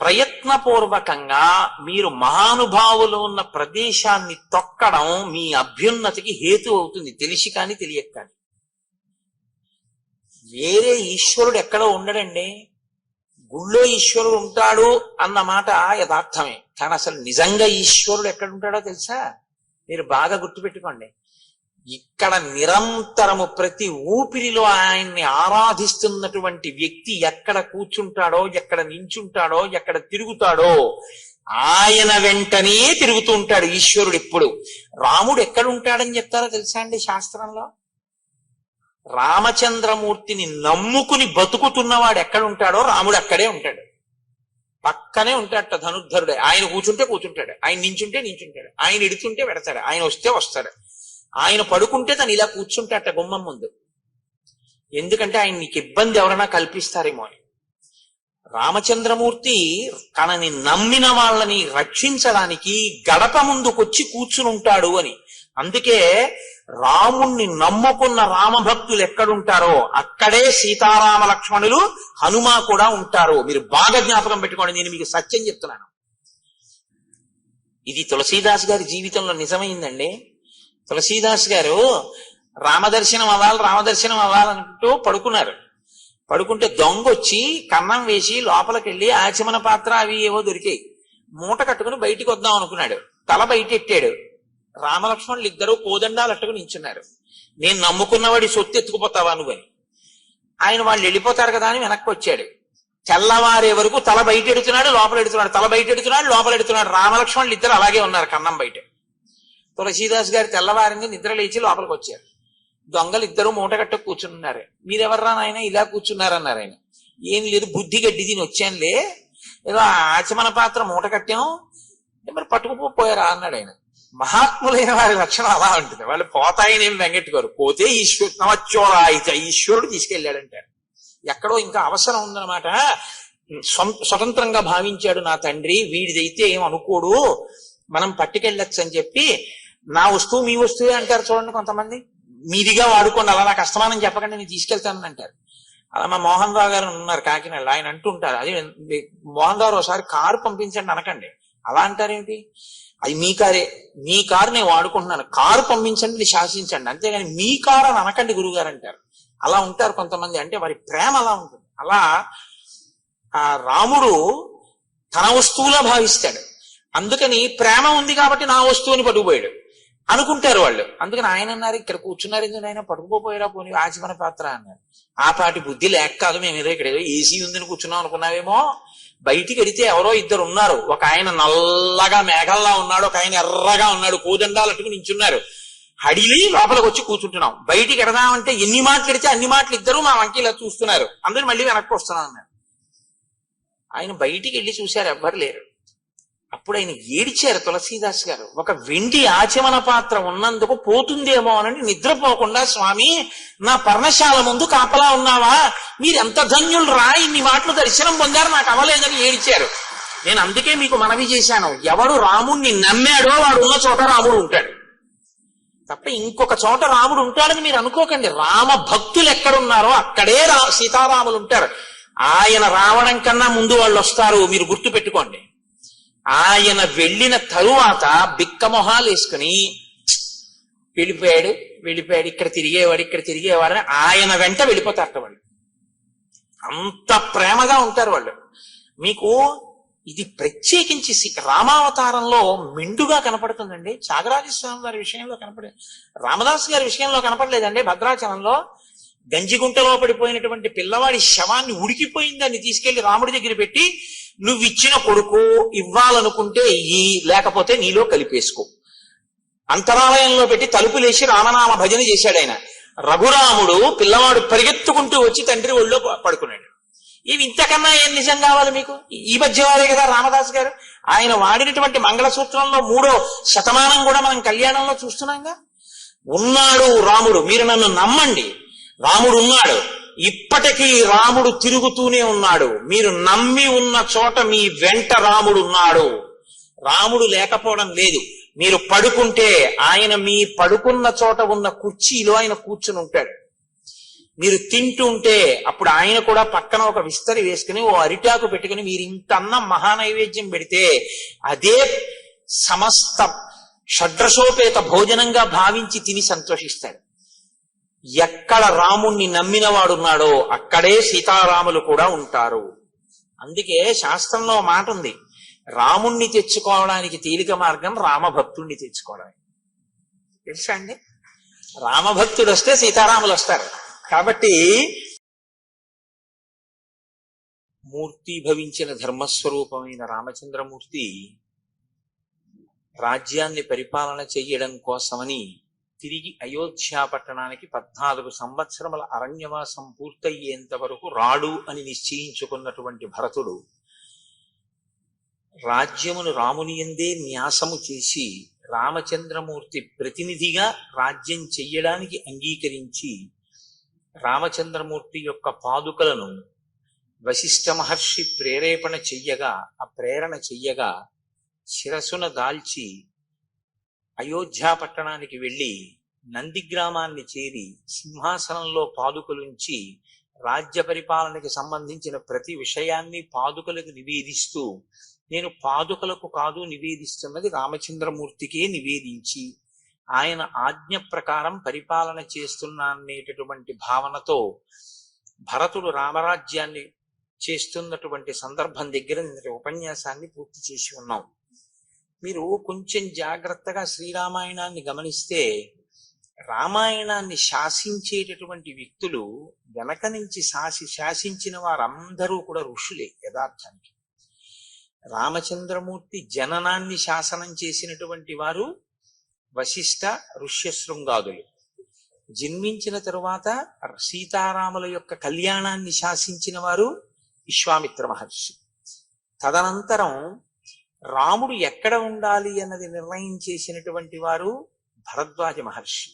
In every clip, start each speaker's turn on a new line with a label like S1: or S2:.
S1: ప్రయత్నపూర్వకంగా మీరు మహానుభావులు ఉన్న ప్రదేశాన్ని తొక్కడం మీ అభ్యున్నతికి హేతు అవుతుంది, తెలిసి కానీ తెలియక కానీ. వేరే ఈశ్వరుడు ఎక్కడో ఉండడండి. గుళ్ళో ఈశ్వరుడు ఉంటాడు అన్న మాట యథార్థమే, కానీ అసలు నిజంగా ఈశ్వరుడు ఎక్కడ ఉంటాడో తెలుసా? మీరు బాగా గుర్తుపెట్టుకోండి. ఇక్కడ నిరంతరము ప్రతి ఊపిరిలో ఆయన్ని ఆరాధిస్తున్నటువంటి వ్యక్తి ఎక్కడ కూర్చుంటాడో, ఎక్కడ నించుంటాడో, ఎక్కడ తిరుగుతాడో ఆయన వెంటనే తిరుగుతూ ఉంటాడు ఈశ్వరుడు ఎప్పుడు. రాముడు ఎక్కడ ఉంటాడని చెప్తారో తెలుసా అండి శాస్త్రంలో? రామచంద్రమూర్తిని నమ్ముకుని బతుకుతున్నవాడు ఎక్కడ ఉంటాడో రాముడు అక్కడే ఉంటాడు, పక్కనే ఉంటాడట ధనుర్ధరుడే. ఆయన కూర్చుంటే కూర్చుంటాడు, ఆయన నించుంటే నించుంటాడు, ఆయన ఎడుతుంటే పెడతాడు, ఆయన వస్తే వస్తాడు, ఆయన పడుకుంటే తను ఇలా కూర్చుంటాట గుమ్మం ముందు. ఎందుకంటే ఆయన నీకు ఇబ్బంది ఎవరైనా కల్పిస్తారేమో అని. రామచంద్రమూర్తి తనని నమ్మిన వాళ్ళని రక్షించడానికి గడప ముందుకొచ్చి కూర్చుని ఉంటాడు అని. అందుకే రాముణ్ణి నమ్ముకున్న రామభక్తులు ఎక్కడుంటారో అక్కడే సీతారామ లక్ష్మణులు హనుమ కూడా ఉంటారు. మీరు బాగా జ్ఞాపకం పెట్టుకోండి, నేను మీకు సత్యం చెప్తున్నాను. ఇది తులసీదాస్ గారి జీవితంలో నిజమైందండి. తులసీదాస్ గారు రామదర్శనం అవ్వాలనుకుంటూ పడుకున్నారు. పడుకుంటే దొంగ వచ్చి కన్నం వేసి లోపలికి వెళ్ళి ఆచమన పాత్ర అవి ఏవో దొరికాయి, మూట కట్టుకుని బయటికి వద్దాం అనుకున్నాడు. తల బయటెట్టాడు. రామలక్ష్మణులు ఇద్దరు కోదండాలు అట్టుకుని నించున్నారు. నేను నమ్ముకున్నవాడి సొత్తు ఎత్తుకుపోతావా నువ్వని. ఆయన వాళ్ళు వెళ్ళిపోతారు కదా అని వెనక్కి వచ్చాడు. తెల్లవారే వరకు తల బయట ఎడుతున్నాడు, లోపల ఎడుతున్నాడు, తల బయట ఎడుతున్నాడు, లోపల ఎడుతున్నాడు. రామలక్ష్మణులు ఇద్దరు అలాగే ఉన్నారు కన్నం బయట. తులసీదాస్ గారు తెల్లవారింది నిద్ర లేచి లోపలికి వచ్చారు. దొంగలు ఇద్దరు మూట కట్ట కూర్చున్నారు. మీరెవర్రా నాయన ఇలా కూర్చున్నారన్నారు. ఆయన ఏం లేదు, బుద్ధి గడ్డి దీని వచ్చానులే, ఏదో ఆచమన పాత్ర మూట కట్టాం, మరి పట్టుకుపోయారా అన్నాడు ఆయన. మహాత్ములైన వారి లక్షణం అలా ఉంటుంది. వాళ్ళు పోతాయని ఏం వెంగట్టుకోరు, పోతే ఈశ్వరుడు తీసుకెళ్ళాడంటారు. ఎక్కడో ఇంకా అవసరం ఉందన్నమాట. స్వతంత్రంగా భావించాడు నా తండ్రి, వీడిదైతే ఏం అనుకోడు, మనం పట్టుకెళ్ళొచ్చు అని చెప్పి నా వస్తువు మీ వస్తువే అంటారు చూడండి కొంతమంది. మీదిగా వాడుకోండి, అలా నాకు అస్తమానం చెప్పకండి, నేను తీసుకెళ్తానని అంటారు. అలా మా మోహన్ రావు గారు ఉన్నారు కాకినాడలో, ఆయన అంటుంటారు, అది మోహన్ రావు ఒకసారి కారు పంపించండి అనకండి. అలా అంటారేంటి? అది మీ కారే, మీ కారు నేను వాడుకుంటున్నాను, కారు పంపించండి శాసించండి, అంతేగాని మీ కారు అని అనకండి గురుగారు అంటారు. అలా ఉంటారు కొంతమంది. అంటే వారి ప్రేమ అలా ఉంటుంది. అలా ఆ రాముడు తన వస్తువులా భావిస్తాడు. అందుకని ప్రేమ ఉంది కాబట్టి నా వస్తువుని పట్టుకుపోయాడు అనుకుంటారు వాళ్ళు. అందుకని ఆయన అన్నారు, ఇక్కడ కూర్చున్నారు ఎందుకు ఆయన, పట్టుకుపోయారా పోనీ ఆచమన పాత్ర అన్నారు. ఆ పాటి బుద్ధి లేక కాదు, మేము ఏదో ఇక్కడ ఏదో ఏసీ ఉందని కూర్చున్నాం అనుకున్నావేమో. బయటికి వెడితే ఎవరో ఇద్దరు ఉన్నారు, ఒక ఆయన నల్లగా మేఘల్లా ఉన్నాడు, ఒక ఆయన ఎర్రగా ఉన్నాడు, కోదండాలట్టుకు నించున్నారు. హడిలి లోపలికి వచ్చి కూర్చుంటున్నాం. బయటికి ఎడదామంటే ఎన్ని మాటలు ఎడితే అన్ని మాటలు ఇద్దరు మా వంకి ఇలా చూస్తున్నారు. అందరూ మళ్ళీ వెనక్కి వస్తున్నాం అన్నారు. ఆయన బయటికి వెళ్ళి చూశారు, ఎవ్వరు లేరు. అప్పుడు ఆయన ఏడిచారు తులసీదాస్ గారు. ఒక వెండి ఆచమన పాత్ర ఉన్నందుకు పోతుందేమో అని నిద్రపోకుండా, స్వామి నా పర్ణశాల ముందు కాపలా ఉన్నావా, మీరు ఎంత ధన్యులు రా, ఇన్ని మాటలు దర్శనం పొందారు, నాకు అవ్వలేదని ఏడిచారు. నేను అందుకే మీకు మనవి చేశాను, ఎవడు రాముణ్ణి నమ్మాడో వాడు ఉన్న చోట రాముడు ఉంటాడు తప్ప ఇంకొక చోట రాముడు ఉంటాడని మీరు అనుకోకండి. రామ భక్తులు ఎక్కడున్నారో అక్కడే సీతారాములు ఉంటారు. ఆయన రావడం కన్నా ముందు వాళ్ళు వస్తారు, మీరు గుర్తు పెట్టుకోండి. ఆయన వెళ్ళిన తరువాత బిక్కమొహాలు వేసుకుని వెళ్ళిపోయాడు, ఇక్కడ తిరిగేవాడని ఆయన వెంట వెళ్ళిపోతారట వాళ్ళు. అంత ప్రేమగా ఉంటారు వాళ్ళు. మీకు ఇది ప్రత్యేకించి రామావతారంలో మెండుగా కనపడుతుందండి. త్యాగరాజస్వామి వారి విషయంలో రామదాస్ గారి విషయంలో కనపడలేదండి. భద్రాచలంలో గంజిగుంటలో పడిపోయినటువంటి పిల్లవాడి శవాన్ని ఉడికిపోయిందాన్ని తీసుకెళ్లి రాముడి దగ్గర పెట్టి, నువ్వు ఇచ్చిన కొడుకు ఇవ్వాలనుకుంటే ఇయ్యి, లేకపోతే నీలో కలిపేసుకో. అంతరాలయంలో పెట్టి తలుపులేసి రామనామ భజన చేశాడు ఆయన. రఘురాముడు పిల్లవాడు పరిగెత్తుకుంటూ వచ్చి తండ్రి ఒళ్ళో పడుకున్నాడు. ఇవి ఇంతకన్నా ఏం నిజం కావాలి మీకు? ఈ మధ్యవారే కదా రామదాస్ గారు. ఆయన వాడినటువంటి మంగళసూత్రంలో 3వ శతమానం కూడా మనం కళ్యాణంలో చూస్తున్నాంగా. ఉన్నాడు రాముడు, మీరు నన్ను నమ్మండి, రాముడు ఉన్నాడు, ఇప్పటికీ రాముడు తిరుగుతూనే ఉన్నాడు. మీరు నమ్మి ఉన్న చోట మీ వెంట రాముడు ఉన్నాడు. రాముడు లేకపోవడం లేదు. మీరు పడుకుంటే ఆయన మీ పడుకున్న చోట ఉన్న కుర్చీలో ఆయన కూర్చుని ఉంటాడు. మీరు తింటుంటే అప్పుడు ఆయన కూడా పక్కన ఒక విస్తరి వేసుకుని ఓ అరిటాకు పెట్టుకుని మీరు ఇంత అన్నం మహానైవేద్యం పెడితే అదే సమస్త షడ్రసోపేత భోజనంగా భావించి తిని సంతోషిస్తాడు. ఎక్కడ రాముణ్ణి నమ్మిన వాడున్నాడో అక్కడే సీతారాములు కూడా ఉంటారు. అందుకే శాస్త్రంలో మాట ఉంది, రాముణ్ణి తెచ్చుకోవడానికి తేలిక మార్గం రామభక్తుణ్ణి తెచ్చుకోవడానికి. తెలుసా అండి? రామభక్తుడు వస్తే సీతారాములు వస్తారు. కాబట్టి మూర్తి భవించిన ధర్మస్వరూపమైన రామచంద్రమూర్తి రాజ్యాన్ని పరిపాలన చెయ్యడం కోసమని తిరిగి అయోధ్య పట్టణానికి 14 సంవత్సరముల అరణ్యవాసం పూర్తయ్యేంత వరకు రాడు అని నిశ్చయించుకున్నటువంటి భరతుడు రాజ్యమును రాముని యందే న్యాసము చేసి రామచంద్రమూర్తి ప్రతినిధిగా రాజ్యం చెయ్యడానికి అంగీకరించి రామచంద్రమూర్తి యొక్క పాదుకలను వశిష్ఠ మహర్షి ప్రేరేపణ చెయ్యగా, ఆ ప్రేరణ చెయ్యగా శిరసున దాల్చి అయోధ్య పట్టణానికి వెళ్ళి నందిగ్రామాన్ని చేరి సింహాసనంలో పాదుకలుంచి రాజ్య పరిపాలనకి సంబంధించిన ప్రతి విషయాన్ని పాదుకలకు నివేదిస్తూ, నేను పాదుకలకు కాదు నివేదిస్తున్నది రామచంద్రమూర్తికే నివేదించి ఆయన ఆజ్ఞ ప్రకారం పరిపాలన చేస్తున్నా అనేటటువంటి భావనతో భరతుడు రామరాజ్యాన్ని చేస్తున్నటువంటి సందర్భం దగ్గర నిన్నటి ఉపన్యాసాన్ని పూర్తి చేసి ఉన్నాం. మీరు కొంచెం జాగ్రత్తగా శ్రీరామాయణాన్ని గమనిస్తే రామాయణాన్ని శాసించేటటువంటి వ్యక్తులు వెనక నుంచి శాసించిన వారందరూ కూడా ఋషులే. యథార్థానికి రామచంద్రమూర్తి జననాన్ని శాసనం చేసినటువంటి వారు వశిష్ఠ ఋష్యశృంగాదులు. జన్మించిన తరువాత సీతారాముల యొక్క కళ్యాణాన్ని శాసించిన వారు విశ్వామిత్ర మహర్షి. తదనంతరం రాముడు ఎక్కడ ఉండాలి అన్నది నిర్ణయం చేసినటువంటి వారు భరద్వాజ మహర్షి.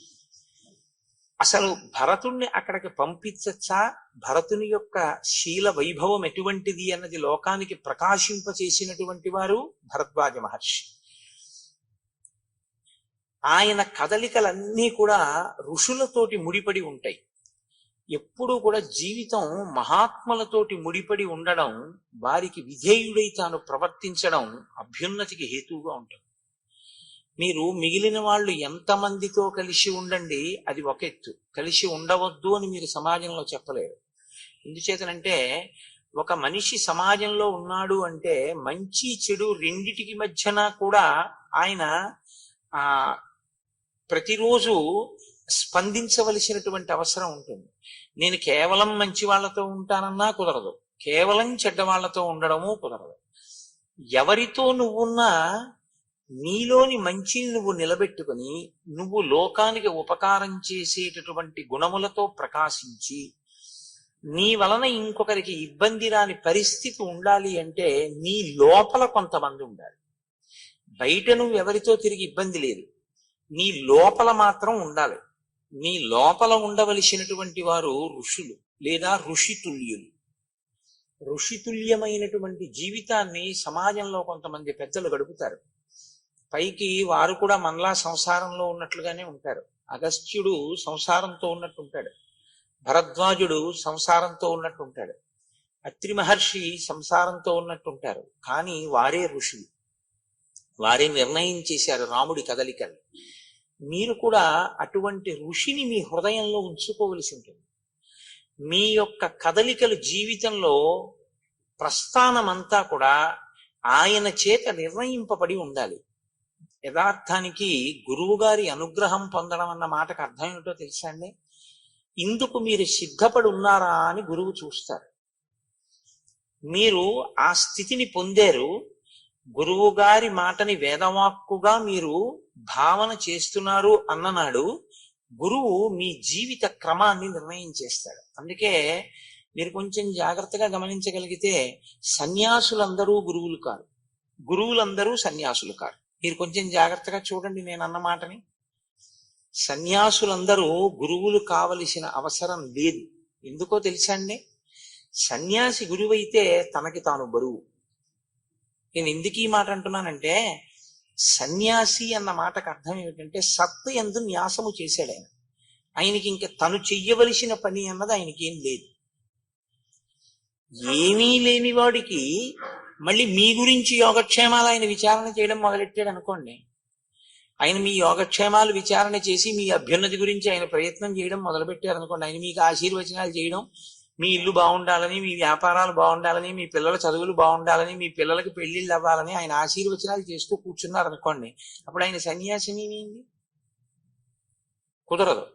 S1: అసలు భరతుణ్ణి అక్కడికి పంపించచ్చా, భరతుని యొక్క శీల వైభవం ఎటువంటిది అన్నది లోకానికి ప్రకాశింపచేసినటువంటి వారు భరద్వాజ మహర్షి. ఆయన కదలికలన్నీ కూడా ఋషులతోటి ముడిపడి ఉంటాయి. ఎప్పుడూ కూడా జీవితం మహాత్ములతోటి ముడిపడి ఉండడం, వారికి విధేయుడై తాను ప్రవర్తించడం అభ్యున్నతికి హేతువుగా ఉంటుంది. మీరు మిగిలిన వాళ్ళు ఎంతమందితో కలిసి ఉండండి, అది ఒక ఎత్తు. కలిసి ఉండవద్దు అని మీరు సమాజంలో చెప్పలేరు. ఎందుచేతనంటే ఒక మనిషి సమాజంలో ఉన్నాడు అంటే మంచి చెడు రెండిటికి మధ్యన కూడా ఆయన ప్రతిరోజు స్పందించవలసినటువంటి అవసరం ఉంటుంది. నేను కేవలం మంచి వాళ్లతో ఉంటానన్నా కుదరదు, కేవలం చెడ్డ వాళ్లతో ఉండడము కుదరదు. ఎవరితో నువ్వున్నా నీలోని మంచిని నువ్వు నిలబెట్టుకుని నువ్వు లోకానికి ఉపకారం చేసేటటువంటి గుణములతో ప్రకాశించి నీ వలన ఇంకొకరికి ఇబ్బంది రాని పరిస్థితి ఉండాలి అంటే నీ లోపల కొంతమంది ఉండాలి. బయట నువ్వు ఎవరితో తిరిగి ఇబ్బంది లేదు, నీ లోపల మాత్రం ఉండాలి. నీ లోపల ఉండవలసినటువంటి వారు ఋషులు లేదా ఋషితుల్యులు. ఋషితుల్యమైనటువంటి జీవితాన్ని సమాజంలో కొంతమంది పెద్దలు గడుపుతారు. పైకి వారు కూడా మనలా సంసారంలో ఉన్నట్లుగానే ఉంటారు. అగస్త్యుడు సంసారంతో ఉన్నట్టు ఉంటాడు, భరద్వాజుడు సంసారంతో ఉన్నట్టు ఉంటాడు, అత్రి మహర్షి సంసారంతో ఉన్నట్టు ఉంటారు. కానీ వారే ఋషులు, వారే నిర్ణయం చేశారు రాముడి కదలికలు. మీరు కూడా అటువంటి ఋషిని మీ హృదయంలో ఉంచుకోవలసి ఉంటుంది. మీ యొక్క కదలికలు జీవితంలో ప్రస్థానమంతా కూడా ఆయన చేత నిర్ణయింపబడి ఉండాలి. యథార్థానికి గురువు గారి అనుగ్రహం పొందడం అన్న మాటకు అర్థం ఏమిటో తెలుసా అండి? ఇందుకు మీరు సిద్ధపడి ఉన్నారా అని గురువు చూస్తారు. మీరు ఆ స్థితిని పొందారు, గురువు గారి మాటని వేదవాక్కుగా మీరు భావన చేస్తున్నారు అన్ననాడు గురువు మీ జీవిత క్రమాన్ని నిర్ణయం చేస్తాడు. అందుకే మీరు కొంచెం జాగ్రత్తగా గమనించగలిగితే సన్యాసులందరూ గురువులు కారు, గురువులందరూ సన్యాసులు కారు. మీరు కొంచెం జాగ్రత్తగా చూడండి నేను అన్న మాటని. సన్యాసులందరూ గురువులు కావలసిన అవసరం లేదు. ఎందుకో తెలుసా అండి? సన్యాసి గురువైతే తనకి తాను బరువు. నేను ఎందుకు ఈ మాట అంటున్నానంటే సన్యాసి అన్న మాటకు అర్థం ఏమిటంటే సత్తు యందు న్యాసము చేశాడు ఆయన. ఆయనకి ఇంకా తను చెయ్యవలసిన పని అన్నది ఆయనకి ఏం లేదు. ఏమీ లేని వాడికి మళ్ళీ మీ గురించి యోగక్షేమాలు ఆయన విచారణ చేయడం మొదలెట్టాడు అనుకోండి, ఆయన మీ యోగక్షేమాలు విచారణ చేసి మీ అభ్యున్నతి గురించి ఆయన ప్రయత్నం చేయడం మొదలుపెట్టారు అనుకోండి, ఆయన మీకు ఆశీర్వచనాలు చేయడం, మీ ఇల్లు బాగుండాలని, మీ వ్యాపారాలు బాగుండాలని, మీ పిల్లల చదువులు బాగుండాలని, మీ పిల్లలకి పెళ్లిళ్ళు అవ్వాలని ఆయన ఆశీర్వచనాలు చేస్తూ కూర్చున్నారు అనుకోండి, అప్పుడు ఆయన సన్యాసిని ఏంది? కుదరదు.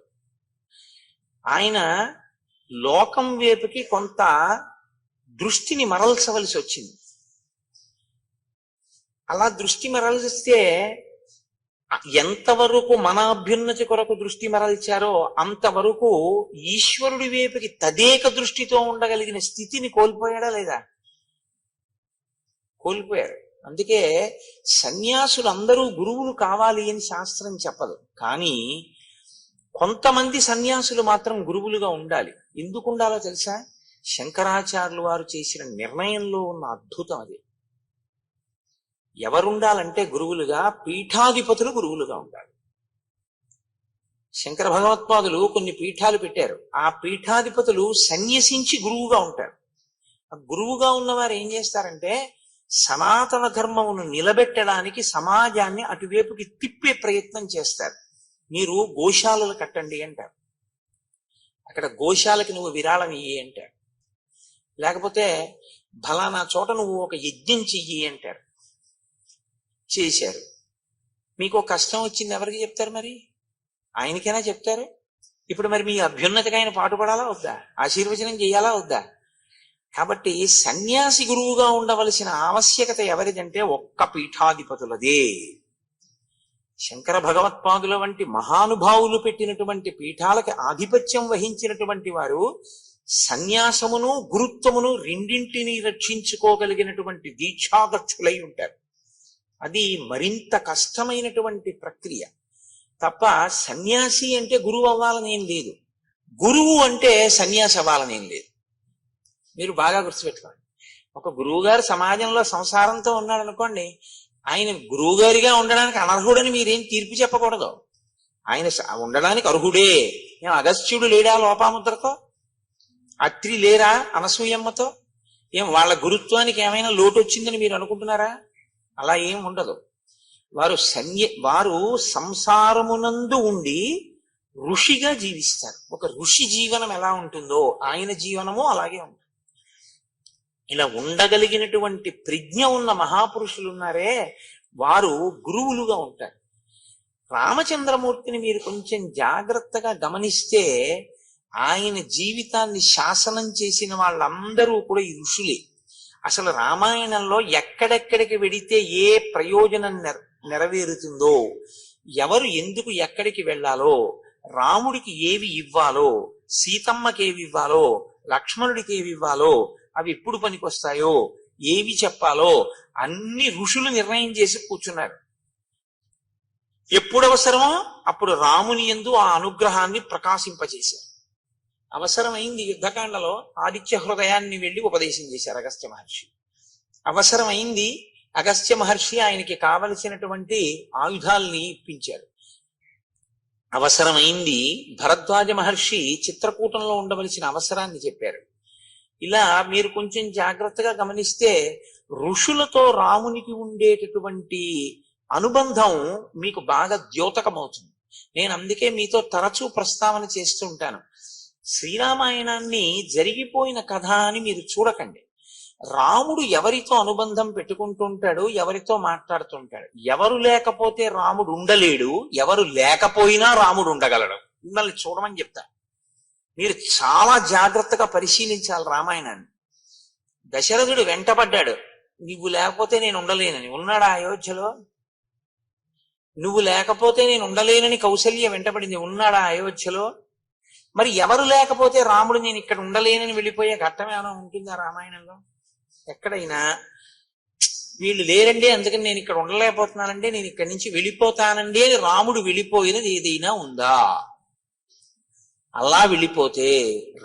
S1: ఆయన లోకం వైపుకి కొంత దృష్టిని మరల్చవలసి వచ్చింది. అలా దృష్టి మరల్స్తే ఎంతవరకు మన అభ్యున్నతి కొరకు దృష్టి మరల్చారో అంతవరకు ఈశ్వరుడి వైపుకి తదేక దృష్టితో ఉండగలిగిన స్థితిని కోల్పోయాడా లేదా? కోల్పోయారు. అందుకే సన్యాసులు అందరూ గురువులు కావాలి అని శాస్త్రం చెప్పదు, కానీ కొంతమంది సన్యాసులు మాత్రం గురువులుగా ఉండాలి. ఎందుకు ఉండాలో తెలుసా? శంకరాచార్యులు వారు చేసిన నిర్ణయంలో ఉన్న అద్భుతం అది. ఎవరుండాలంటే గురువులుగా పీఠాధిపతులు గురువులుగా ఉండాలి. శంకర భగవత్పాదులు కొన్ని పీఠాలు పెట్టారు. ఆ పీఠాధిపతులు సన్యసించి గురువుగా ఉంటారు. ఆ గురువుగా ఉన్నవారు ఏం చేస్తారంటే సనాతన ధర్మమును నిలబెట్టడానికి సమాజాన్ని అటువైపుకి తిప్పే ప్రయత్నం చేస్తారు. మీరు గోశాలలు కట్టండి అంటారు, అక్కడ గోశాలకి నువ్వు విరాళం ఇయ్యి అంటారు. లేకపోతే ఫలానా చోట నువ్వు ఒక యజ్ఞం చెయ్యి అంటారు. చేశారు. మీకు కష్టం వచ్చింది, ఎవరికి చెప్తారు? మరి ఆయనకైనా చెప్తారు. ఇప్పుడు మరి మీ అభ్యున్నతికి ఆయన పాటుపడాలా వద్దా? ఆశీర్వచనం చేయాలా వద్దా? కాబట్టి సన్యాసి గురువుగా ఉండవలసిన ఆవశ్యకత ఎవరిదంటే ఒక్క పీఠాధిపతులదే. శంకర భగవత్పాదుల వంటి మహానుభావులు పెట్టినటువంటి పీఠాలకి ఆధిపత్యం వహించినటువంటి వారు సన్యాసమును గురుత్వమును రెండింటినీ రక్షించుకోగలిగినటువంటి దీక్షాదక్షులై ఉంటారు. అది మరింత కష్టమైనటువంటి ప్రక్రియ తప్ప సన్యాసి అంటే గురువు అవ్వాలనేం లేదు, గురువు అంటే సన్యాసి అవ్వాలనేం లేదు. మీరు బాగా గుర్తుపెట్టుకోండి. ఒక గురువు గారు సమాజంలో సంసారంతో ఉన్నాడు అనుకోండి, ఆయన గురువు గారిగా ఉండడానికి అనర్హుడని మీరేం తీర్పు చెప్పకూడదు. ఆయన ఉండడానికి అర్హుడే. ఏం అగస్త్యుడు లేడా లోపాముద్రతో? అత్రి లేరా అనసూయమ్మతో? ఏం వాళ్ళ గురుత్వానికి ఏమైనా లోటు వచ్చిందని మీరు అనుకుంటున్నారా? అలా ఏం ఉండదు. వారు సంసారమునందు ఉండి ఋషిగా జీవిస్తారు. ఒక ఋషి జీవనం ఎలా ఉంటుందో ఆయన జీవనము అలాగే ఉంటుంది. ఇలా ఉండగలిగినటువంటి ప్రజ్ఞ ఉన్న మహాపురుషులు ఉన్నారే, వారు గురువులుగా ఉంటారు. రామచంద్రమూర్తిని మీరు కొంచెం జాగ్రత్తగా గమనిస్తే ఆయన జీవితాన్ని శాసనం చేసిన వాళ్ళందరూ కూడా ఈ ఋషులే. అసలు రామాయణంలో ఎక్కడెక్కడికి వెడితే ఏ ప్రయోజనం నెరవేరుతుందో, ఎవరు ఎందుకు ఎక్కడికి వెళ్ళాలో, రాముడికి ఏవి ఇవ్వాలో, సీతమ్మకి ఏవి ఇవ్వాలో, లక్ష్మణుడికి ఏవి ఇవ్వాలో, అవి ఎప్పుడు పనికొస్తాయో, ఏవి చెప్పాలో అన్ని ఋషులు నిర్ణయం చేసి కూర్చున్నారు. ఎప్పుడు అవసరమో అప్పుడు రాముని యందు ఆ అనుగ్రహాన్ని ప్రకాశింపజేశారు. అవసరమైంది యుద్ధకాండలో ఆదిత్య హృదయాన్ని వెళ్లి ఉపదేశం చేశారు అగస్త్య మహర్షి. అవసరమైంది అగస్త్య మహర్షి ఆయనకి కావలసినటువంటి ఆయుధాల్ని ఇప్పించారు. అవసరమైంది భరద్వాజ మహర్షి చిత్రకూటంలో ఉండవలసిన అవసరాన్ని చెప్పారు. ఇలా మీరు కొంచెం జాగ్రత్తగా గమనిస్తే ఋషులతో రామునికి ఉండేటటువంటి అనుబంధం మీకు బాగా ద్యోతకమవుతుంది. నేను అందుకే మీతో తరచూ ప్రస్తావన చేస్తూ ఉంటాను. శ్రీరామాయణాన్ని జరిగిపోయిన కథ అని మీరు చూడకండి. రాముడు ఎవరితో అనుబంధం పెట్టుకుంటుంటాడు, ఎవరితో మాట్లాడుతుంటాడు. ఎవరు లేకపోతే రాముడు ఉండలేడు, ఎవరు లేకపోయినా రాముడు ఉండగలడు. మిమ్మల్ని చూడమని చెప్తా. మీరు చాలా జాగ్రత్తగా పరిశీలించాలి రామాయణాన్ని. దశరథుడు వెంటపడ్డాడు, నువ్వు లేకపోతే నేను ఉండలేనని. ఉన్నాడా అయోధ్యలో? నువ్వు లేకపోతే నేను ఉండలేనని కౌసల్య వెంటపడింది. ఉన్నాడా అయోధ్యలో? మరి ఎవరు లేకపోతే రాముడు నేను ఇక్కడ ఉండలేనని వెళ్ళిపోయే ఘట్టం ఏమైనా ఉంటుందా రామాయణంలో? ఎక్కడైనా వీళ్ళు లేరండి అందుకని నేను ఇక్కడ ఉండలేకపోతున్నానండి, నేను ఇక్కడి నుంచి వెళ్ళిపోతానండి అని రాముడు వెళ్ళిపోయినది ఏదైనా ఉందా? అలా వెళ్ళిపోతే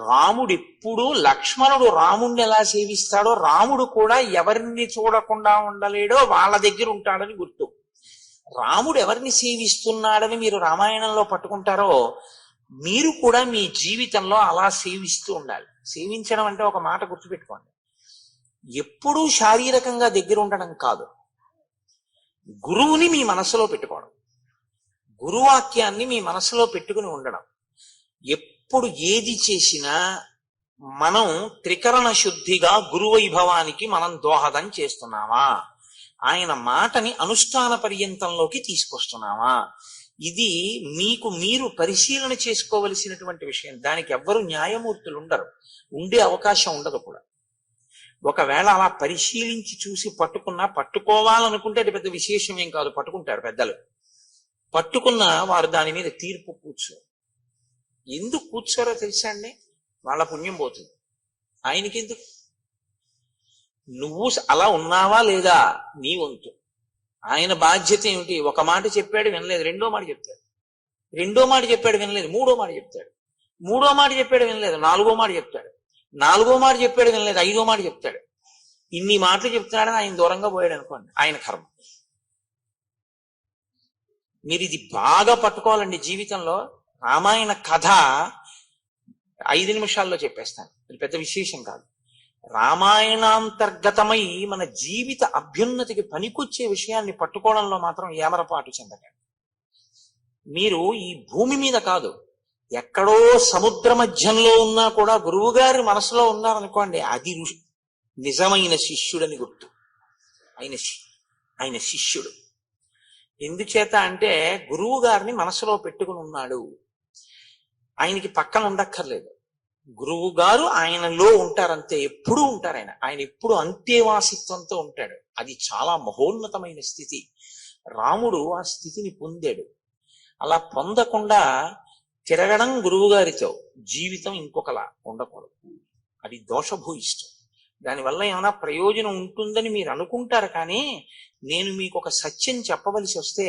S1: రాముడు ఎప్పుడు, లక్ష్మణుడు రాముడిని ఎలా సేవిస్తాడో రాముడు కూడా ఎవరిని చూడకుండా ఉండలేడో వాళ్ళ దగ్గర ఉంటాడని గుర్తు. రాముడు ఎవరిని సేవిస్తున్నాడని మీరు రామాయణంలో పట్టుకుంటారో మీరు కూడా మీ జీవితంలో అలా సేవిస్తూ ఉండాలి. సేవించడం అంటే ఒక మాట గుర్తుపెట్టుకోండి, ఎప్పుడూ శారీరకంగా దగ్గర ఉండడం కాదు, గురువుని మీ మనసులో పెట్టుకోవడం, గురువాక్యాన్ని మీ మనసులో పెట్టుకుని ఉండడం. ఎప్పుడు ఏది చేసినా మనం త్రికరణ శుద్ధిగా గురువైభవానికి మనం దోహదం చేస్తున్నామా, ఆయన మాటని అనుష్ఠాన పర్యంతంలోకి తీసుకొస్తున్నామా, ఇది మీకు మీరు పరిశీలన చేసుకోవలసినటువంటి విషయం. దానికి ఎవ్వరు న్యాయమూర్తులు ఉండరు, ఉండే అవకాశం ఉండదు కూడా. ఒకవేళ అలా పరిశీలించి చూసి పట్టుకున్నా, పట్టుకోవాలనుకుంటే అది పెద్ద విశేషం ఏం కాదు, పట్టుకుంటారు పెద్దలు. పట్టుకున్నా వారు దాని మీద తీర్పు కూర్చోరు. ఎందుకు కూర్చోరో తెలుసా అండి? వాళ్ళ పుణ్యం పోతుంది, ఆయనకెందుకు? నువ్వు అలా ఉన్నావా లేదా నీ వంతు. ఆయన బాధ్యత ఏమిటి? ఒక మాట చెప్పాడు వినలేదు, రెండో మాట చెప్తాడు, రెండో మాట చెప్పాడు వినలేదు, మూడో మాట చెప్తాడు, మూడో మాట చెప్పాడు వినలేదు, నాలుగో మాట చెప్తాడు, నాలుగో మాట చెప్పాడు వినలేదు, ఐదో మాట చెప్తాడు. ఇన్ని మాటలు చెప్తున్నాడని ఆయన దూరంగా పోయాడు అనుకోండి, ఆయన కర్మ. మీరు ఇది బాగా పట్టుకోవాలండి జీవితంలో. రామాయణ కథ 5 నిమిషాల్లో చెప్పేస్తాను, ఇది పెద్ద విశేషం కాదు. రామాయణాంతర్గతమై మన జీవిత అభ్యున్నతికి పనికొచ్చే విషయాన్ని పట్టుకోవడంలో మాత్రం ఏమరపాటు చెందకండి. మీరు ఈ భూమి మీద కాదు, ఎక్కడో సముద్ర మధ్యంలో ఉన్నా కూడా గురువు గారి మనసులో ఉన్నారనుకోండి, అది నిజమైన శిష్యుడని గుర్తు. ఆయన శిష్యుడు. ఎందుచేత అంటే గురువు గారిని మనసులో పెట్టుకుని ఉన్నాడు, ఆయనకి పక్కన ఉండక్కర్లేదు. గురువు గారు ఆయనలో ఉంటారంతే, ఎప్పుడూ ఉంటారు. ఆయన ఎప్పుడు అంతేవాసిత్వంతో ఉంటాడు. అది చాలా మహోన్నతమైన స్థితి. రాముడు ఆ స్థితిని పొందాడు. అలా పొందకుండా తిరగడం గురువు గారితో జీవితం ఇంకొకలా ఉండకూడదు, అది దోషభూయిష్టం. దానివల్ల ఏమైనా ప్రయోజనం ఉంటుందని మీరు అనుకుంటారు, కానీ నేను మీకు ఒక సత్యం చెప్పవలసి వస్తే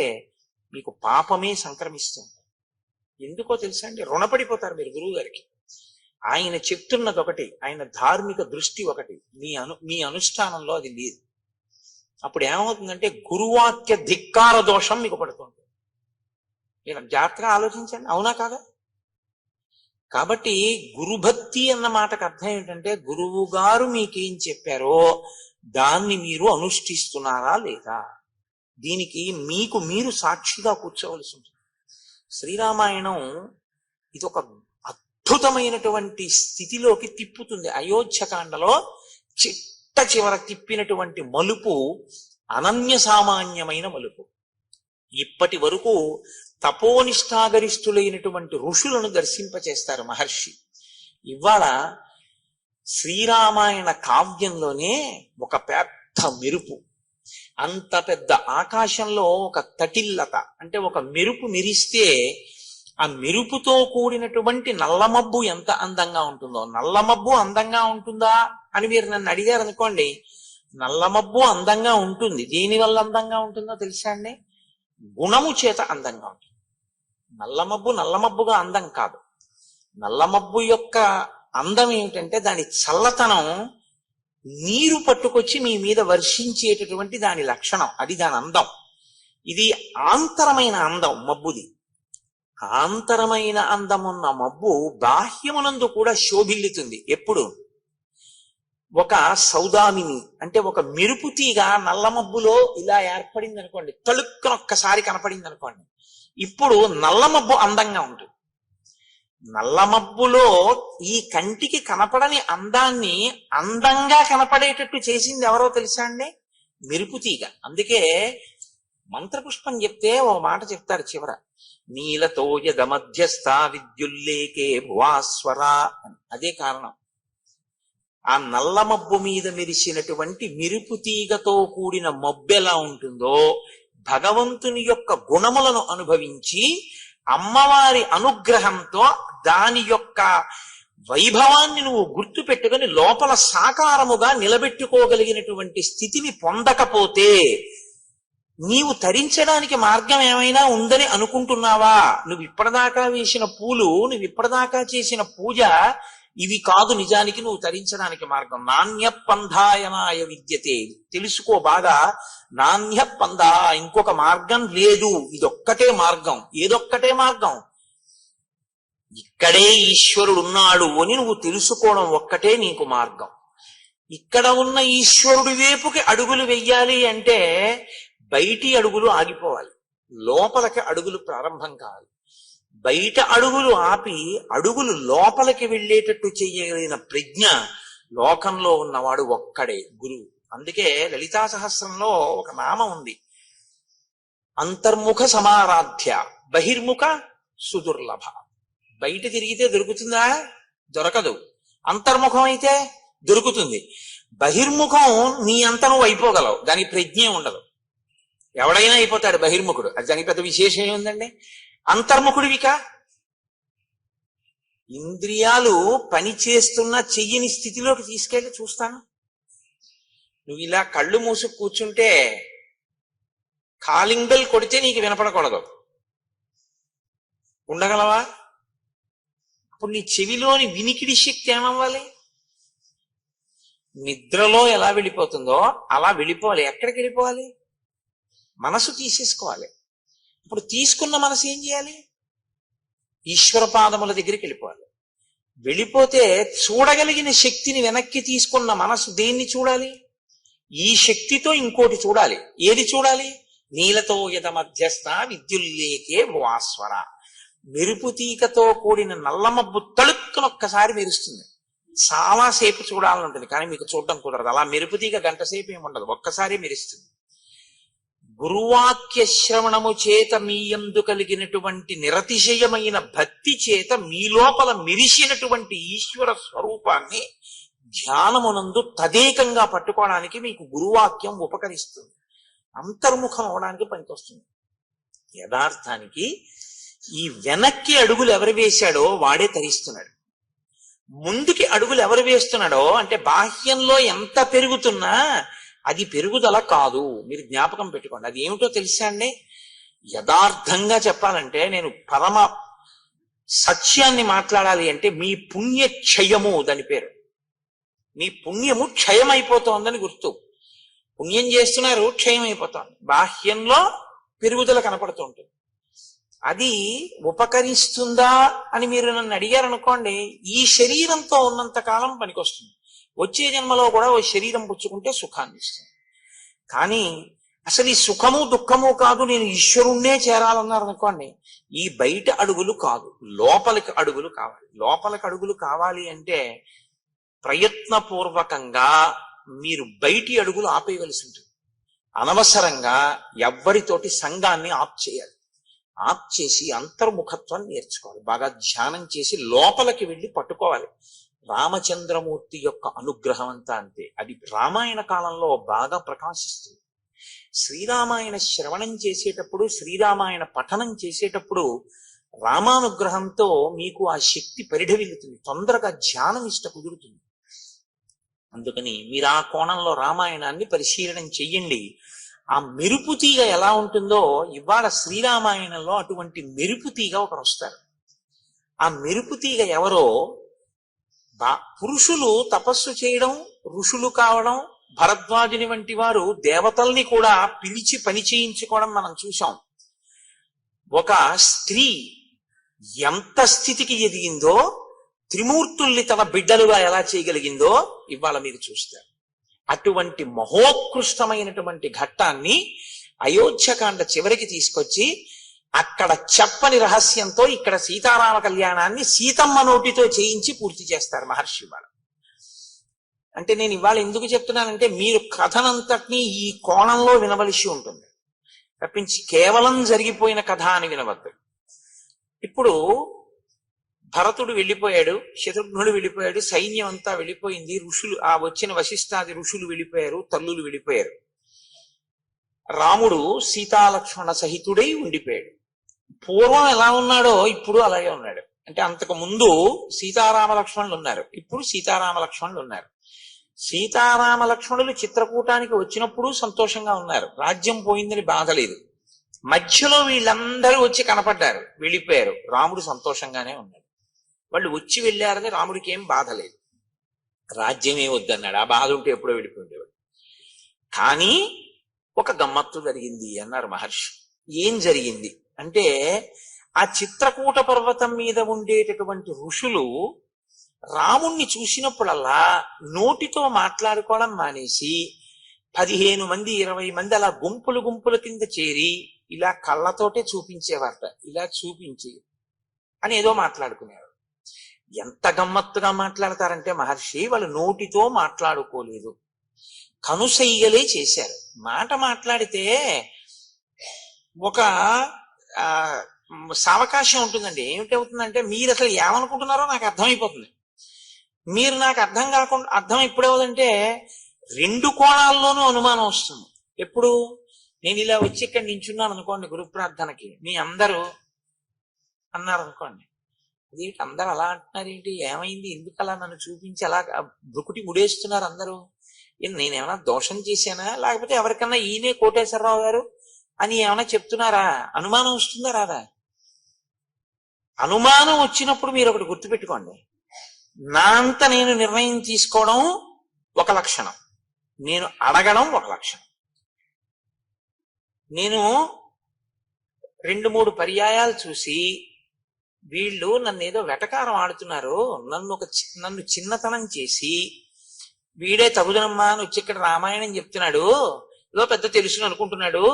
S1: మీకు పాపమే సంక్రమిస్తుంది. ఎందుకో తెలుసా అండి? రుణపడిపోతారు మీరు గురువు గారికి. ఆయన చెప్తున్నది ఒకటి, ఆయన ధార్మిక దృష్టి ఒకటి, మీ అనుష్ఠానంలో అది లేదు. అప్పుడు ఏమవుతుందంటే గురువాక్య ధిక్కార దోషం మీకు పడుతుంది. మీరు జాగ్రత్తగా ఆలోచించండి, అవునా కాదా? కాబట్టి గురుభక్తి అన్న మాటకు అర్థం ఏంటంటే గురువు గారు మీకేం చెప్పారో దాన్ని మీరు అనుష్ఠిస్తున్నారా లేదా, దీనికి మీకు మీరు సాక్షిగా కూర్చోవలసి ఉంటుంది. శ్రీరామాయణం ఇది ఒక అద్భుతమైనటువంటి స్థితిలోకి తిప్పుతుంది. అయోధ్యకాండలో చిట్ట చివర తిప్పినటువంటి మలుపు అనన్య సామాన్యమైన మలుపు. ఇప్పటి వరకు తపోనిష్టాగరిష్ఠులైనటువంటి ఋషులను దర్శింపచేస్తారు మహర్షి. ఇవాళ శ్రీరామాయణ కావ్యంలోనే ఒక పెద్ద మెరుపు, అంత పెద్ద ఆకాశంలో ఒక తటిల్లత అంటే ఒక మెరుపు మెరిస్తే ఆ మెరుపుతో కూడినటువంటి నల్లమబ్బు ఎంత అందంగా ఉంటుందో. నల్లమబ్బు అందంగా ఉంటుందా అని మీరు నన్ను అడిగారు అనుకోండి, నల్లమబ్బు అందంగా ఉంటుంది. దేనివల్ల అందంగా ఉంటుందో తెలుసా అండి? గుణము చేత అందంగా ఉంటుంది. నల్లమబ్బు నల్లమబ్బుగా అందం కాదు. నల్లమబ్బు యొక్క అందం ఏమిటంటే దాని చల్లతనం నీరు పట్టుకొచ్చి మీ మీద వర్షించేటటువంటి దాని లక్షణం, అది దాని అందం. ఇది ఆంతరమైన అందం మబ్బుది. ఆంతరమైన అందమున్న మబ్బు బాహ్యమునందు కూడా శోభిల్లుతుంది. ఎప్పుడు? ఒక సౌదామిని అంటే ఒక మెరుపు తీగ నల్లమబ్బులో ఇలా ఏర్పడింది అనుకోండి, తలుక్కున ఒక్కసారి కనపడింది అనుకోండి, ఇప్పుడు నల్లమబ్బు అందంగా ఉంటుంది. నల్లమబ్బులో ఈ కంటికి కనపడని అందాన్ని అందంగా కనపడేటట్టు చేసింది ఎవరో తెలుసా అండి? మెరుపు తీగ. అందుకే మంత్రపుష్పం చెప్తే ఓ మాట చెప్తారు చివర, నీలతో యద మధ్యస్థ విద్యుల్లేకే భువాస్వరా అని. అదే కారణం. ఆ నల్ల మబ్బు మీద మెరిసినటువంటి మెరుపు తీగతో కూడిన మబ్బు ఎలా ఉంటుందో భగవంతుని యొక్క గుణములను అనుభవించి అమ్మవారి అనుగ్రహంతో దాని యొక్క వైభవాన్ని నువ్వు గుర్తు పెట్టుకుని లోపల సాకారముగా నిలబెట్టుకోగలిగినటువంటి స్థితిని పొందకపోతే నీవు తరించడానికి మార్గం ఏమైనా ఉందని అనుకుంటున్నావా? నువ్వు ఇప్పటిదాకా వేసిన పూలు, నువ్వు ఇప్పటిదాకా చేసిన పూజ ఇవి కాదు నిజానికి నువ్వు తరించడానికి మార్గం. నాణ్య పంధాయనాయ విద్యతే, తెలుసుకో బాగా. నాణ్య పంధ, ఇంకొక మార్గం లేదు, ఇదొక్కటే మార్గం. ఏదొక్కటే మార్గం? ఇక్కడే ఈశ్వరుడు ఉన్నాడు అని నువ్వు తెలుసుకోవడం ఒక్కటే నీకు మార్గం. ఇక్కడ ఉన్న ఈశ్వరుడి వైపుకి అడుగులు వెయ్యాలి అంటే బయటి అడుగులు ఆగిపోవాలి, లోపలికి అడుగులు ప్రారంభం కావాలి. బయట అడుగులు ఆపి అడుగులు లోపలికి వెళ్ళేటట్టు చెయ్యగలిగిన ప్రజ్ఞ లోకంలో ఉన్నవాడు ఒక్కడే గురువు. అందుకే లలితా సహస్రంలో ఒక నామం ఉంది, అంతర్ముఖ సమారాధ్య బహిర్ముఖ సుదుర్లభ. బయట తిరిగితే దొరుకుతుందా? దొరకదు. అంతర్ముఖం అయితే దొరుకుతుంది. బహిర్ముఖం నీ అంత నువ్వు అయిపోగలవు, దానికి ప్రజ్ఞ ఉండదు. ఎవడైనా అయిపోతాడు బహిర్ముఖుడు, అది దానికి పెద్ద విశేషం ఏముందండి. అంతర్ముఖుడివిక ఇంద్రియాలు పని చేస్తున్న చెయ్యని స్థితిలోకి తీసుకెళ్ళి చూస్తాను. నువ్వు ఇలా కళ్ళు మూసుకు కూర్చుంటే కాలింగ్ బెల్ కొడితే నీకు వినపడకూడదు, ఉండగలవా? అప్పుడు నీ చెవిలోని వినికిడి శక్తి ఏమవ్వాలి? నిద్రలో ఎలా వెళ్ళిపోతుందో అలా వెళ్ళిపోవాలి. ఎక్కడికి వెళ్ళిపోవాలి? మనసు తీసేసుకోవాలి. ఇప్పుడు తీసుకున్న మనసు ఏం చేయాలి? ఈశ్వర పాదముల దగ్గరికి వెళ్ళిపోవాలి. వెళ్ళిపోతే చూడగలిగిన శక్తిని వెనక్కి తీసుకున్న మనసు దేన్ని చూడాలి? ఈ శక్తితో ఇంకోటి చూడాలి. ఏది చూడాలి? నీలతో యద మధ్యస్థ విద్యుల్లేకే వాస్వర. మెరుపు తీకతో కూడిన నల్లమబ్బు తళుక్కునొక్కసారి మెరుస్తుంది. చాలాసేపు చూడాలని ఉంటుంది, కానీ మీకు చూడటం కుదరదు. అలా మెరుపు తీగ గంట సేపు ఏముండదు, ఒక్కసారి మెరుస్తుంది. గురువాక్య శ్రవణము చేత మీయందు కలిగినటువంటి నిరతిశయమైన భక్తి చేత మీ లోపల మెరిసినటువంటి ఈశ్వర స్వరూపాన్ని ధ్యానమునందు తదేకంగా పట్టుకోవడానికి మీకు గురువాక్యం ఉపకరిస్తుంది, అంతర్ముఖం అవడానికి పనికొస్తుంది. యథార్థానికి ఈ వెనక్కి అడుగులు ఎవరు వేశాడో వాడే తరిస్తున్నాడు. ముందుకి అడుగులు ఎవరు వేస్తున్నాడో అంటే బాహ్యంలో ఎంత పెరుగుతున్నా అది పెరుగుదల కాదు. మీరు జ్ఞాపకం పెట్టుకోండి. అది ఏమిటో తెలుసా అండి? యథార్థంగా చెప్పాలంటే, నేను పరమ సత్యాన్ని మాట్లాడాలి అంటే, మీ పుణ్య క్షయము దాని పేరు. మీ పుణ్యము క్షయమైపోతోందని గుర్తు. పుణ్యం చేస్తున్నారు, క్షయం అయిపోతోంది. బాహ్యంలో పెరుగుదల కనపడుతూ ఉంటుంది. అది ఉపకరిస్తుందా అని మీరు నన్ను అడిగారనుకోండి, ఈ శరీరంతో ఉన్నంత కాలం పనికొస్తుంది. వచ్చే జన్మలో కూడా ఓ శరీరం పుచ్చుకుంటే సుఖాన్ని ఇస్తుంది. కానీ అసలు ఈ సుఖము దుఃఖము కాదు, నేను ఈశ్వరుణ్ణే చేరాలన్నారు అనుకోండి, ఈ బయట అడుగులు కాదు, లోపలికి అడుగులు కావాలి. లోపలికి అడుగులు కావాలి అంటే ప్రయత్నపూర్వకంగా మీరు బయటి అడుగులు ఆపేయవలసి ఉంటుంది. అనవసరంగా ఎవ్వరితోటి సంఘాన్ని ఆప్ చేయాలి. ఆప్ చేసి అంతర్ముఖత్వాన్ని నేర్చుకోవాలి. బాగా ధ్యానం చేసి లోపలికి వెళ్ళి పట్టుకోవాలి. రామచంద్రమూర్తి యొక్క అనుగ్రహం అంతా అంతే. అది రామాయణ కాలంలో బాగా ప్రకాశిస్తుంది. శ్రీరామాయణ శ్రవణం చేసేటప్పుడు, శ్రీరామాయణ పఠనం చేసేటప్పుడు రామానుగ్రహంతో మీకు ఆ శక్తి పరిఢవిల్లుతుంది, తొందరగా ధ్యానం కుదురుతుంది. అందుకని మీరు ఆ కోణంలో రామాయణాన్ని పరిశీలనం చెయ్యండి. ఆ మెరుపు తీగ ఎలా ఉంటుందో ఇవాళ శ్రీరామాయణంలో అటువంటి మెరుపు తీగ ఒకరు వస్తారు. ఆ మెరుపు తీగ ఎవరో, పురుషులు తపస్సు చేయడం, ఋషులు కావడం, భరద్వాజుని వంటి వారు దేవతల్ని కూడా పిలిచి పని చేయించుకోవడం మనం చూసాం. ఒక స్త్రీ ఎంత స్థితికి ఎదిగిందో, త్రిమూర్తుల్ని తన బిడ్డలుగా ఎలా చేయగలిగిందో ఇవాళ మీరు చూస్తారు. అటువంటి మహోత్కృష్టమైనటువంటి ఘట్టాన్ని అయోధ్యకాండ చివరికి తీసుకొచ్చి అక్కడ చెప్పని రహస్యంతో ఇక్కడ సీతారామ కళ్యాణాన్ని సీతమ్మ నోటితో చేయించి పూర్తి చేస్తారు మహర్షి ఇవాళ. అంటే నేను ఇవాళ ఎందుకు చెప్తున్నానంటే, మీరు కథనంతటినీ ఈ కోణంలో వినవలసి ఉంటుంది తప్పించి కేవలం జరిగిపోయిన కథ అని వినవద్దు. ఇప్పుడు భరతుడు వెళ్ళిపోయాడు, శత్రుఘ్నుడు వెళ్ళిపోయాడు, సైన్యం అంతా వెళ్ళిపోయింది, ఋషులు ఆ వచ్చిన వశిష్ఠాది ఋషులు వెళ్ళిపోయారు, తల్లులు వెళ్ళిపోయారు. రాముడు సీతాలక్ష్మణ సహితుడై ఉండిపోయాడు. పూర్వం ఎలా ఉన్నాడో ఇప్పుడు అలాగే ఉన్నాడు. అంటే అంతకు ముందు సీతారామ లక్ష్మణులు ఉన్నారు, ఇప్పుడు సీతారామ లక్ష్మణులు ఉన్నారు. సీతారామ లక్ష్మణులు చిత్రకూటానికి వచ్చినప్పుడు సంతోషంగా ఉన్నారు, రాజ్యం పోయిందని బాధ లేదు. మధ్యలో వీళ్ళందరూ వచ్చి కనపడ్డారు, వెళ్ళిపోయారు, రాముడు సంతోషంగానే ఉన్నాడు. వాళ్ళు వచ్చి వెళ్ళారని రాముడికి ఏం బాధ లేదు, రాజ్యమే వద్దన్నాడు. ఆ బాధ ఉంటే ఎప్పుడో వెళ్ళిపోయేవాడు. కానీ ఒక గమ్మత్తు జరిగింది అన్నారు మహర్షి. ఏం జరిగింది అంటే, ఆ చిత్రకూట పర్వతం మీద ఉండేటటువంటి ఋషులు రాముణ్ణి చూసినప్పుడల్లా నోటితో మాట్లాడుకోవడం మానేసి 15 మంది 20 మంది అలా గుంపులు గుంపుల కింద చేరి ఇలా కళ్ళతోటే చూపించేవారట. ఇలా చూపించి అని ఏదో మాట్లాడుకునేవారు. ఎంత గమ్మత్తుగా మాట్లాడతారంటే మహర్షి వాళ్ళు నోటితో మాట్లాడుకోలేదు, కనుసైగలే చేశారు. మాట మాట్లాడితే ఒక సావకాశం ఉంటుందండి. ఏమిటవుతుందంటే మీరు అసలు ఏమనుకుంటున్నారో నాకు అర్థమైపోతుంది. మీరు నాకు అర్థం ఎప్పుడవుతుందంటే 2 కోణాల్లోనూ అనుమానం వస్తుంది. ఎప్పుడు నేను ఇలా వచ్చి ఇక్కడ నించున్నాను అనుకోండి గురు ప్రార్థనకి, మీ అందరూ అన్నారు అనుకోండి, అదేంటి అందరు అలా అంటున్నారు ఏంటి, ఏమైంది, ఎందుకు అలా నన్ను చూపించి అలా బ్రుకుటి ముడేస్తున్నారు అందరూ, నేనేమైనా దోషం చేశానా, లేకపోతే ఎవరికన్నా ఈయనే కోటేశ్వరరావు గారు అని ఏమైనా చెప్తున్నారా, అనుమానం వస్తుందా రాదా? అనుమానం వచ్చినప్పుడు మీరు ఒకటి గుర్తుపెట్టుకోండి, నా అంత నేను నిర్ణయం తీసుకోవడం ఒక లక్షణం, నేను అడగడం ఒక లక్షణం. నేను 2-3 పర్యాయాలు చూసి వీళ్ళు నన్ను ఏదో వెటకారం ఆడుతున్నారు, నన్ను చిన్నతనం చేసి వీడే తగుదనమ్మా అని వచ్చి ఇక్కడ రామాయణం చెప్తున్నాడు, ఏదో పెద్ద తెలుసుని అనుకుంటున్నాడు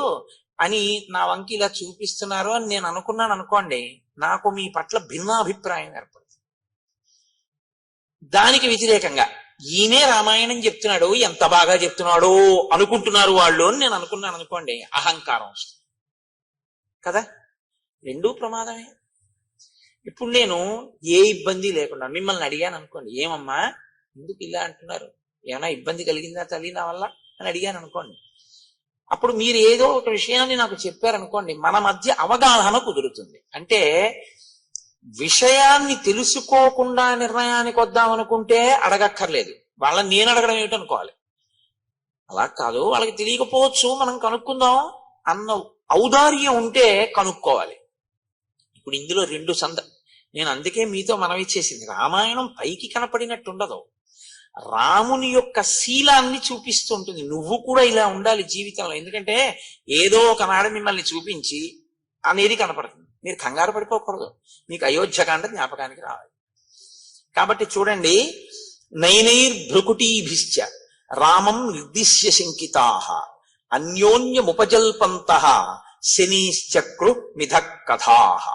S1: అని నా వంకి ఇలా చూపిస్తున్నారు అని నేను అనుకున్నాను అనుకోండి, నాకు మీ పట్ల భిన్నాభిప్రాయం ఏర్పడుతుంది. దానికి వ్యతిరేకంగా ఈయనే రామాయణం చెప్తున్నాడు, ఎంత బాగా చెప్తున్నాడో అనుకుంటున్నారు వాళ్ళు అని నేను అనుకున్నాను అనుకోండి, అహంకారం వస్తుంది కదా. 2 ప్రమాదమే. ఇప్పుడు నేను ఏ ఇబ్బంది లేకుండా మిమ్మల్ని అడిగాను అనుకోండి, ఏమమ్మా ఎందుకు ఇలా అంటున్నారు, ఏమైనా ఇబ్బంది కలిగిందా తల్లి నా వల్ల అని అడిగాను అనుకోండి, అప్పుడు మీరు ఏదో ఒక విషయాన్ని నాకు చెప్పారనుకోండి, మన మధ్య అవగాహన కుదురుతుంది. అంటే విషయాన్ని తెలుసుకోకుండా నిర్ణయానికి వద్దామనుకుంటే అడగక్కర్లేదు, వాళ్ళని నేను అడగడం ఏమిటనుకోవాలి. అలా కాదు, వాళ్ళకి తెలియకపోవచ్చు, మనం కనుక్కుందాం అన్న ఔదార్యం ఉంటే కనుక్కోవాలి. ఇప్పుడు ఇందులో 2 నేను అందుకే మీతో మనవి చేసింది, రామాయణం పైకి కనపడినట్టు ఉండదు, రాముని యొక్క శీలాన్ని చూపిస్తూ ఉంటుంది. నువ్వు కూడా ఇలా ఉండాలి జీవితంలో, ఎందుకంటే ఏదో ఒకనాడు మిమ్మల్ని చూపించి అనేది కనపడుతుంది. మీరు కంగారు పడిపోకూడదు, మీకు అయోధ్యకాండ జ్ఞాపకానికి రావాలి. కాబట్టి చూడండి, నైనైర్భృకుటీభిశ్చ రామం నిర్దిశ్య శంకితాః అన్యోన్యముపజల్పంతః శనీశ్చక్రు మిథ కథాః.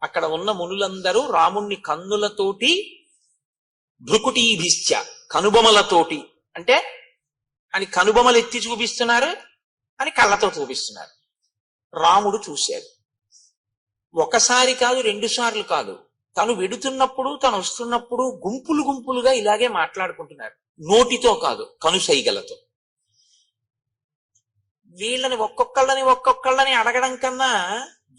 S1: అక్కడ ఉన్న మునులందరూ రాముణ్ణి కన్నులతోటి, భృకుటీభిశ్చ కనుబొమలతోటి, అంటే అని కనుబొమలు ఎత్తి చూపిస్తున్నారు అని కళ్ళతో చూపిస్తున్నారు. రాముడు చూశాడు, ఒకసారి కాదు 2 సార్లు కాదు, తను వెడుతున్నప్పుడు తను వస్తున్నప్పుడు గుంపులు గుంపులుగా ఇలాగే మాట్లాడుకుంటున్నారు, నోటితో కాదు కనుసైగలతో. వీళ్ళని ఒక్కొక్కళ్ళని అడగడం కన్నా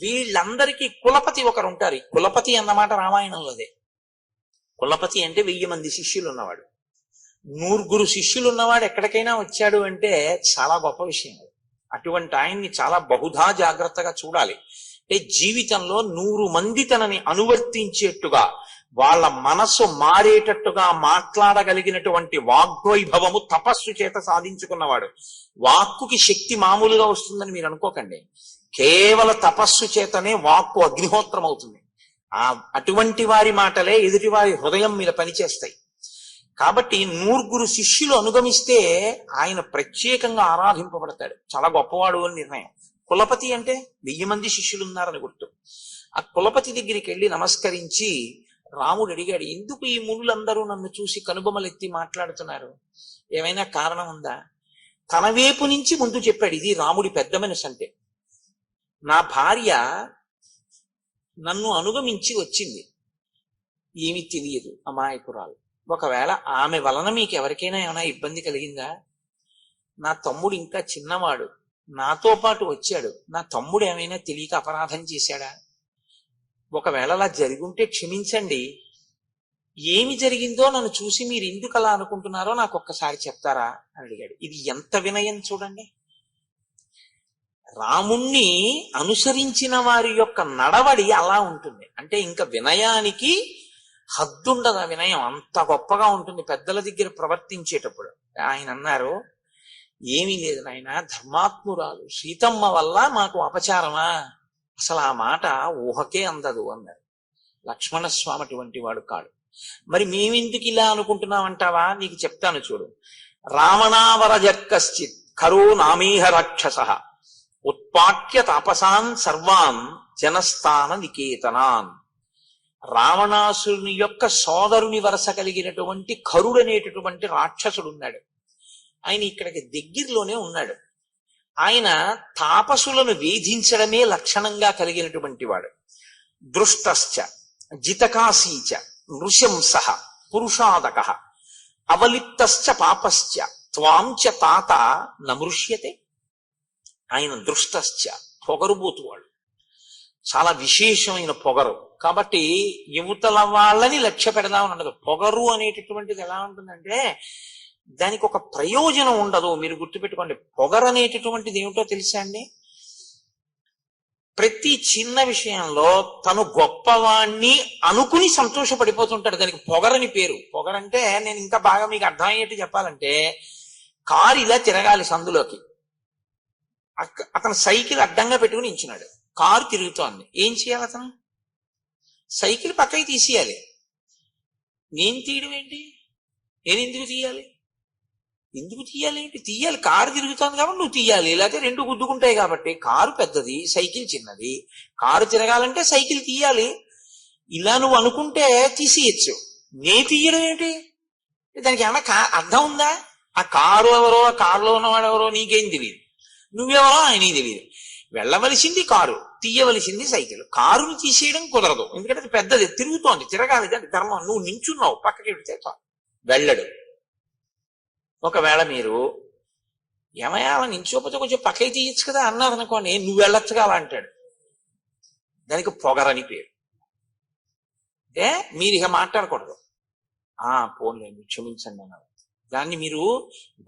S1: వీళ్ళందరికీ కులపతి ఒకరు ఉంటారు. కులపతి అన్నమాట రామాయణంలోదే. కులపతి అంటే 1000 మంది శిష్యులు ఉన్నవాడు, 100 శిష్యులు ఉన్నవాడు ఎక్కడికైనా వచ్చాడు అంటే చాలా గొప్ప విషయం. అటువంటి ఆయన్ని చాలా బహుధా జాగ్రత్తగా చూడాలి. అంటే జీవితంలో 100 మంది తనని అనువర్తించేట్టుగా, వాళ్ళ మనస్సు మారేటట్టుగా మాట్లాడగలిగినటువంటి వాగ్వైభవము తపస్సు చేత సాధించుకున్నవాడు. వాక్కుకి శక్తి మామూలుగా వస్తుందని మీరు అనుకోకండి, కేవల తపస్సు చేతనే వాక్కు అగ్నిహోత్రం అవుతుంది. అటువంటి వారి మాటలే ఎదుటి వారి హృదయం మీద పనిచేస్తాయి. కాబట్టి 100 శిష్యులు అనుగమిస్తే ఆయన ప్రత్యేకంగా ఆరాధింపబడతాడు, చాలా గొప్పవాడు అని నిర్ణయం. కులపతి అంటే 1000 మంది శిష్యులు ఉన్నారని గుర్తు. ఆ కులపతి దగ్గరికి వెళ్ళి నమస్కరించి రాముడు అడిగాడు, ఎందుకు ఈ మునులందరూ నన్ను చూసి కనుబొమలెత్తి మాట్లాడుతున్నారు, ఏమైనా కారణం ఉందా? తన వైపు నుంచి ముందు చెప్పాడు, ఇది రాముడి పెద్ద మనసు అంటే. నా భార్య నన్ను అనుగమించి వచ్చింది, ఏమీ తెలియదు, అమాయకురాలు. ఒకవేళ ఆమె వలన మీకు ఎవరికైనా ఏమైనా ఇబ్బంది కలిగిందా? నా తమ్ముడు ఇంకా చిన్నవాడు, నాతో పాటు వచ్చాడు, నా తమ్ముడు ఏమైనా తెలియక అపరాధం చేశాడా? ఒకవేళ అలా జరుగుంటే క్షమించండి, ఏమి జరిగిందో నన్ను చూసి మీరు ఎందుకు అలా అనుకుంటున్నారో నాకు ఒక్కసారి చెప్తారా అని అడిగాడు. ఇది ఎంత వినయం చూడండి. రాముణ్ణి అనుసరించిన వారి యొక్క నడవడి అలా ఉంటుంది. అంటే ఇంకా వినయానికి హద్దుండదు, ఆ వినయం అంత గొప్పగా ఉంటుంది పెద్దల దగ్గర ప్రవర్తించేటప్పుడు. ఆయన అన్నారు, ఏమీ లేదు నాయన, ధర్మాత్మురాలు సీతమ్మ వల్ల మాకు అపచారమా, అసలు ఆ మాట ఊహకే అందదు అన్నారు. లక్ష్మణస్వామి అటువంటి వాడు కాడు. మరి మేమెందుకు ఇలా అనుకుంటున్నామంటావా? నీకు చెప్తాను చూడు. రావణావరజక్కశ్చిత్ కరో నామేహ రాక్షస ఉత్పాట్య తాపసాన్ సర్వాన్ జనస్థాన నికేతనాన్. రావణాసురుని యొక్క సోదరుని వరస కలిగినటువంటి కరుడనేటటువంటి రాక్షసుడు ఉన్నాడు. ఆయన ఇక్కడికి దగ్గరలోనే ఉన్నాడు. ఆయన తాపసులను వేధించడమే లక్షణంగా కలిగినటువంటి వాడు. దృష్టశ్చ జితకాశీచ నృశంస పురుషాదక అవలిప్తశ్చ పాపశ్చ త్వాం చ తాత నమృష్యతే. ఆయన దృష్టశ్చ పొగరుబోతువాడు, చాలా విశేషమైన పొగరు. కాబట్టి యువతల వాళ్ళని లక్ష్య పెడదామని ఉండదు. పొగరు అనేటటువంటిది ఎలా ఉంటుందంటే దానికి ఒక ప్రయోజనం ఉండదు. మీరు గుర్తుపెట్టుకోండి, పొగరు అనేటటువంటిది ఏమిటో తెలుసా అండి? ప్రతి చిన్న విషయంలో తను గొప్పవాణ్ణి అనుకుని సంతోషపడిపోతుంటాడు. దానికి పొగరని పేరు. పొగరంటే నేను ఇంకా బాగా మీకు అర్థమయ్యేట్టు చెప్పాలంటే, కారు ఇలా తిరగాలి సందులోకి, అతను సైకిల్ అడ్డంగా పెట్టుకుని నించున్నాడు, కారు తిరుగుతోంది. ఏం చేయాలి? అతను సైకిల్ పక్కకి తీసేయాలి. నేను తీయడం ఏంటి? నేను ఎందుకు తీయాలి? ఎందుకు తీయాలి ఏంటి? తీయాలి, కారు తిరుగుతోంది కాబట్టి నువ్వు తీయాలి, లేకపోతే రెండు గుద్దుకుంటాయి కాబట్టి. కారు పెద్దది, సైకిల్ చిన్నది. కారు తిరగాలంటే సైకిల్ తీయాలి. ఇలా నువ్వు అనుకుంటే తీసేయచ్చు. నే తీయడం ఏంటి? దానికి ఏమన్నా అర్థం ఉందా? ఆ కారు ఎవరో, ఆ కారులో ఉన్నవాడు ఎవరో నీకేం తెలియదు, నువ్వెవరో ఆయనకి తెలియదు. వెళ్ళవలసింది కారు, తీయవలసింది సైకిల్. కారుని తీసేయడం కుదరదు, ఎందుకంటే అది పెద్దది, తిరుగుతోంది, తిరగాలి, దాని ధర్మం. నువ్వు నించున్నావు, పక్కకి పెడితే వెళ్ళడు. ఒకవేళ మీరు ఏమయ్యా అలా నించోపోతే కొంచెం పక్కకి తీయచ్చు కదా అన్నారు అనుకోండి, నువ్వు వెళ్ళొచ్చుగా అలా అంటాడు. దానికి పొగరని పేరు. అంటే మీరు ఇక మాట్లాడకూడదు. పోన్లేండి క్షమించండి అన్నారు. దాన్ని మీరు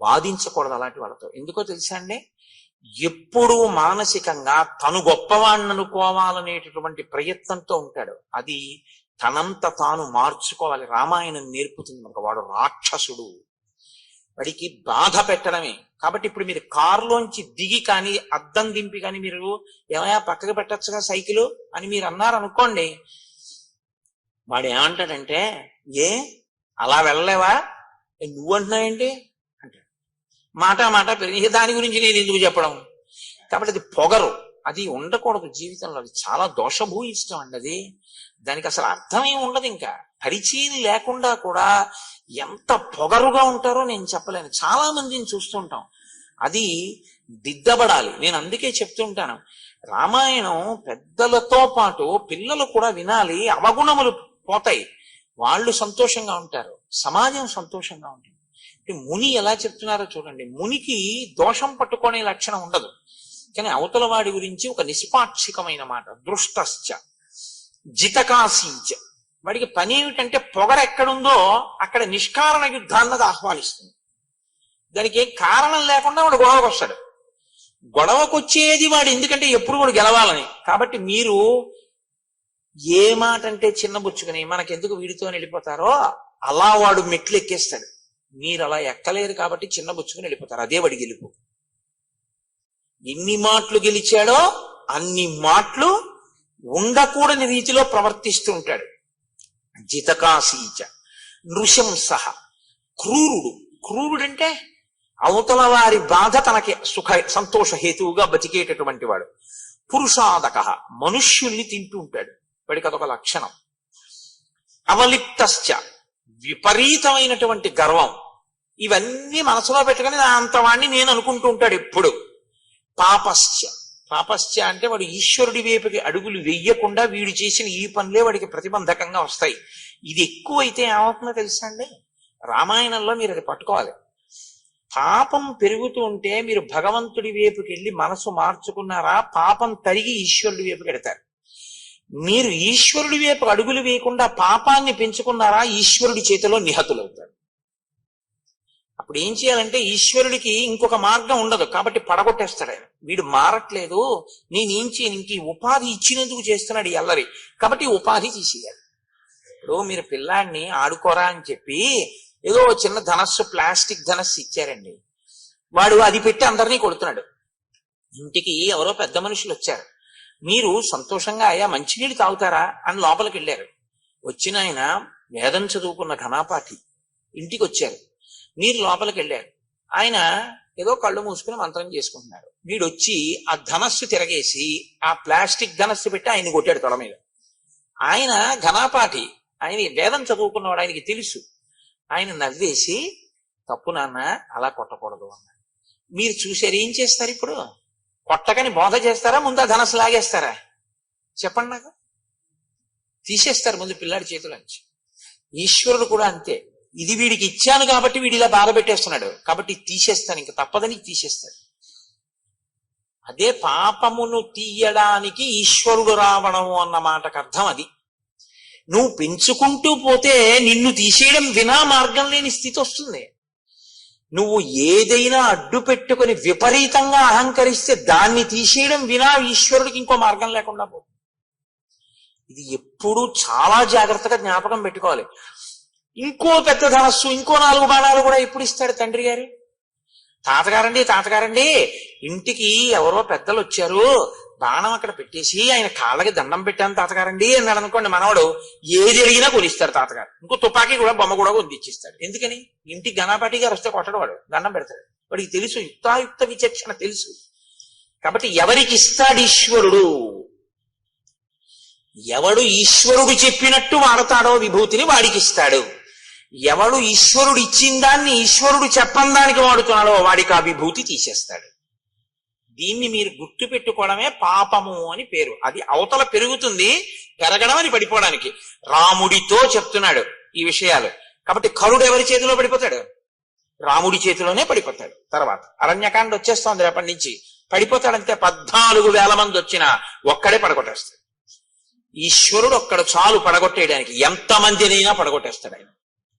S1: వాదించకూడదు అలాంటి వాళ్ళతో. ఎందుకో తెలుసా అండి? ఎప్పుడూ మానసికంగా తను గొప్పవాణ్ణి అనుకోవాలనేటటువంటి ప్రయత్నంతో ఉంటాడు. అది తనంత తాను మార్చుకోవాలి. రామాయణం నేర్పుతుంది మనకు. వాడు రాక్షసుడు, వాడికి బాధ పెట్టడమే. కాబట్టి ఇప్పుడు మీరు కారులోంచి దిగి కానీ అద్దం దింపి కానీ మీరు ఏమయ్యా పక్కకి పెట్టచ్చుగా సైకిల్ అని మీరు అన్నారు అనుకోండి, వాడు ఏమంటాడంటే, ఏ అలా వెళ్ళలేవా, నువ్వు అంటున్నావేంటి అంటాడు. మాట పెరిగి దాని గురించి నేను ఎందుకు చెప్పడం. కాబట్టి అది పొగరు, అది ఉండకూడదు జీవితంలో. అది చాలా దోషభూయిష్టం అండి. అది దానికి అసలు అర్థమేం ఉండదు. ఇంకా పరిచయం లేకుండా కూడా ఎంత పొగరుగా ఉంటారో నేను చెప్పలేను. చాలా మందిని చూస్తుంటాం. అది దిద్దబడాలి. నేను అందుకే చెప్తుంటాను, రామాయణం పెద్దలతో పాటు పిల్లలు కూడా వినాలి. అవగుణములు పోతాయి, వాళ్ళు సంతోషంగా ఉంటారు, సమాజం సంతోషంగా ఉంటుంది. ముని ఎలా చెప్తున్నారో చూడండి. మునికి దోషం పట్టుకునే లక్షణం ఉండదు, కానీ అవతల వాడి గురించి ఒక నిష్పాక్షికమైన మాట. దృష్టశ్చ జితకాశీంచ. వాడికి పని ఏమిటంటే పొగర ఎక్కడుందో అక్కడ నిష్కారణ యుద్ధాన్నది ఆహ్వానిస్తుంది. దానికి ఏం కారణం లేకుండా వాడు గొడవకు వస్తాడు. గొడవకొచ్చేది వాడు ఎందుకంటే ఎప్పుడు వాడు గెలవాలని. కాబట్టి మీరు ఏ మాట అంటే చిన్నబుచ్చుకుని మనకెందుకు వీడితో వెళ్ళిపోతారో అలా వాడు మెట్లు ఎక్కేస్తాడు. మీరు అలా ఎక్కలేరు కాబట్టి చిన్నబుచ్చుకుని వెళ్ళిపోతారు. అదే వాడి గెలుపు. ఎన్ని మాటలు గెలిచాడో అన్ని మాటలు ఉండకూడని రీతిలో ప్రవర్తిస్తూ ఉంటాడు. జితకాశీచ నృశంస. క్రూరుడు. క్రూరుడంటే అవతల వారి బాధ తనకి సంతోష హేతువుగా బతికేటటువంటి వాడు. పురుషాదక. మనుష్యుల్ని తింటూ ఉంటాడు, వాడికి అదొక లక్షణం. అవలిప్తశ్చ. విపరీతమైనటువంటి గర్వం. ఇవన్నీ మనసులో పెట్టుకుని నా అంతవాణ్ణి నేను అనుకుంటూ ఉంటాడు ఎప్పుడు. పాపశ్చ. పాపశ్చ అంటే వాడు ఈశ్వరుడి వైపుకి అడుగులు వెయ్యకుండా వీడు చేసిన ఈ పనులే వాడికి ప్రతిబంధకంగా వస్తాయి. ఇది ఎక్కువైతే ఏమవుతుందో తెలుసా అండి? రామాయణంలో మీరు అది పట్టుకోవాలి. పాపం పెరుగుతూ ఉంటే మీరు భగవంతుడి వైపుకి వెళ్ళి మనసు మార్చుకున్నారా, పాపం తరిగి ఈశ్వరుడి వైపుకి వెడతారు. మీరు ఈశ్వరుడి వైపు అడుగులు వేయకుండా పాపాన్ని పెంచుకున్నారా, ఈశ్వరుడి చేతిలో నిహతులవుతారు. అప్పుడు ఏం చేయాలంటే ఈశ్వరుడికి ఇంకొక మార్గం ఉండదు, కాబట్టి పడగొట్టేస్తాడు ఆయన. వీడు మారట్లేదు, నేనేం చేయను, ఇంక ఈ ఉపాధి ఇచ్చినందుకు చేస్తున్నాడు ఈ అల్లరి, కాబట్టి ఉపాధి తీసేయాలి. ఇప్పుడు మీరు పిల్లాడిని ఆడుకోరా అని చెప్పి ఏదో చిన్న ధనస్సు, ప్లాస్టిక్ ధనస్సు ఇచ్చారండి. వాడు అది పెట్టి అందరినీ కొడుతున్నాడు. ఇంటికి ఎవరో పెద్ద మనుషులు వచ్చారు. మీరు సంతోషంగా అయ్యా మంచినీళ్ళు తాగుతారా అని లోపలికి వెళ్ళారు. వచ్చిన ఆయన వేదం చదువుకున్న ఘనాపాఠి ఇంటికి వచ్చారు. మీరు లోపలికి వెళ్ళారు. ఆయన ఏదో కళ్ళు మూసుకుని మంత్రం చేసుకుంటున్నారు. వీడొచ్చి ఆ ధనస్సు తిరగేసి ఆ ప్లాస్టిక్ ధనస్సు పెట్టి ఆయన్ని కొట్టాడు తొడ మీద. ఆయన ఘనాపాఠి, ఆయన వేదం చదువుకున్నవాడు, ఆయనకి తెలుసు. ఆయన నవ్వేసి తప్పు నాన్న, అలా కొట్టకూడదు అన్నారు. మీరు చూసారు, ఏం చేస్తారు ఇప్పుడు? కొట్టకని బోధ చేస్తారా, ముందు ఆ ధనస్సు లాగేస్తారా? చెప్పండి నాకు. తీసేస్తారు ముందు పిల్లాడి చేతులంచి. ఈశ్వరుడు కూడా అంతే. ఇది వీడికి ఇచ్చాను కాబట్టి వీడి ఇలా బాధ పెట్టేస్తున్నాడు కాబట్టి తీసేస్తాను, ఇంకా తప్పదని తీసేస్తాడు. అదే పాపమును తీయడానికి ఈశ్వరుడు రావడం అన్న మాటకు అర్థం అది. నువ్వు పెంచుకుంటూ పోతే నిన్ను తీసేయడం వినా మార్గం లేని స్థితి వస్తుంది. నువ్వు ఏదైనా అడ్డు పెట్టుకుని విపరీతంగా అహంకరిస్తే దాన్ని తీసేయడం వినా ఈశ్వరుడికి ఇంకో మార్గం లేకుండా పోతుంది. ఇది ఎప్పుడూ చాలా జాగ్రత్తగా జ్ఞాపకం పెట్టుకోవాలి. ఇంకో పెద్ద ధనస్సు, ఇంకో 4 బాణాలు కూడా ఎప్పుడు ఇస్తాడు తండ్రి గారు? తాతగారండి ఇంటికి ఎవరో పెద్దలు వచ్చారు, బాణం అక్కడ పెట్టేసి ఆయన కాళ్ళకి దండం పెట్టాను తాతగారండి అన్నాడు అనుకోండి, మనవాడు ఏది అడిగినా కొనిస్తాడు తాతగారు. ఇంకో తుపాకీ కూడా బొమ్మ కూడా కొనిచ్చిస్తాడు. ఎందుకని? ఇంటికి ఘనాపాటి గారు వస్తే కొట్టడు, వాడు దండం పెడతాడు. వాడికి తెలుసు, యుక్తాయుక్త విచక్షణ తెలుసు. కాబట్టి ఎవరికి ఇస్తాడు ఈశ్వరుడు? ఎవడు ఈశ్వరుడు చెప్పినట్టు వాడతాడో విభూతిని వాడికి ఇస్తాడు. ఎవడు ఈశ్వరుడు ఇచ్చిన దాన్ని ఈశ్వరుడు చెప్పని దానికి వాడుతున్నాడో వాడికి ఆ విభూతి తీసేస్తాడు. దీన్ని మీరు గుర్తు పెట్టుకోవడమే పాపము అని పేరు. అది అవతల పెరుగుతుంది, పెరగడం అని పడిపోవడానికి. రాముడితో చెప్తున్నాడు ఈ విషయాలు. కాబట్టి కరుడు ఎవరి చేతిలో పడిపోతాడు? రాముడి చేతిలోనే పడిపోతాడు. తర్వాత అరణ్యకాండ వచ్చేస్తోంది, రేపటి నుంచి పడిపోతాడంతే. 14,000 మంది వచ్చినా ఒక్కడే పడగొట్టేస్తాడు. ఈశ్వరుడు ఒక్కడు చాలు పడగొట్టేయడానికి. ఎంతమందినైనా పడగొట్టేస్తాడు ఆయన.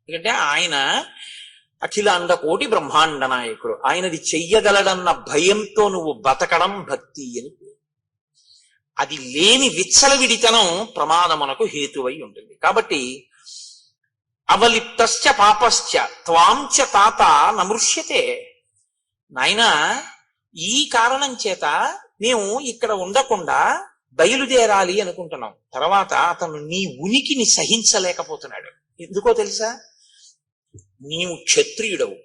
S1: ఎందుకంటే ఆయన అఖిలాండ కోటి బ్రహ్మాండ నాయకుడు. ఆయనది చెయ్యగలడన్న భయంతో నువ్వు బతకడం భక్తి అని. అది లేని విచ్చలవిడితనం ప్రమాదమునకు హేతువై ఉంటుంది. కాబట్టి అవలిప్తశ్చ పాపశ్చ త్వాంచ తాత నమృష్యతే. నాయనా, ఈ కారణం చేత మేము ఇక్కడ ఉండకుండా బయలుదేరాలి అనుకుంటున్నాం. తర్వాత అతను నీ ఉనికిని సహించలేకపోతున్నాడు. ఎందుకో తెలుసా? నీవు క్షత్రియుడవు,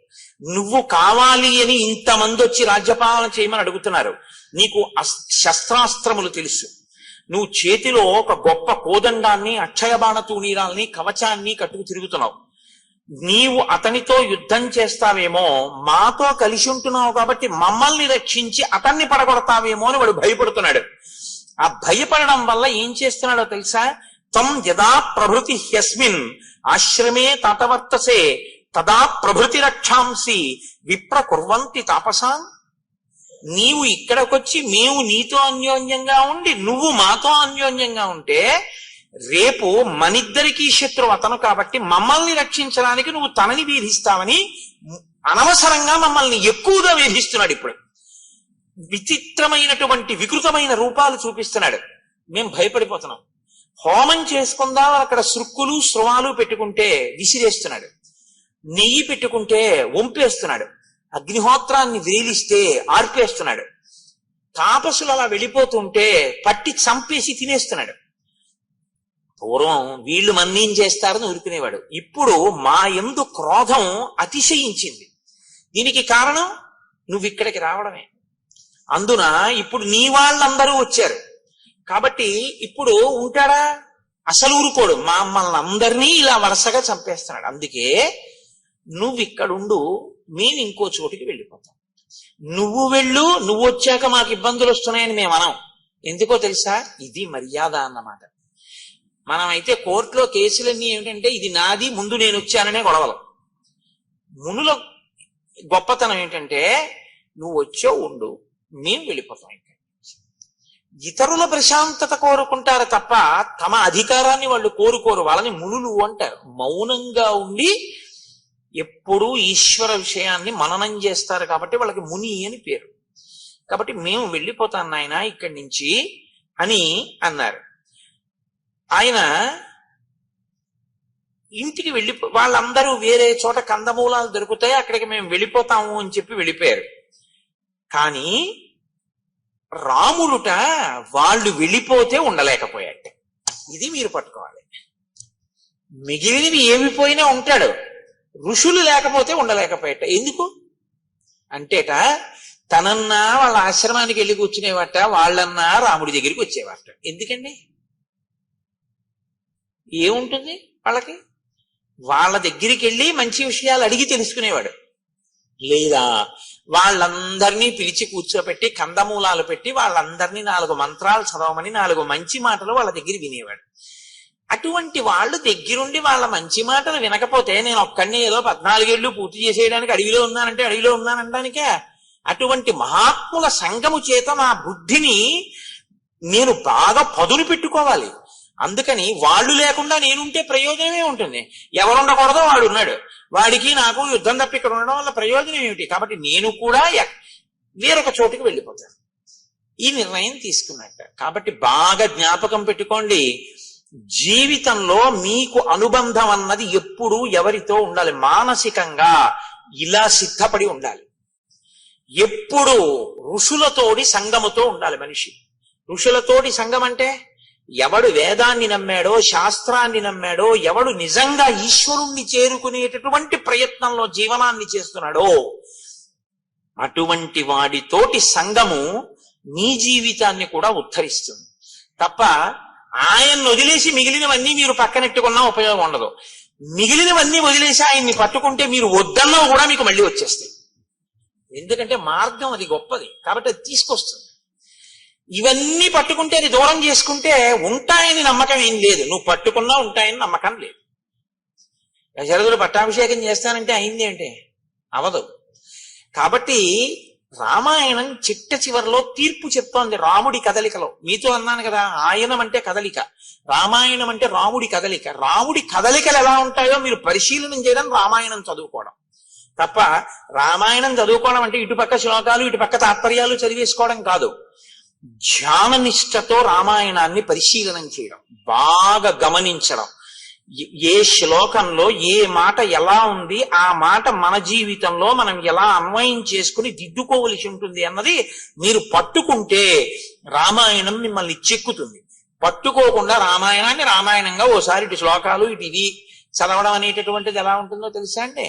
S1: నువ్వు కావాలి అని ఇంతమంది వచ్చి రాజ్యపాలన చేయమని అడుగుతున్నారు. నీకు శస్త్రాస్త్రములు తెలుసు. నువ్వు చేతిలో ఒక గొప్ప కోదండాన్ని, అక్షయబాణ తూణీరాల్ని, కవచాన్ని కట్టుకు తిరుగుతున్నావు. నీవు అతనితో యుద్ధం చేస్తావేమో, మాతో కలిసి ఉంటున్నావు కాబట్టి మమ్మల్ని రక్షించి అతన్ని పడగొడతావేమో అని వాడు భయపడుతున్నాడు. ఆ భయపడడం వల్ల ఏం చేస్తున్నాడో తెలుసా? తం యదా ప్రభృతి హ్యస్మిన్ ఆశ్రమే తాతవర్తసే తదా ప్రభృతి రక్షాంసి విప్ర కుర్వంతి తాపసాన్. నీవు ఇక్కడికొచ్చి మేము నీతో అన్యోన్యంగా ఉండి నువ్వు మాతో అన్యోన్యంగా ఉంటే రేపు మనిద్దరికీ శత్రువు అతను కాబట్టి మమ్మల్ని రక్షించడానికి నువ్వు తనని వేధిస్తావని అనవసరంగా మమ్మల్ని ఎక్కువగా వేధిస్తున్నాడు. ఇప్పుడు విచిత్రమైనటువంటి వికృతమైన రూపాలు చూపిస్తున్నాడు. మేము భయపడిపోతున్నాం. హోమం చేసుకుందాం అక్కడ సృక్కులు స్రవాలు పెట్టుకుంటే విసిరేస్తున్నాడు. నెయ్యి పెట్టుకుంటే వంపేస్తున్నాడు. అగ్నిహోత్రాన్ని వేలిస్తే ఆర్పేస్తున్నాడు. తాపసులు అలా వెళ్ళిపోతుంటే పట్టి చంపేసి తినేస్తున్నాడు. పూర్వం వీళ్ళు మన్నేం చేస్తారని ఊరుకునేవాడు. ఇప్పుడు మా యందు క్రోధం అతిశయించింది. దీనికి కారణం నువ్వు ఇక్కడికి రావడమే. అందున ఇప్పుడు నీ వాళ్ళందరూ వచ్చారు కాబట్టి ఇప్పుడు ఉంటాడా? అసలు ఊరుకోడు. మమ్మల్ని అందరినీ ఇలా వరుసగా చంపేస్తున్నాడు. అందుకే నువ్వు ఇక్కడుండు, మేము ఇంకో చోటికి వెళ్ళిపోతాం. నువ్వు వెళ్ళు, నువ్వు వచ్చాక మాకు ఇబ్బందులు వస్తున్నాయని మేము అనం. ఎందుకో తెలుసా? ఇది మర్యాద అన్నమాట. మనమైతే కోర్టులో కేసులన్నీ ఏమిటంటే ఇది నాది, ముందు నేను వచ్చాననే గొడవలు. మునుల గొప్పతనం ఏంటంటే నువ్వు వచ్చో ఉండు, మేము వెళ్ళిపోతాం. ఇతరుల ప్రశాంతత కోరుకుంటారు తప్ప తమ అధికారాన్ని వాళ్ళు కోరుకోరు. వాళ్ళని మునులు అంటారు. మౌనంగా ఉండి ఎప్పుడూ ఈశ్వర విషయాన్ని మననం చేస్తారు కాబట్టి వాళ్ళకి ముని అని పేరు. కాబట్టి మేము వెళ్ళిపోతాం నాయన ఇక్కడి నుంచి అని అన్నారు. ఆయన ఇంటికి వాళ్ళందరూ వేరే చోట కందమూలాలు దొరుకుతాయి, అక్కడికి మేము వెళ్ళిపోతాము అని చెప్పి వెళ్ళిపోయారు. కానీ రాముడుట వాళ్ళు వెళ్ళిపోతే ఉండలేకపోయాట. ఇది మీరు పట్టుకోవాలి. మిగిలినవి ఏమి పోయినా ఉంటాడు, ఋషులు లేకపోతే ఉండలేకపోయాట. ఎందుకు అంటేట తనన్నా వాళ్ళ ఆశ్రమానికి వెళ్ళి కూర్చునేవాట, వాళ్ళన్నా రాముడి దగ్గరికి వచ్చేవాట. ఎందుకండి? ఏముంటుంది వాళ్ళకి? వాళ్ళ దగ్గరికి వెళ్ళి మంచి విషయాలు అడిగి తెలుసుకునేవాడు. లేదా వాళ్ళందరినీ పిలిచి కూర్చోబెట్టి కందమూలాలు పెట్టి వాళ్ళందరినీ 4 మంత్రాలు చదవమని 4 మంచి మాటలు వాళ్ళ దగ్గర వినేవాడు. అటువంటి వాళ్ళు దగ్గరుండి వాళ్ళ మంచి మాటలు వినకపోతే నేను ఒక్కడిని ఏదో 14 ఏళ్ళు పూర్తి చేసేయడానికి అడవిలో ఉన్నానంటే అడవిలో ఉన్నానంటానికే. అటువంటి మహాత్ముల సంగము చేత నా బుద్ధిని నేను బాగా పదును పెట్టుకోవాలి. అందుకని వాళ్ళు లేకుండా నేనుంటే ప్రయోజనమే ఉంటుంది. ఎవరుండకూడదో వాడు ఉన్నాడు, వాడికి నాకు యుద్ధం తప్పి ఇక్కడ ఉండడం వల్ల ప్రయోజనం ఏమిటి? కాబట్టి నేను కూడా వేరొక చోటుకి వెళ్ళిపోతాను. ఈ నిర్ణయం తీసుకున్నట్ట. కాబట్టి బాగా జ్ఞాపకం పెట్టుకోండి, జీవితంలో మీకు అనుబంధం అన్నది ఎప్పుడు ఎవరితో ఉండాలి? మానసికంగా ఇలా సిద్ధపడి ఉండాలి. ఎప్పుడు ఋషులతోటి సంగముతో ఉండాలి మనిషి. ఋషులతోటి సంగం అంటే ఎవడు వేదాన్ని నమ్మాడో, శాస్త్రాన్ని నమ్మాడో, ఎవడు నిజంగా ఈశ్వరుణ్ణి చేరుకునేటటువంటి ప్రయత్నంలో జీవనాన్ని చేస్తున్నాడో అటువంటి వాడితోటి సంగము నీ జీవితాన్ని కూడా ఉద్ధరిస్తుంది. తప్ప ఆయన్ని వదిలేసి మిగిలినవన్నీ మీరు పక్కనెట్టుకున్నా ఉపయోగం ఉండదు. మిగిలినవన్నీ వదిలేసి ఆయన్ని పట్టుకుంటే మీరు వద్దన్నా కూడా మీకు మళ్ళీ వచ్చేస్తాయి. ఎందుకంటే మార్గం అది గొప్పది కాబట్టి అది తీసుకొస్తుంది. ఇవన్నీ పట్టుకుంటే అది దూరం చేసుకుంటే ఉంటాయని నమ్మకం ఏం లేదు. నువ్వు పట్టుకున్నా ఉంటాయని నమ్మకం లేదు. దశరథుడు పట్టాభిషేకం చేస్తానంటే అయింది ఏంటి? అవదు. కాబట్టి రామాయణం చిట్ట చివరిలో తీర్పు చెప్తోంది రాముడి కదలికలో. మీతో అన్నాను కదా, ఆయనం అంటే కదలిక, రామాయణం అంటే రాముడి కదలిక. రాముడి కదలికలు ఎలా ఉంటాయో మీరు పరిశీలనం చేయడం రామాయణం చదువుకోవడం తప్ప. రామాయణం చదువుకోవడం అంటే ఇటుపక్క శ్లోకాలు ఇటుపక్క తాత్పర్యాలు చదివేసుకోవడం కాదు. ధ్యాననిష్టతో రామాయణాన్ని పరిశీలనం చేయడం, బాగా గమనించడం, ఏ శ్లోకంలో ఏ మాట ఎలా ఉంది, ఆ మాట మన జీవితంలో మనం ఎలా అన్వయం చేసుకుని దిద్దుకోవలసి ఉంటుంది అన్నది మీరు పట్టుకుంటే రామాయణం మిమ్మల్ని చెక్కుతుంది. పట్టుకోకుండా రామాయణాన్ని రామాయణంగా ఓసారి ఇటు శ్లోకాలు ఇటు ఇది చదవడం అనేటటువంటిది ఎలా ఉంటుందో తెలుసా అండి?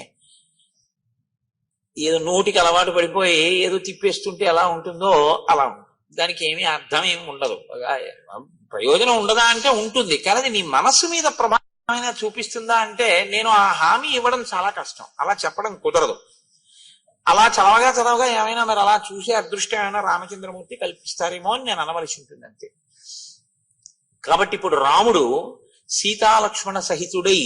S1: ఏదో నోటికి అలవాటు పడిపోయి ఏదో తిప్పేస్తుంటే ఎలా ఉంటుందో అలా ఉంటుంది. దానికి ఏమీ అర్థం ఏమి ఉండదు, ప్రయోజనం ఉండదా అంటే ఉంటుంది. కానీ అది నీ మనస్సు మీద ప్రభావం చూపిస్తుందా అంటే నేను ఆ హామీ ఇవ్వడం చాలా కష్టం, అలా చెప్పడం కుదరదు. అలా చదవగా ఏమైనా మరి అలా చూసే అదృష్టం ఏమైనా రామచంద్రమూర్తి కల్పిస్తారేమో అని నేను అనవలసి ఉంటుంది అంతే. కాబట్టి ఇప్పుడు రాముడు సీతాలక్ష్మణ సహితుడై,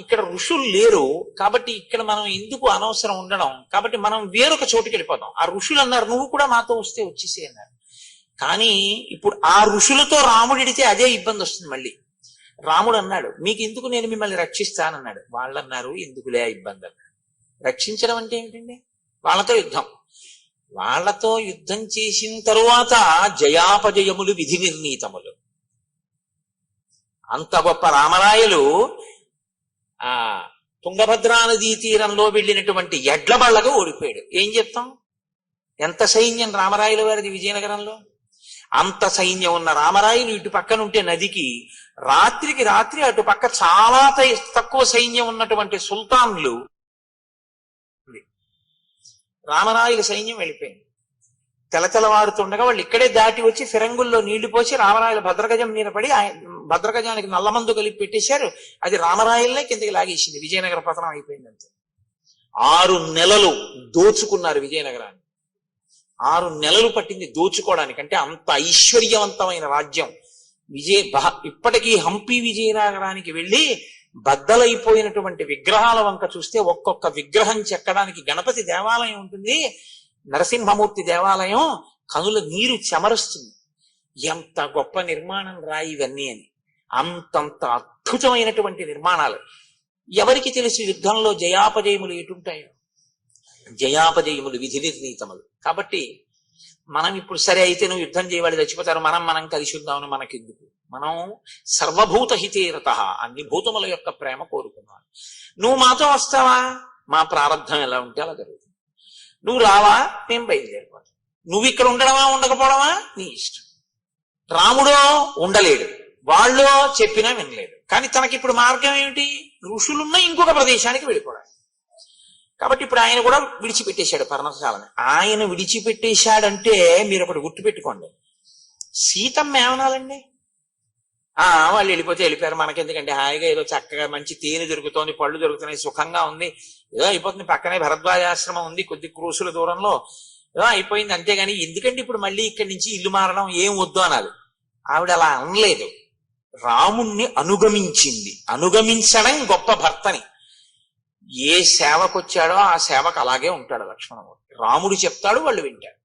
S1: ఇక్కడ ఋషులు లేరు కాబట్టి ఇక్కడ మనం ఎందుకు అనవసరం ఉండడం, కాబట్టి మనం వేరొక చోటుకి వెళ్ళిపోతాం. ఆ ఋషులు అన్నారు నువ్వు కూడా మాతో వస్తే వచ్చేసే అన్నారు. కానీ ఇప్పుడు ఆ ఋషులతో రాముడు ఎడితే అదే ఇబ్బంది వస్తుంది మళ్ళీ. రాముడు అన్నాడు మీకు ఎందుకు, నేను మిమ్మల్ని రక్షిస్తానన్నాడు. వాళ్ళు అన్నారు ఎందుకులే ఆ ఇబ్బంది అన్నాడు. రక్షించడం అంటే ఏమిటండి? వాళ్ళతో యుద్ధం. వాళ్ళతో యుద్ధం చేసిన తరువాత జయాపజయములు విధి నిర్ణీతములు. అంత గొప్ప రామరాయలు ఆ తుంగభద్రా నదీ తీరంలో వెళ్ళినటువంటి ఎడ్ల బళ్ళగా ఓడిపోయాడు. ఏం చెప్తాం? ఎంత సైన్యం రామరాయలు వారిది విజయనగరంలో. అంత సైన్యం ఉన్న రామరాయలు ఇటు పక్కన ఉంటే నదికి, రాత్రికి రాత్రి అటు పక్క చాలా తక్కువ సైన్యం ఉన్నటువంటి సుల్తాన్లు, రామరాయల సైన్యం వెళ్ళిపోయింది. తెలతెలవారుతుండగా వాళ్ళు ఇక్కడే దాటి వచ్చి ఫిరంగుల్లో నీళ్లు పోసి రామరాయల భద్రగజం మీద పడి భద్రగజానికి నల్లమందు కలిపి పెట్టేశారు. అది రామరాయలనే కిందకి లాగేసింది. విజయనగర పతనం అయిపోయిందంతే. 6 నెలలు దోచుకున్నారు విజయనగరాన్ని. 6 నెలలు పట్టింది దోచుకోవడానికి. అంటే అంత ఐశ్వర్యవంతమైన రాజ్యం. ఇప్పటికీ హంపి విజయనగరానికి వెళ్ళి బద్దలైపోయినటువంటి విగ్రహాల వంక చూస్తే ఒక్కొక్క విగ్రహం చెక్కడానికి గణపతి దేవాలయం ఉంటుంది, నరసింహమూర్తి దేవాలయం, కనుల నీరు చెమరుస్తుంది. ఎంత గొప్ప నిర్మాణం రా ఇవన్నీ అని. అంతంత అద్భుతమైనటువంటి నిర్మాణాలు. ఎవరికి తెలుసు యుద్ధంలో జయాపజయములు ఎటుంటాయో? జయాపజయములు విధి నిర్ణీతములు. కాబట్టి మనం ఇప్పుడు సరే అయితే నువ్వు యుద్ధం చేయవాడు చచ్చిపోతారు, మనం కలిసి ఉందామని మనకెందుకు? మనం సర్వభూత హితేరత, అన్ని భూతముల యొక్క ప్రేమ కోరుకున్నాను. నువ్వు మాతో వస్తావా? మా ప్రారంభం ఎలా ఉంటే అలా జరుగుతుంది. నువ్వు రావా? మేము బయలుదేరిపోతాం. నువ్వు ఇక్కడ ఉండడమా ఉండకపోవడమా నీ ఇష్టం. రాముడో ఉండలేడు, వాళ్ళు చెప్పినా వినలేడు. కానీ తనకి ఇప్పుడు మార్గం ఏమిటి? ఋషులున్న ఇంకొక ప్రదేశానికి వెళ్ళిపోవడం. కాబట్టి ఇప్పుడు ఆయన కూడా విడిచిపెట్టేశాడు పర్ణశాలని. ఆయన విడిచిపెట్టేశాడంటే మీరు ఒకటి గుర్తుపెట్టుకోండి, సీతమ్మ ఏమనాలండి? వాళ్ళు వెళ్ళిపోతే వెళ్ళిపోయారు, మనకెందుకంటే హాయిగా ఏదో చక్కగా మంచి తేనె దొరుకుతోంది, పళ్ళు దొరుకుతున్నాయి, సుఖంగా ఉంది, ఏదో అయిపోతుంది, పక్కనే భరద్వాజాశ్రమం ఉంది కొద్ది క్రూసుల దూరంలో, ఏదో అయిపోయింది అంతేగాని ఎందుకంటే ఇప్పుడు మళ్ళీ ఇక్కడి నుంచి ఇల్లు మారడం ఏం వద్దు అనాలి. ఆవిడ అలా అనలేదు, రాముణ్ణి అనుగమించింది. అనుగమించడం గొప్ప భర్తని. ఏ సేవకొచ్చాడో ఆ సేవకు అలాగే ఉంటాడు లక్ష్మణమూర్తి. రాముడు చెప్తాడు, వాళ్ళు వింటారు.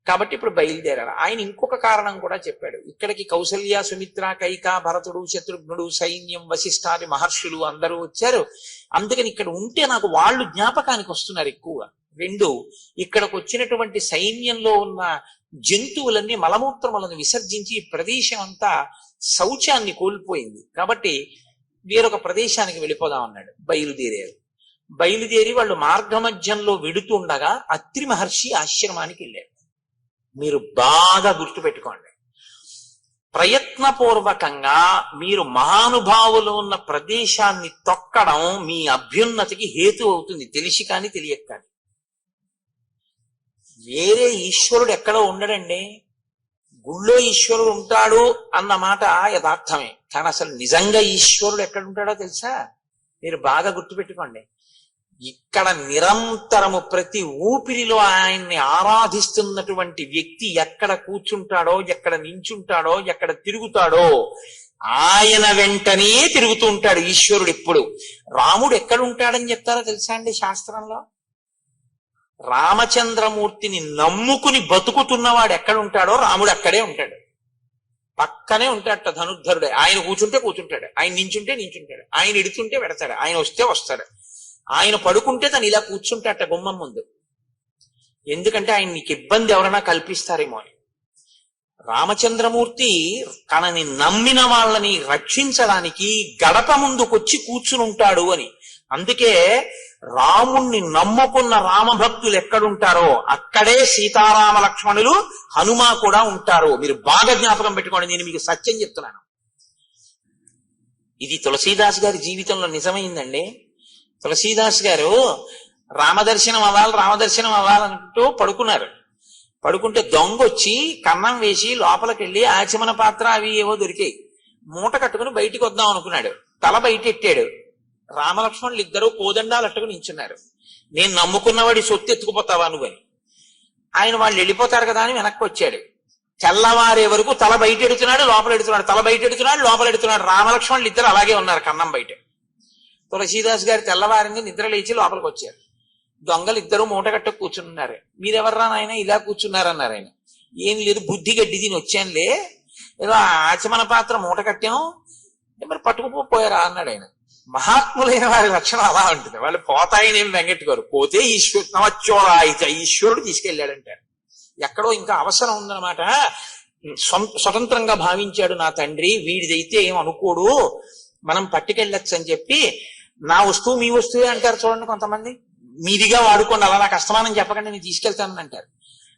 S1: కాబట్టి ఇప్పుడు బయలుదేరారు. ఆయన ఇంకొక కారణం కూడా చెప్పాడు. ఇక్కడికి కౌసల్య, సుమిత్ర, కైక, భరతుడు, శత్రుఘ్నుడు, సైన్యం, వశిష్ఠాది మహర్షులు అందరూ వచ్చారు. అందుకని ఇక్కడ ఉంటే నాకు వాళ్ళు జ్ఞాపకానికి వస్తున్నారు ఎక్కువగా. రెండు, ఇక్కడికి వచ్చినటువంటి సైన్యంలో ఉన్న జంతువులన్నీ మలమూత్రములను విసర్జించి ప్రదేశం అంతా శౌచాన్ని కోల్పోయింది. కాబట్టి వేరొక ప్రదేశానికి వెళ్ళిపోదాం అన్నాడు. బయలుదేరారు. బయలుదేరి వాళ్ళు మార్గమధ్యంలో వెడుతుండగా అత్రి మహర్షి ఆశ్రమానికి వెళ్ళారు. మీరు బాగా గుర్తుపెట్టుకోండి, ప్రయత్నపూర్వకంగా మీరు మహానుభావులు ఉన్న ప్రదేశాన్ని తొక్కడం మీ అభ్యున్నతికి హేతు అవుతుంది, తెలిసి కానీ తెలియక కానీ. వేరే ఈశ్వరుడు ఎక్కడో ఉండడండి. గుళ్ళో ఈశ్వరుడు ఉంటాడు అన్న మాట యథార్థమే, కానీ అసలు నిజంగా ఈశ్వరుడు ఎక్కడ ఉంటాడో తెలుసా? మీరు బాగా గుర్తుపెట్టుకోండి. ఇక్కడ నిరంతరము ప్రతి ఊపిరిలో ఆయన్ని ఆరాధిస్తున్నటువంటి వ్యక్తి ఎక్కడ కూర్చుంటాడో, ఎక్కడ నించుంటాడో, ఎక్కడ తిరుగుతాడో ఆయన వెంటనే తిరుగుతూ ఉంటాడు ఈశ్వరుడు. ఇప్పుడు రాముడు ఎక్కడ ఉంటాడని చెప్తారో తెలుసా అండి శాస్త్రంలో? రామచంద్రమూర్తిని నమ్ముకుని బతుకుతున్నవాడు ఎక్కడ ఉంటాడో రాముడు అక్కడే ఉంటాడు. పక్కనే ఉంటాడట ధనుర్ధరుడే. ఆయన కూర్చుంటే కూర్చుంటాడు, ఆయన నించుంటే నించుంటాడు, ఆయన ఎడుతుంటే పెడతాడు, ఆయన వస్తే వస్తాడు. ఆయన పడుకుంటే తను ఇలా కూర్చుంటాట గుమ్మం ముందు. ఎందుకంటే ఆయన నీకు ఇబ్బంది ఎవరైనా కల్పిస్తారేమో అని. రామచంద్రమూర్తి తనని నమ్మిన వాళ్ళని రక్షించడానికి గడప ముందుకొచ్చి కూర్చుని ఉంటాడు అని. అందుకే రాముణ్ణి నమ్ముకున్న రామభక్తులు ఎక్కడుంటారో అక్కడే సీతారామ లక్ష్మణులు, హనుమ కూడా ఉంటారు. మీరు బాగా జ్ఞాపకం పెట్టుకోండి, నేను మీకు సత్యం చెప్తున్నాను. ఇది తులసీదాస్ గారి జీవితంలో నిజమైందండి. తులసీదాస్ గారు రామదర్శనం అవ్వాలనుకుంటూ పడుకున్నారు. పడుకుంటే దొంగ వచ్చి కన్నం వేసి లోపలికి వెళ్ళి ఆచమన పాత్ర అవి ఏవో దొరికాయి, మూట కట్టుకుని బయటికి వద్దాం అనుకున్నాడు. తల బయటెట్టాడు. రామలక్ష్మణులు ఇద్దరు కోదండాలు అట్టుకుని నించున్నారు. నేను నమ్ముకున్నవాడి సొత్తు ఎత్తుకుపోతావా నువ్వు అని. ఆయన వాళ్ళు వెళ్ళిపోతారు కదా అని వెనక్కి వచ్చాడు. తెల్లవారే వరకు తల బయట ఎడుతున్నాడు, లోపల ఎడుతున్నాడు, తల బయట ఎడుతున్నాడు, లోపల ఎడుతున్నాడు. రామలక్ష్మణులు ఇద్దరు అలాగే ఉన్నారు కన్నం బయట. తులసీదాస్ గారు తెల్లవారింది నిద్ర లేచి లోపలికి వచ్చారు. దొంగలు ఇద్దరు మూట కట్ట కూర్చున్నారు. మీరెవర్రా నాయన ఇలా కూర్చున్నారన్నారు. ఆయన ఏం లేదు, బుద్ధి గడ్డి దీని వచ్చానులే, ఏదో ఆచమన పాత్ర మూట కట్టాం, మరి పట్టుకుపోయారా అన్నాడు ఆయన. మహాత్ములైన వారి లక్షణం అలా ఉంటుంది. వాళ్ళు పోతాయనేం వెంకట్ పోతే ఈశ్వరుడు తీసుకెళ్ళాడంటారు. ఎక్కడో ఇంకా అవసరం ఉందన్నమాట. స్వతంత్రంగా భావించాడు నా తండ్రి, వీడిదైతే ఏం అనుకోడు, మనం పట్టుకెళ్ళచ్చు అని చెప్పి నా వస్తువు మీ వస్తువే అంటారు చూడండి కొంతమంది. మీదిగా వాడుకోండి, అలా నాకు అస్తమానం చెప్పకండి, నేను తీసుకెళ్తానని అంటారు.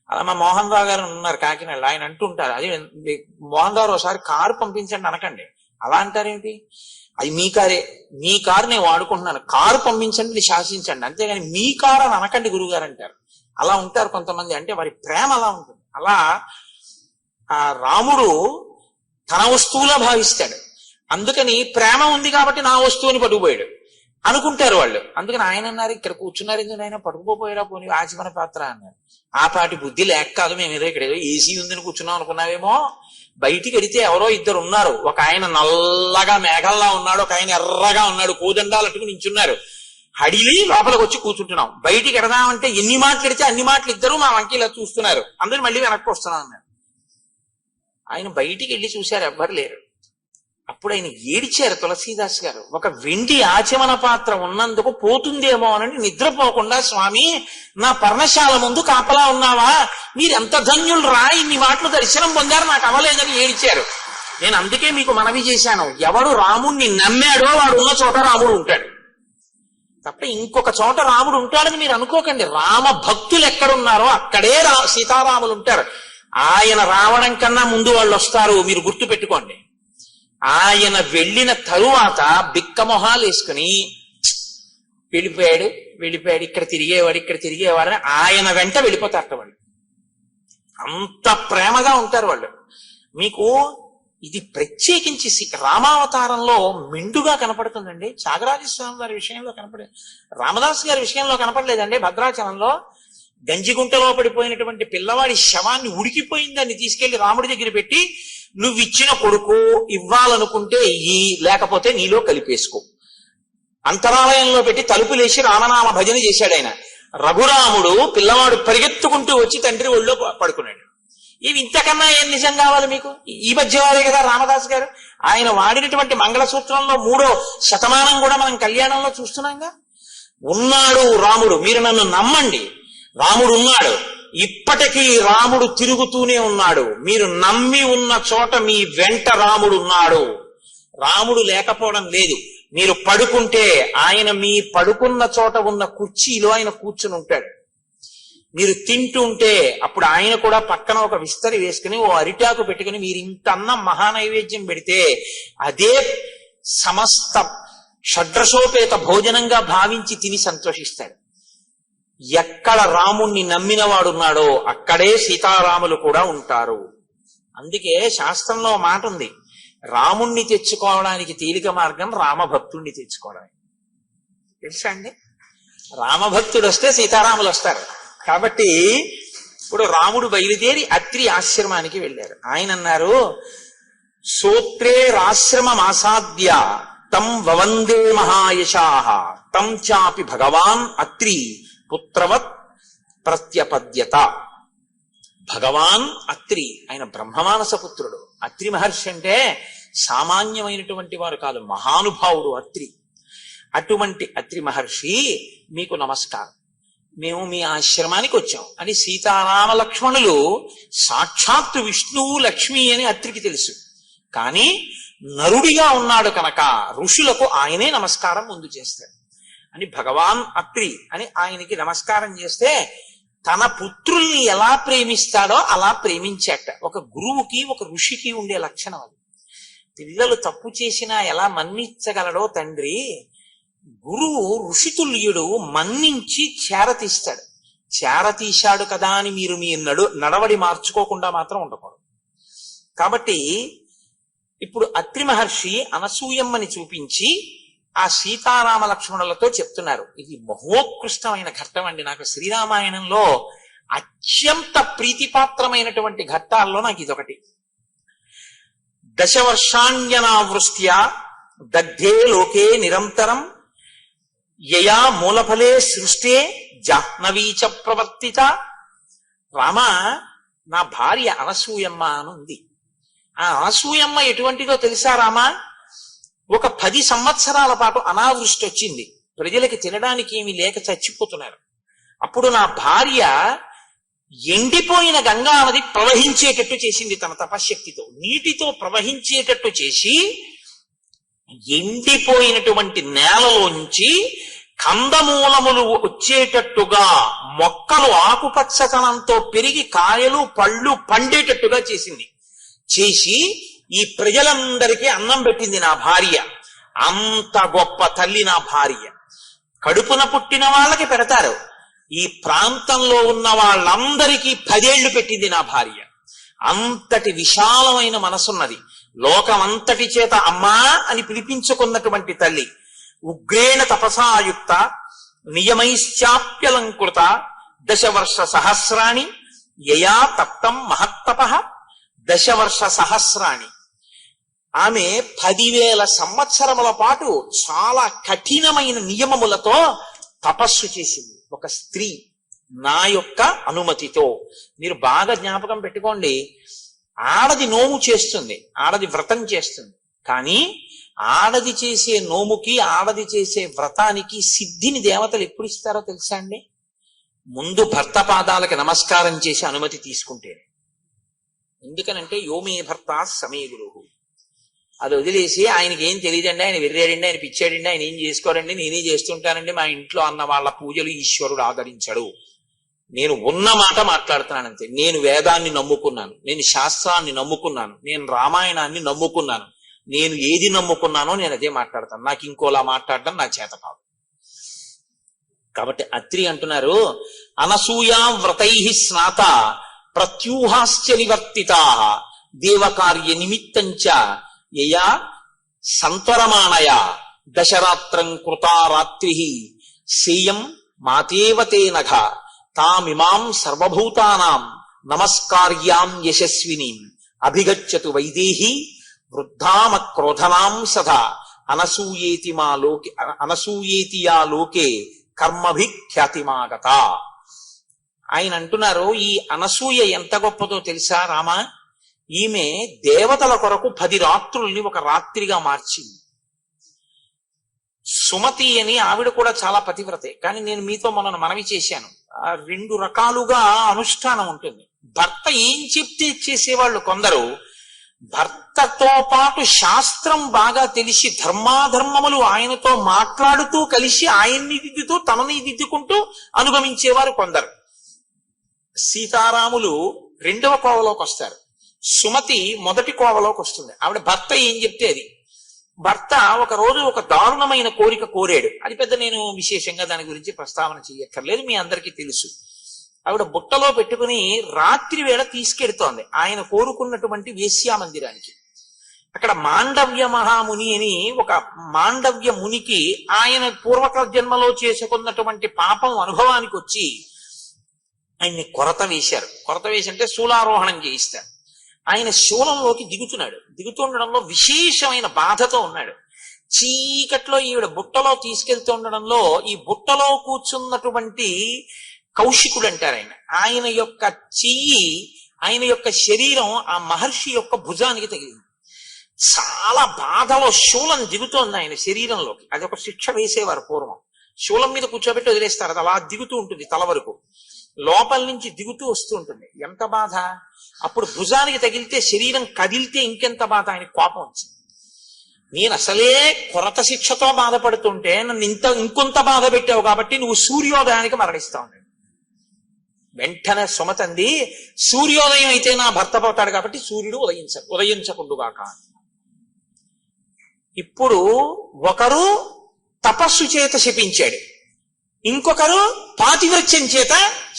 S1: అలా మా మోహన్ రావు గారు ఉన్నారు కాకినాడలో, ఆయన అంటుంటారు, అదే మోహన్ రావు ఒకసారి కారు పంపించండి అనకండి. అలా అంటారేంటి? అది మీ కారే, మీ కారు నేను వాడుకుంటున్నాను, కారు పంపించండి, శాసించండి, అంతేగాని మీ కారు అని అనకండి గురుగారు అంటారు. అలా ఉంటారు కొంతమంది. అంటే వారి ప్రేమ అలా ఉంటుంది. అలా ఆ రాముడు తన వస్తువులా భావిస్తాడు. అందుకని ప్రేమ ఉంది కాబట్టి నా వస్తువుని పట్టుకుపోయాడు అనుకుంటారు వాళ్ళు. అందుకని ఆయన అన్నారు, ఇక్కడ కూర్చున్నారు ఎందుకు ఆయన, పట్టుకుపోయారా పోనీ ఆచమన పాత్ర అన్నారు. ఆ పాటి బుద్ధి లేక కాదు, మేము ఏదో ఇక్కడ ఏదో ఏసీ ఉందని కూర్చున్నాం అనుకున్నావేమో. బయటికి వెడితే ఎవరో ఇద్దరు ఉన్నారు. ఒక ఆయన నల్లగా మేఘల్లా ఉన్నాడు, ఒక ఆయన ఎర్రగా ఉన్నాడు, కోదండాలు అట్టుకుని నించున్నారు. హడిలి లోపలికి వచ్చి కూర్చుంటున్నాం. బయటికి ఎడదామంటే ఎన్ని మాటలు ఎడితే అన్ని మాటలు ఇద్దరు మా వంకి ఇలా చూస్తున్నారు. అందరూ మళ్ళీ వెనక్కి వస్తున్నాం అన్నారు. ఆయన బయటికి వెళ్ళి చూశారు, ఎవ్వరు లేరు. అప్పుడు ఆయన ఏడిచారు తులసీదాస్ గారు. ఒక వెండి ఆచమన పాత్ర ఉన్నందుకు పోతుందేమో అని నిద్రపోకుండా, స్వామి నా పర్ణశాల ముందు కాపలా ఉన్నావా, మీరెంత ధన్యులు రా, ఇన్ని మాటలు దర్శనం పొందారు, నాకు అవ్వలేదని ఏడిచారు. నేను అందుకే మీకు మనవి చేశాను, ఎవడు రాముణ్ణి నమ్మాడో వాడు ఉన్న చోట రాముడు ఉంటాడు. తప్ప ఇంకొక చోట రాముడు ఉంటాడని మీరు అనుకోకండి. రామ భక్తులు ఎక్కడున్నారో అక్కడే సీతారాములు ఉంటారు. ఆయన రావడం కన్నా ముందు వాళ్ళు వస్తారు, మీరు గుర్తు పెట్టుకోండి. ఆయన వెళ్ళిన తరువాత బిక్కమొహాలు వేసుకుని వెళ్ళిపోయాడు ఇక్కడ తిరిగేవాడు అని ఆయన వెంట వెళ్ళిపోతారట వాళ్ళు. అంత ప్రేమగా ఉంటారు వాళ్ళు. మీకు ఇది ప్రత్యేకించి రామావతారంలో మెండుగా కనపడుతుందండి. త్యాగరాజస్వామి వారి విషయంలో కనపడే, రామదాస్ గారి విషయంలో కనపడలేదండి. భద్రాచలంలో గంజిగుంటలో పడిపోయినటువంటి పిల్లవాడి శవాన్ని ఉడికిపోయిందాన్ని తీసుకెళ్లి రాముడి దగ్గర పెట్టి, నువ్వు ఇచ్చిన కొడుకు ఇవ్వాలనుకుంటే ఇయ్యి, లేకపోతే నీలో కలిపేసుకో. అంతరాలయంలో పెట్టి తలుపులేసి రామనామ భజన చేశాడు ఆయన. రఘురాముడు పిల్లవాడు పరిగెత్తుకుంటూ వచ్చి తండ్రి ఒళ్ళో పడుకున్నాడు. ఇవి ఇంతకన్నా ఏం నిజం కావాలి మీకు? ఈ మధ్య వారే కదా రామదాస్ గారు. ఆయన వాడినటువంటి మంగళసూత్రంలో 3వ శతమానం కూడా మనం కళ్యాణంలో చూస్తున్నాంగా. ఉన్నాడు రాముడు, మీరు నన్ను నమ్మండి, రాముడు ఉన్నాడు. ఇప్పటికీ రాముడు తిరుగుతూనే ఉన్నాడు. మీరు నమ్మి ఉన్న చోట మీ వెంట రాముడు ఉన్నాడు. రాముడు లేకపోవడం లేదు. మీరు పడుకుంటే ఆయన మీ పడుకున్న చోట ఉన్న కుర్చీలో ఆయన కూర్చుని ఉంటాడు. మీరు తింటుంటే అప్పుడు ఆయన కూడా పక్కన ఒక విస్తరి వేసుకుని ఓ అరిటాకు పెట్టుకుని మీరు ఇంత అన్నం మహానైవేద్యం పెడితే అదే సమస్త షడ్రసోపేత భోజనంగా భావించి తిని సంతోషిస్తాడు. ఎక్కడ రాముణ్ణి నమ్మిన వాడున్నాడో అక్కడే సీతారాములు కూడా ఉంటారు. అందుకే శాస్త్రంలో మాట ఉంది, రాముణ్ణి తెచ్చుకోవడానికి తేలిక మార్గం రామభక్తుణ్ణి తెచ్చుకోవడానికి. తెలుసా అండి? రామభక్తుడు వస్తే సీతారాములు వస్తారు. కాబట్టి ఇప్పుడు రాముడు బయలుదేరి అత్రి ఆశ్రమానికి వెళ్ళారు. ఆయన అన్నారు, సోత్రే రాశ్రమమాసాద్య తం వవందే మహాయశాః తం చాపి భగవాన్ అత్రి పుత్రవత్ ప్రత్యపద్యత. భగవాన్ అత్రి, ఆయన బ్రహ్మమానస పుత్రుడు. అత్రి మహర్షి అంటే సామాన్యమైనటువంటి వారు కాదు, మహానుభావుడు అత్రి. అటువంటి అత్రి మహర్షి మీకు నమస్కారం, మేము మీ ఆశ్రమానికి వచ్చాం అని. సీతారామ లక్ష్మణులు సాక్షాత్తు విష్ణువు లక్ష్మి అని అత్రికి తెలుసు. కానీ నరుడిగా ఉన్నాడు కనుక ఋషులకు ఆయనే నమస్కారం ముందు చేస్తాడు అని భగవాన్ అత్రి అని ఆయనకి నమస్కారం చేస్తే, తన పుత్రుల్ని ఎలా ప్రేమిస్తాడో అలా ప్రేమించాట. ఒక గురువుకి ఒక ఋషికి ఉండే లక్షణం అది. పిల్లలు తప్పు చేసినా ఎలా మన్నించగలడో తండ్రి, గురువు ఋషితుల్యుడు మన్నించి చేరతీస్తాడు. చేరతీశాడు కదా అని మీరు మీ నడవడి మార్చుకోకుండా మాత్రం ఉండకూడదు. కాబట్టి ఇప్పుడు అత్రి మహర్షి అనసూయమ్మని చూపించి ఆ సీతారామ లక్ష్మణులతో చెప్తున్నారు. ఇది మహోత్కృష్టమైన ఘట్టం అండి. నాకు శ్రీరామాయణంలో అత్యంత ప్రీతిపాత్రమైనటువంటి ఘట్టాల్లో నాకు ఇదొకటి. దశవర్షాణ్యనావృష్ట్యా దగ్ధే లోకే నిరంతరం యయా మూలఫలే సృష్టే జాహ్నవీచ ప్రవర్తిత. రామ, నా భార్య అనసూయమ్మ అని ఉంది. ఆ అనసూయమ్మ ఎటువంటిదో తెలుసా రామా? ఒక 10 సంవత్సరాల పాటు అనావృష్టి వచ్చింది. ప్రజలకి తినడానికి ఏమీ లేక చచ్చిపోతున్నారు. అప్పుడు నా భార్య ఎండిపోయిన గంగా నది ప్రవహించేటట్టు చేసింది తన తపశ్శక్తితో. నీటితో ప్రవహించేటట్టు చేసి ఎండిపోయినటువంటి నేలలోంచి కందమూలములు వచ్చేటట్టుగా, మొక్కలు ఆకుపచ్చతనంతో పెరిగి కాయలు పళ్ళు పండేటట్టుగా చేసింది. చేసి ఈ ప్రజలందరికీ అన్నం పెట్టింది నా భార్య. అంత గొప్ప తల్లి నా భార్య. కడుపున పుట్టిన వాళ్ళకి పెడతారు, ఈ ప్రాంతంలో ఉన్న వాళ్ళందరికీ 10 ఏళ్లు పెట్టింది నా భార్య. అంతటి విశాలమైన మనసున్నది. లోకమంతటి చేత అమ్మా అని పిలిపించుకున్నటువంటి తల్లి. ఉగ్రేణ తపసాయుక్త నియమైశ్చాప్యలంకృత దశవర్ష సహస్రాణి యయా తప్తం మహత్తపః. దశవర్ష సహస్రాణి, ఆమె 10,000 సంవత్సరముల పాటు చాలా కఠినమైన నియమములతో తపస్సు చేసింది. ఒక స్త్రీ నా యొక్క అనుమతితో. మీరు బాగా జ్ఞాపకం పెట్టుకోండి, ఆడది నోము చేస్తుంది, ఆడది వ్రతం చేస్తుంది. కానీ ఆడది చేసే నోముకి, ఆడది చేసే వ్రతానికి సిద్ధిని దేవతలు ఎప్పుడు ఇస్తారో తెలుసా అండి? ముందు భర్త పాదాలకి నమస్కారం చేసి అనుమతి తీసుకుంటే. ఎందుకనంటే యోమే భర్త సమే గురువు. అది వదిలేసి ఆయనకి ఏం తెలియదండి, ఆయన వెర్రాడండి, ఆయన పిచ్చాడండి, ఆయన ఏం చేసుకోరండి, నేనే చేస్తుంటానండి మా ఇంట్లో అన్న వాళ్ళ పూజలు ఈశ్వరుడు ఆదరించడు. నేను ఉన్న మాట మాట్లాడుతున్నానంతే. నేను వేదాన్ని నమ్ముకున్నాను, నేను శాస్త్రాన్ని నమ్ముకున్నాను, నేను రామాయణాన్ని నమ్ముకున్నాను. నేను ఏది నమ్ముకున్నానో నేను అదే మాట్లాడతాను. నాకు ఇంకోలా మాట్లాడడం నా చేత కాదు. కాబట్టి అత్రి అంటున్నారు, అనసూయా వ్రతై స్నాత ప్రత్యూహాశ్చ నివర్తితా దేవకార్య నిమిత్తంచ యయా సంతరమాణయ దశరాత్రం కృతా రాత్రి సేయం మాతేవతే నఘ తామిమాం సర్వభూతానాం నమస్కార్యాం యశస్వినీం అభిగచ్చతు వైదేహి వృద్ధామ క్రోధనాం సదా అనసూయేతి యా లోకే కర్మభి ఖ్యాతిమాగత. ఆయన అంటున్నారు, ఈ అనసూయ ఎంత గొప్పదో తెలుసా రామా? ఈమె దేవతల కొరకు 10 రాత్రుల్ని ఒక రాత్రిగా మార్చింది. సుమతి అని ఆవిడ కూడా చాలా పతివ్రతే. కానీ నేను మీతో మనవి చేశాను, 2 రకాలుగా అనుష్ఠానం ఉంటుంది. భర్త ఏం చెప్తే చేసేవాళ్ళు కొందరు, భర్తతో పాటు శాస్త్రం బాగా తెలిసి ధర్మాధర్మములు ఆయనతో మాట్లాడుతూ కలిసి ఆయన్ని దిద్దుతూ తనని దిద్దుకుంటూ అనుగమించేవారు కొందరు. సీతారాములు 2వ కోవలోకి వస్తారు, సుమతి 1టి కోవలోకి వస్తుంది. ఆవిడ భర్త ఏం చెప్తే అది. భర్త ఒక రోజు ఒక దారుణమైన కోరిక కోరాడు. అది పెద్ద నేను విశేషంగా దాని గురించి ప్రస్తావన చేయక్కర్లేదు, మీ అందరికీ తెలుసు. ఆవిడ బుట్టలో పెట్టుకుని రాత్రి వేళ తీసుకెడుతోంది ఆయన కోరుకున్నటువంటి వేశ్యా మందిరానికి. అక్కడ మాండవ్య మహాముని అని ఒక మాండవ్య మునికి ఆయన పూర్వక జన్మలో చేసుకున్నటువంటి పాపం అనుభవానికి వచ్చి ఆయన్ని కొరత వేశారు. కొరత వేసి అంటే శూలారోహణం చేయిస్తారు. ఆయన శూలంలోకి దిగుతుండడంలో విశేషమైన బాధతో ఉన్నాడు. చీకట్లో ఈవిడ బుట్టలో తీసుకెళ్తూ ఉండడంలో ఈ బుట్టలో కూర్చున్నటువంటి కౌశికుడు అంటారు ఆయన యొక్క చెయ్యి, ఆయన యొక్క శరీరం ఆ మహర్షి యొక్క భుజానికి తగిలింది. చాలా బాధలో శూలం దిగుతోంది ఆయన శరీరంలోకి. అది ఒక శిక్ష వేసేవారు పూర్వం. శూలం మీద కూర్చోబెట్టి వదిలేస్తారు, అది అలా దిగుతూ ఉంటుంది తల వరకు, లోపల నుంచి దిగుతూ వస్తూ ఉంటుంది. ఎంత బాధ! అప్పుడు భుజానికి తగిలితే శరీరం కదిలితే ఇంకెంత బాధ! ఆయన కోపం వచ్చింది. నేను అసలే కొరత శిక్షతో బాధపడుతుంటే నన్ను ఇంకొంత బాధ పెట్టావు కాబట్టి నువ్వు సూర్యోదయానికి మరణిస్తావు. వెంటనే సుమతంది, సూర్యోదయం అయితే నా భర్త పోతాడు కాబట్టి సూర్యుడు ఉదయించకుండుగాక. ఇప్పుడు ఒకరు తపస్సు చేత శపించాడు, ఇంకొకరు పాతివ్రత్యం చేత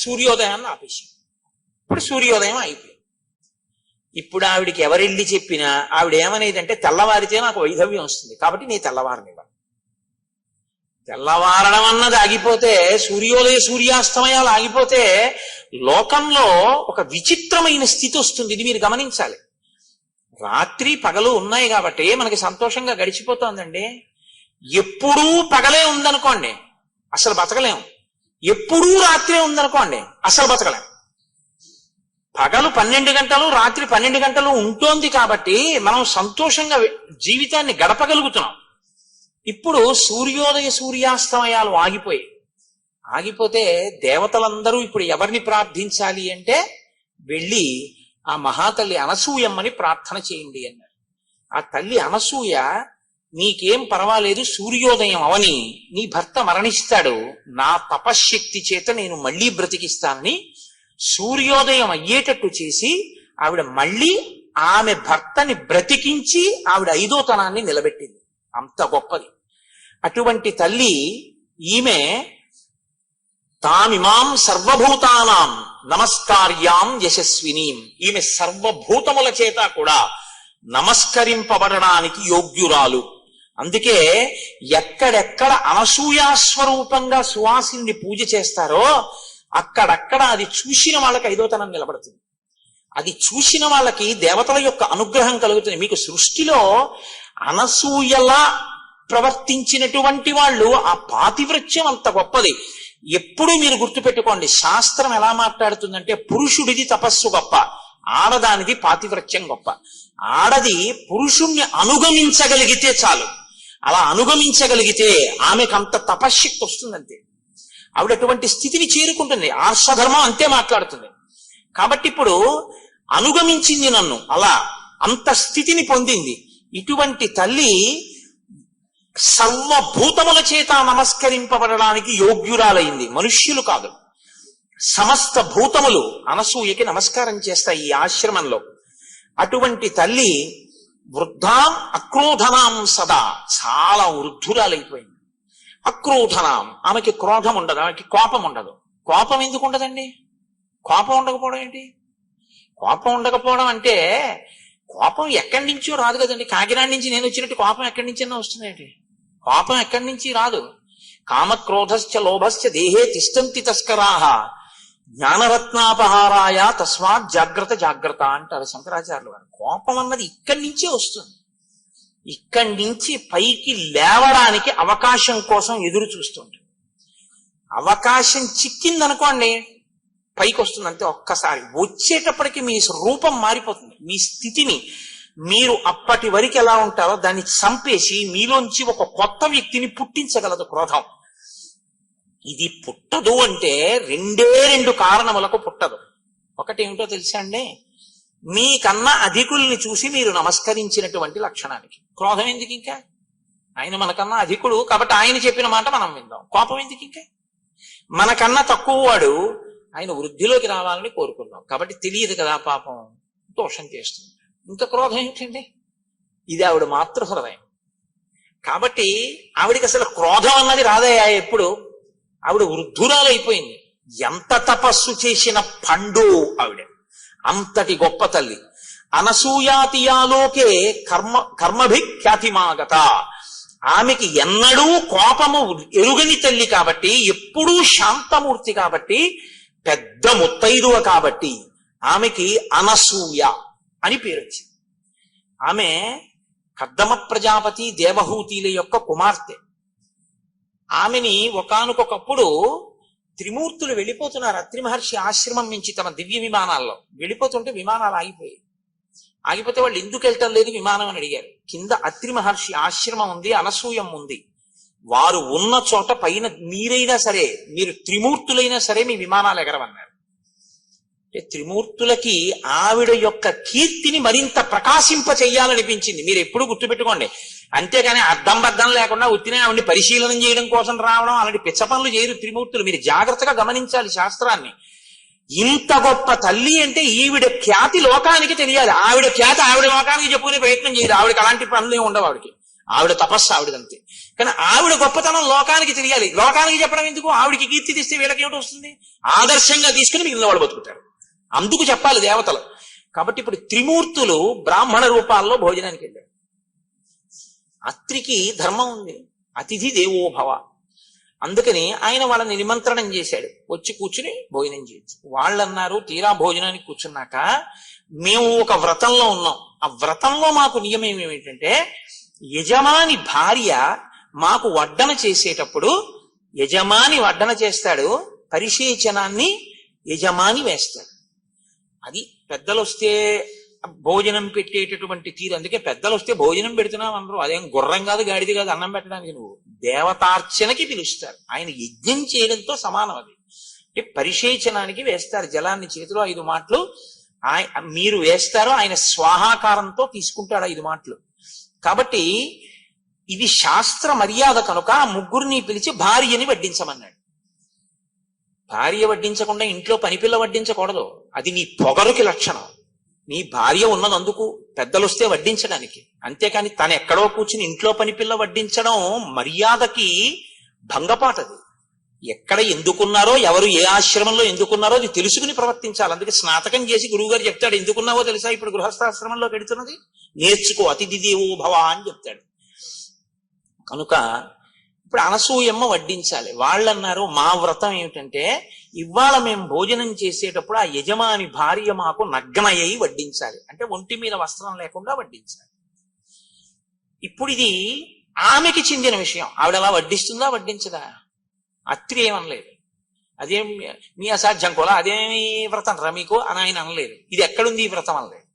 S1: సూర్యోదయాన్ని ఆపేశాడు. ఇప్పుడు సూర్యోదయం అయిపోయింది. ఇప్పుడు ఆవిడికి ఎవరెళ్ళి చెప్పినా ఆవిడ ఏమనేదంటే, తెల్లవారితే నాకు వైధవ్యం వస్తుంది కాబట్టి నీ తెల్లవారనివ్వ. తెల్లవారడం అన్నది ఆగిపోతే, సూర్యాస్తమయాలు ఆగిపోతే లోకంలో ఒక విచిత్రమైన స్థితి వస్తుంది. ఇది మీరు గమనించాలి. రాత్రి పగలు ఉన్నాయి కాబట్టి మనకి సంతోషంగా గడిచిపోతోందండి. ఎప్పుడూ పగలే ఉందనుకోండి అసలు బతకలేం. ఎప్పుడూ రాత్రే ఉందనుకోండి అసలు బతకలేం. పగలు 12 గంటలు, రాత్రి 12 గంటలు ఉంటోంది కాబట్టి మనం సంతోషంగా జీవితాన్ని గడపగలుగుతున్నాం. ఇప్పుడు సూర్యాస్తమయాలు ఆగిపోతే దేవతలందరూ ఇప్పుడు ఎవరిని ప్రార్థించాలి అంటే, వెళ్ళి ఆ మహాతల్లి అనసూయమ్మని ప్రార్థన చేయండి అన్నారు. ఆ తల్లి అనసూయ, నీకేం పర్వాలేదు, సూర్యోదయం అవని నీ భర్త మరణిస్తాడు, నా తపశ్శక్తి చేత నేను మళ్ళీ బ్రతికిస్తానని సూర్యోదయం అయ్యేటట్టు చేసి ఆవిడ మళ్ళీ ఆమె భర్తని బ్రతికించి ఆవిడ 5వ తనాన్ని నిలబెట్టింది. అంత గొప్పది అటువంటి తల్లి ఈమె. తామిమాం సర్వభూతానాం నమస్కార్యాం యశస్వినీం, ఈమె సర్వభూతముల చేత కూడా నమస్కరింపబడడానికి యోగ్యురాలు. అందుకే ఎక్కడెక్కడ అనసూయాస్వరూపంగా సువాసిని పూజ చేస్తారో అక్కడక్కడ అది చూసిన వాళ్ళకి 5వ తనం నిలబడుతుంది. అది చూసిన వాళ్ళకి దేవతల యొక్క అనుగ్రహం కలుగుతుంది. మీకు సృష్టిలో అనసూయలా ప్రవర్తించినటువంటి వాళ్ళు, ఆ పాతివ్రత్యం అంత గొప్పది. ఎప్పుడూ మీరు గుర్తుపెట్టుకోండి, శాస్త్రం ఎలా మాట్లాడుతుందంటే, పురుషుడిది తపస్సు గొప్ప, ఆడదానిది పాతివ్రత్యం గొప్ప. ఆడది పురుషుణ్ణి అనుగమించగలిగితే చాలు. అలా అనుగమించగలిగితే ఆమెకు అంత తపశ్శక్తి వస్తుందంతే. ఆవిడ అటువంటి స్థితిని చేరుకుంటుంది. ఆర్షధర్మం అంతే మాట్లాడుతుంది. కాబట్టి ఇప్పుడు అనుగమించింది నన్ను, అలా అంత స్థితిని పొందింది. ఇటువంటి తల్లి సర్వభూతముల చేత నమస్కరింపబడడానికి యోగ్యురాలైంది, మనుష్యులు కాదు. సమస్త భూతములు అనసూయకి నమస్కారం చేస్తాయి ఈ ఆశ్రమంలో. అటువంటి తల్లి వృద్ధాం అక్రోధనాం సదా, చాలా వృద్ధురాలైపోయింది. అక్రోధనాం, ఆమెకి క్రోధం ఉండదు, ఆమెకి కోపం ఉండదు. కోపం ఎందుకు ఉండదండి? కోపం ఉండకపోవడం ఏంటి? కోపం ఉండకపోవడం అంటే కోపం ఎక్కడి నుంచో రాదు కదండి. కాకినాడ నుంచి నేను వచ్చినట్టు కోపం ఎక్కడి నుంచైనా వస్తుందేంటి? కోపం ఎక్కడి నుంచి రాదు. కామక్రోధశ్చ లోభశ్చ దేహే తిష్టంతి తస్కరాహ జ్ఞానరత్నాపహారాయ తస్మాత్ జాగ్రత్త జాగ్రత్త అంటారు శంకరాచార్యులు వారు. కోపం అన్నది ఇక్కడి నుంచే వస్తుంది. ఇక్కడి నుంచి పైకి లేవడానికి అవకాశం కోసం ఎదురు చూస్తుంటుంది. అవకాశం చిక్కిందనుకోండి పైకి వస్తుంది అంతే. ఒక్కసారి వచ్చేటప్పటికి మీ రూపం మారిపోతుంది. మీ స్థితిని మీరు అప్పటి వరకు ఎలా ఉంటారో దాన్ని చంపేసి మీలోంచి ఒక కొత్త వ్యక్తిని పుట్టించగలదు క్రోధం. ఇది పుట్టదు అంటే రెండు కారణములకు పుట్టదు. ఒకటి ఏమిటో తెలుసా అండి? మీకన్నా అధికుల్ని చూసి మీరు నమస్కరించినటువంటి లక్షణానికి. క్రోధం ఎందుకు ఇంకా? ఆయన మనకన్నా అధికుడు కాబట్టి ఆయన చెప్పిన మాట మనం విందాం. కోపం ఎందుకు ఇంకా? మనకన్నా తక్కువ వాడు, ఆయన వృద్ధిలోకి రావాలని కోరుకుందాం కాబట్టి తెలియదు కదా పాపం, దోషం చేస్తుంది. ఇంకా క్రోధం ఏంటండి? ఇది ఆవిడ మాతృ హృదయం కాబట్టి ఆవిడికి అసలు క్రోధం అన్నది రాదయా ఎప్పుడు. ఆవిడ వృద్ధురాలైపోయింది. ఎంత తపస్సు చేసిన పండు ఆవిడ, అంతటి గొప్ప తల్లి. అనసూయాతియాలోకే కర్మభిఖ్యాతిమాగత. ఆమెకి ఎన్నడూ కోపము ఎరుగని తల్లి కాబట్టి, ఎప్పుడూ శాంతమూర్తి కాబట్టి, పెద్ద ముత్తైదువ కాబట్టి ఆమెకి అనసూయ అని పేరు వచ్చింది. ఆమె కద్దమ ప్రజాపతి దేవహూతిల యొక్క కుమార్తె. ఆమెని ఒకానొకప్పుడు త్రిమూర్తులు వెళ్ళిపోతున్నారు అత్రి మహర్షి ఆశ్రమం నుంచి తమ దివ్య విమానాల్లో. వెళ్ళిపోతుంటే విమానాలు ఆగిపోయాయి. ఆగిపోతే వాళ్ళు ఎందుకు వెళ్ళటం లేదు విమానం అని అడిగారు. కింద అత్రి మహర్షి ఆశ్రమం ఉంది, అనసూయం ఉంది. వారు ఉన్న చోట పైన మీరైనా సరే, మీరు త్రిమూర్తులైనా సరే మీ విమానాలు ఎగరవన్నారు. త్రిమూర్తులకి ఆవిడ యొక్క కీర్తిని మరింత ప్రకాశింప చెయ్యాలనిపించింది. మీరు ఎప్పుడు గుర్తుపెట్టుకోండి. అంతేగాని అర్థం బద్దం లేకుండా ఉత్తినే ఆవిడ్ని పరిశీలన చేయడం కోసం రావడం అలాంటి పిచ్చ పనులు చేయరు త్రిమూర్తులు. మీరు జాగ్రత్తగా గమనించాలి శాస్త్రాన్ని. ఇంత గొప్ప తల్లి అంటే ఈవిడ ఖ్యాతి లోకానికి తెలియాలి. ఆవిడ ఖ్యాతి ఆవిడ లోకానికి చెప్పుకునే ప్రయత్నం చేయదు. ఆవిడకి అలాంటి పనులు ఉండవు. ఆవిడ తపస్సు ఆవిడదంతే. కానీ ఆవిడ గొప్పతనం లోకానికి తెలియాలి. లోకానికి చెప్పడం ఎందుకు? ఆవిడికి కీర్తి తెస్తే వీళ్ళకి ఏమిటి వస్తుంది? ఆదర్శంగా తీసుకుని మిగిలిన వాళ్ళు బతుకుతారు. అందుకు చెప్పాలి దేవతలు. కాబట్టి ఇప్పుడు త్రిమూర్తులు బ్రాహ్మణ రూపాల్లో భోజనానికి వెళ్ళారు. అత్రికి ధర్మం ఉంది, అతిథి దేవోభవ. అందుకని ఆయన వాళ్ళని నిమంత్రణం చేశాడు, వచ్చి కూర్చుని భోజనం చేయొచ్చు. వాళ్ళన్నారు తీరా భోజనానికి కూర్చున్నాక, మేము ఒక వ్రతంలో ఉన్నాం. ఆ వ్రతంలో మాకు నియమం ఏమిటంటే, యజమాని భార్య మాకు వడ్డన చేసేటప్పుడు యజమాని వడ్డన చేస్తాడు, పరిశేచనాన్ని యజమాని వేస్తాడు. అది పెద్దలు వస్తే భోజనం పెట్టేటటువంటి తీరు. అందుకే పెద్దలు వస్తే భోజనం పెడుతున్నావు అందరూ. అదేం గుర్రం కాదు, గాడిది కాదు అన్నం పెట్టడానికి. నువ్వు దేవతార్చనకి పిలుస్తారు. ఆయన యజ్ఞం చేయడంతో సమానం. అది పరిశేచనానికి వేస్తారు జలాన్ని చేతిలో 5 మాటలు మీరు వేస్తారు. ఆయన స్వాహాకారంతో తీసుకుంటాడు 5 మాటలు. కాబట్టి ఇది శాస్త్ర మర్యాద కనుక ఆ ముగ్గురిని పిలిచి భార్యని వడ్డించమన్నాడు. భార్య వడ్డించకుండా ఇంట్లో పనిపిల్ల వడ్డించకూడదు. అది నీ పొగరుకి లక్షణం. నీ భార్య ఉన్నదందుకు, పెద్దలు వస్తే వడ్డించడానికి. అంతేకాని తను ఎక్కడో కూర్చుని ఇంట్లో పనిపిల్ల వడ్డించడం మర్యాదకి భంగపాటది. ఎక్కడ ఎందుకున్నారో, ఎవరు ఏ ఆశ్రమంలో ఎందుకున్నారో అది తెలుసుకుని ప్రవర్తించాలి. అందుకే స్నాతకం చేసి గురువు గారు చెప్తాడు, ఎందుకున్నావో తెలుసా ఇప్పుడు గృహస్థాశ్రమంలో పెడుతున్నది, నేర్చుకో అతిథి దేవో భవ అని చెప్తాడు. కనుక ఇప్పుడు అనసూయమ్మ వడ్డించాలి. వాళ్ళన్నారు మా వ్రతం ఏమిటంటే, ఇవాళ మేము భోజనం చేసేటప్పుడు ఆ యజమాని భార్య మాకు నగ్నయ్యి వడ్డించాలి. అంటే ఒంటి మీద వస్త్రం లేకుండా వడ్డించాలి. ఇప్పుడు ఇది ఆమెకి చెందిన విషయం. ఆవిడ అలా వడ్డిస్తుందా వడ్డించదా? అత్రి ఏమనలేదు. అదేం మీ అసాధ్యం కూడా, అదేమి వ్రతం రా మీకు అని ఆయన అనలేదు. ఇది ఎక్కడుంది ఈ వ్రతం అనలేదు.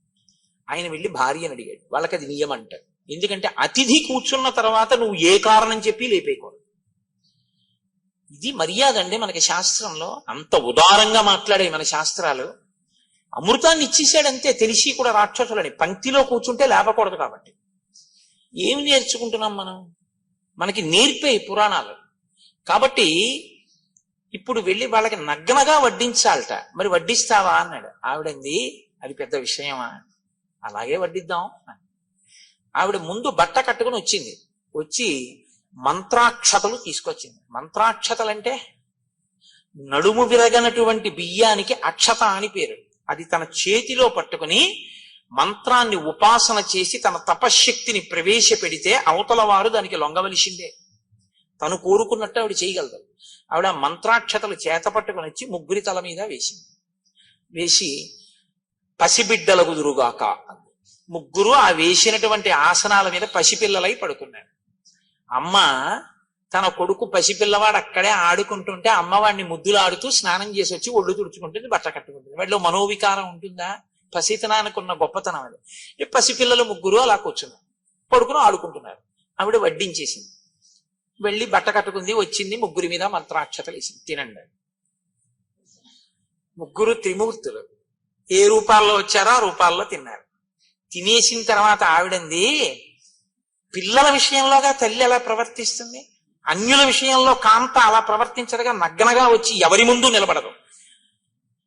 S1: ఆయన వెళ్ళి భార్యని అడిగాడు. వాళ్ళకి అది నియమం అంటారు. ఎందుకంటే అతిథి కూర్చున్న తర్వాత నువ్వు ఏ కారణం చెప్పి లేపేయకూడదు. ఇది మర్యాద అండి మనకి శాస్త్రంలో. అంత ఉదారంగా మాట్లాడే మన శాస్త్రాలు. అమృతాన్ని ఇచ్చేసాడంతే, తెలిసి కూడా రాక్షసులని. పంక్తిలో కూర్చుంటే లేపకూడదు కాబట్టి. ఏమి నేర్చుకుంటున్నాం మనం? మనకి నేర్పే పురాణాలు. కాబట్టి ఇప్పుడు వెళ్ళి వాళ్ళకి నగ్గనగా వడ్డించాలట. మరి వడ్డిస్తావా అన్నాడు. ఆవిడంది, అది పెద్ద విషయమా, అలాగే వడ్డిద్దాం. ఆవిడ ముందు బట్ట కట్టుకుని వచ్చింది. వచ్చి మంత్రాక్షతలు తీసుకొచ్చింది. మంత్రాక్షతలంటే నడుము విరగనటువంటి బియ్యానికి అక్షత అని పేరు. అది తన చేతిలో పట్టుకుని మంత్రాన్ని ఉపాసన చేసి తన తపశ్శక్తిని ప్రవేశపెడితే అవతల వారు దానికి లొంగవలసిందే. తను కోరుకున్నట్టు ఆవిడ చేయగలదు. ఆవిడ మంత్రాక్షతలు చేత పట్టుకుని వచ్చి ముగ్గురి తల మీద వేసింది. వేసి పసిబిడ్డల కుదురుగాక. ముగ్గురు ఆ వేసినటువంటి ఆసనాల మీద పసిపిల్లలై పడుకున్నారు. అమ్మ తన కొడుకు పసిపిల్లవాడు అక్కడే ఆడుకుంటుంటే అమ్మవాడిని ముద్దులాడుతూ స్నానం చేసి వచ్చి ఒళ్ళు తుడుచుకుంటుంది, బట్ట కట్టుకుంటుంది. వాడిలో మనోవికారం ఉంటుందా? పసితనానికి ఉన్న గొప్పతనం అది. పసిపిల్లలు ముగ్గురు అలా కూర్చున్నారు, పడుకుని ఆడుకుంటున్నారు. ఆవిడ వడ్డించేసింది, వెళ్ళి బట్ట కట్టుకుంది, వచ్చింది, ముగ్గురి మీద మంత్రాక్షతలు వేసింది. తినండి. ముగ్గురు త్రిమూర్తులు ఏ రూపాల్లో వచ్చారో ఆ రూపాల్లో తిన్నారు. తినేసిన తర్వాత ఆవిడంది, పిల్లల విషయంలోగా తల్లి ఎలా ప్రవర్తిస్తుంది, అన్యుల విషయంలో కాంత అలా ప్రవర్తించడగా నగ్గనగా వచ్చి ఎవరి ముందు నిలబడదు.